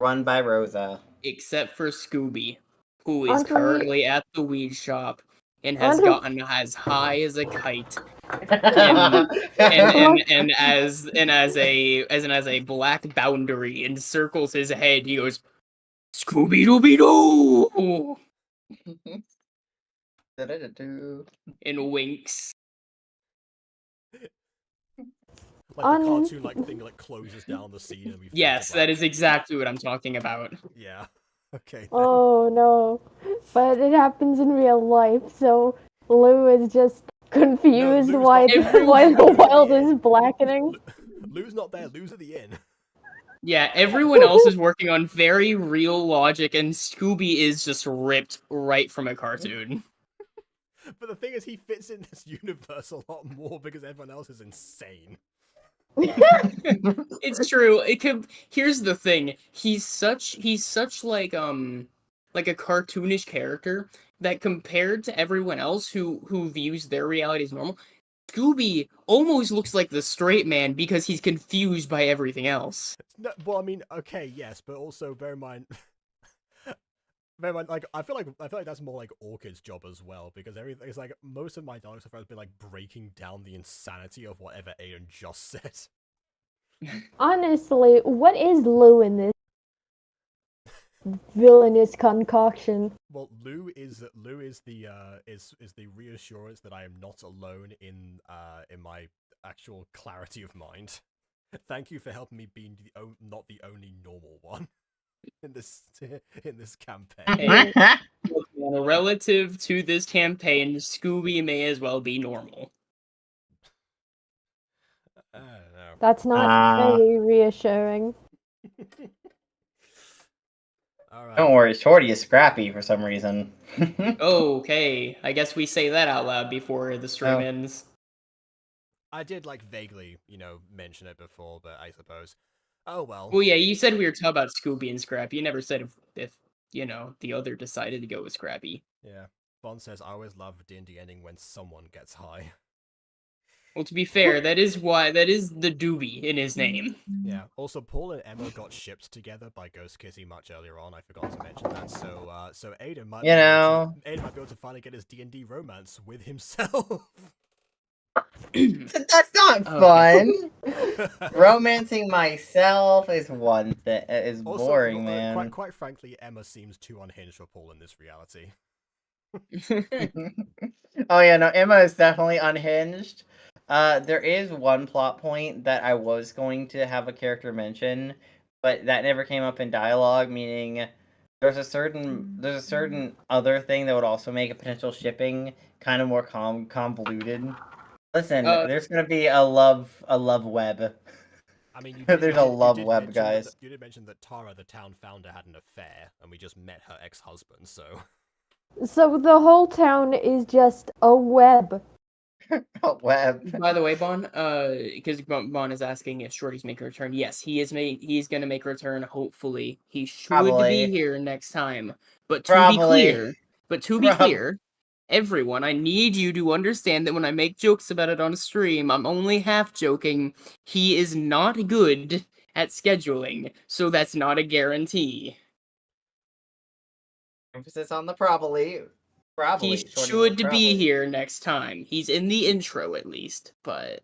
run by Rosa. Except for Scooby, who is Aren't we- currently at the weed shop and has Aren't we- gotten as high as a kite. And as a black boundary encircles his head, he goes, Scooby Dooby Doo, and winks. Like the cartoon thing closes down the scene and we fade to Yes, that black. is exactly what I'm talking about. Yeah. Okay. Then. Oh no. But it happens in real life, so Lou is just confused Lou's why, not there. why the Lou's at world the is inn. blackening. Lou's not there. Lou's at the inn. Yeah, everyone else is working on very real logic, and Scooby is just ripped right from a cartoon. But the thing is, he fits in this universe a lot more because everyone else is insane. It's true. Here's the thing. He's such like a cartoonish character that compared to everyone else who views their reality as normal, Scooby almost looks like the straight man because he's confused by everything else. No, well, I mean, okay, yes, but also bear in mind, like I feel like that's more like Orchid's job as well because everything is like most of my dialogue so far has been like breaking down the insanity of whatever Aiden just said. Honestly, what is Lou in this villainous concoction? Well, Lou is the reassurance that I am not alone in my actual clarity of mind. Thank you for helping me be not the only normal one in this campaign. Hey, look, man, relative to this campaign, Scooby may as well be normal. I don't know. That's not very reassuring. All right. Don't worry, Shorty is scrappy for some reason. Okay, I guess we say that out loud before the stream ends. I did like vaguely, mention it before, but I suppose. Oh well. Well, yeah, you said we were talking about Scooby and Scrappy. You never said if the other decided to go with Scrappy. Yeah. Bond says, I always love D&D ending when someone gets high. Well, to be fair, that is the doobie in his name. Yeah. Also, Paul and Emma got shipped together by Ghost Kitty much earlier on. I forgot to mention that. So Aiden might Aiden might be able to finally get his D&D romance with himself. That's not fun. Romancing myself is one thing. Is Also, boring, man. Quite frankly, Emma seems too unhinged for Paul in this reality. Oh yeah, no, Emma is definitely unhinged. There is one plot point that I was going to have a character mention, but that never came up in dialogue, meaning there's a certain other thing that would also make a potential shipping kind of more convoluted. Listen, there's gonna be a love web. I mean, There's a love web, guys. You did mention that Tara, the town founder, had an affair, and we just met her ex-husband, so... So the whole town is just a web. A web. By the way, Bon, because Bon is asking if Shorty's making a return. Yes, he's gonna make a return. Hopefully, he should Probably. be here next time. But to be clear, everyone, I need you to understand that when I make jokes about it on a stream, I'm only half joking. He is not good at scheduling, so that's not a guarantee. Emphasis on the probably. Probably. He Shorty should was be probably. here next time. He's in the intro at least, but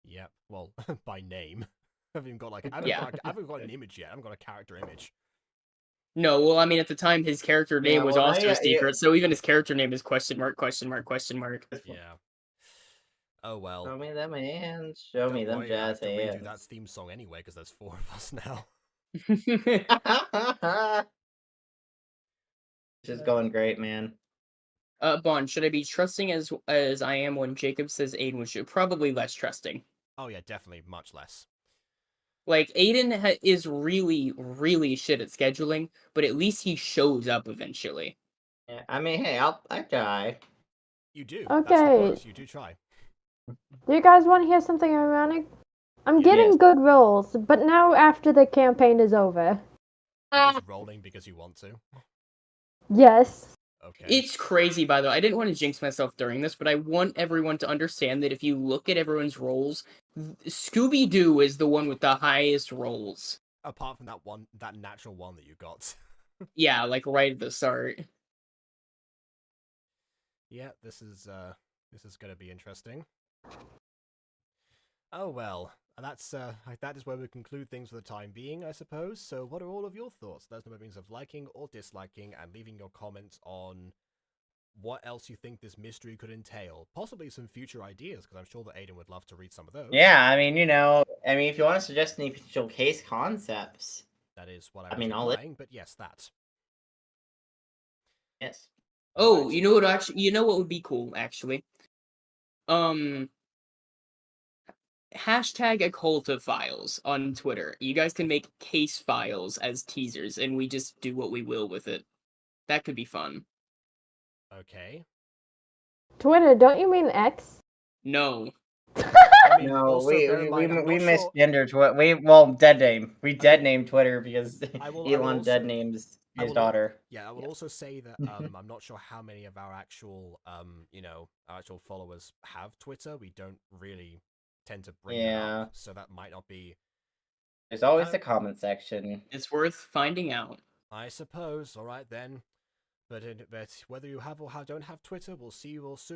Yep. Well, by name. I haven't even got like I Yeah. haven't got an image yet. I haven't got a character image. no. Well, I mean, at the time, his character name Yeah, was well, now also a you- secret, so even his character name is question mark, question mark, question mark. Yeah. Oh well. Show me them hands. Show me Don't them worry, I have jazz to redo that hands. theme song anyway because there's 4 of us now. Just going great, man. Bond, should I be trusting as I am when Jacob says Aiden was shoot? Probably less trusting. Oh yeah, definitely much less. Like Aiden is really, really shit at scheduling, but at least he shows up eventually. Yeah, I mean, hey, I try. You do. That's Okay. what works. You do try. Do you guys want to hear something ironic? I'm getting Yes. good rolls, but now after the campaign is over. You're just rolling because you want to. Yes. Okay. It's crazy, by the way. I didn't want to jinx myself during this, but I want everyone to understand that if you look at everyone's rolls, Scooby-Doo is the one with the highest rolls. Apart from that natural one that you got. Yeah, like right at the start. Yeah, this is gonna be interesting. Oh well, that's that is where we conclude things for the time being, I suppose. So, what are all of your thoughts? Let us know by means of liking or disliking, and leaving your comments on what else you think this mystery could entail. Possibly some future ideas, because I'm sure that Aiden would love to read some of those. Yeah, I mean, if you want to suggest any potential case concepts, That is what I mean, was I'll implying, but yes, that. yes. Oh, Right. you know what would be cool, actually? Hashtag Okulta files on Twitter. You guys can make case files as teasers, and we just do what we will with it. That could be fun. Okay. Twitter, don't you mean X? No. I mean, No, also bear in mind, I'm we not sure. misgendered Twitter. Dead name. We dead named Twitter because I will Elon also- dead names I his will- daughter. Yeah, I will also say that I'm not sure how many of our actual our actual followers have Twitter. We don't really tend to bring that Yeah. up, so that might not be. There's always Uh, the comment section. It's worth finding out. I suppose. All right then. But whether you have or don't have Twitter, we'll see you all soon.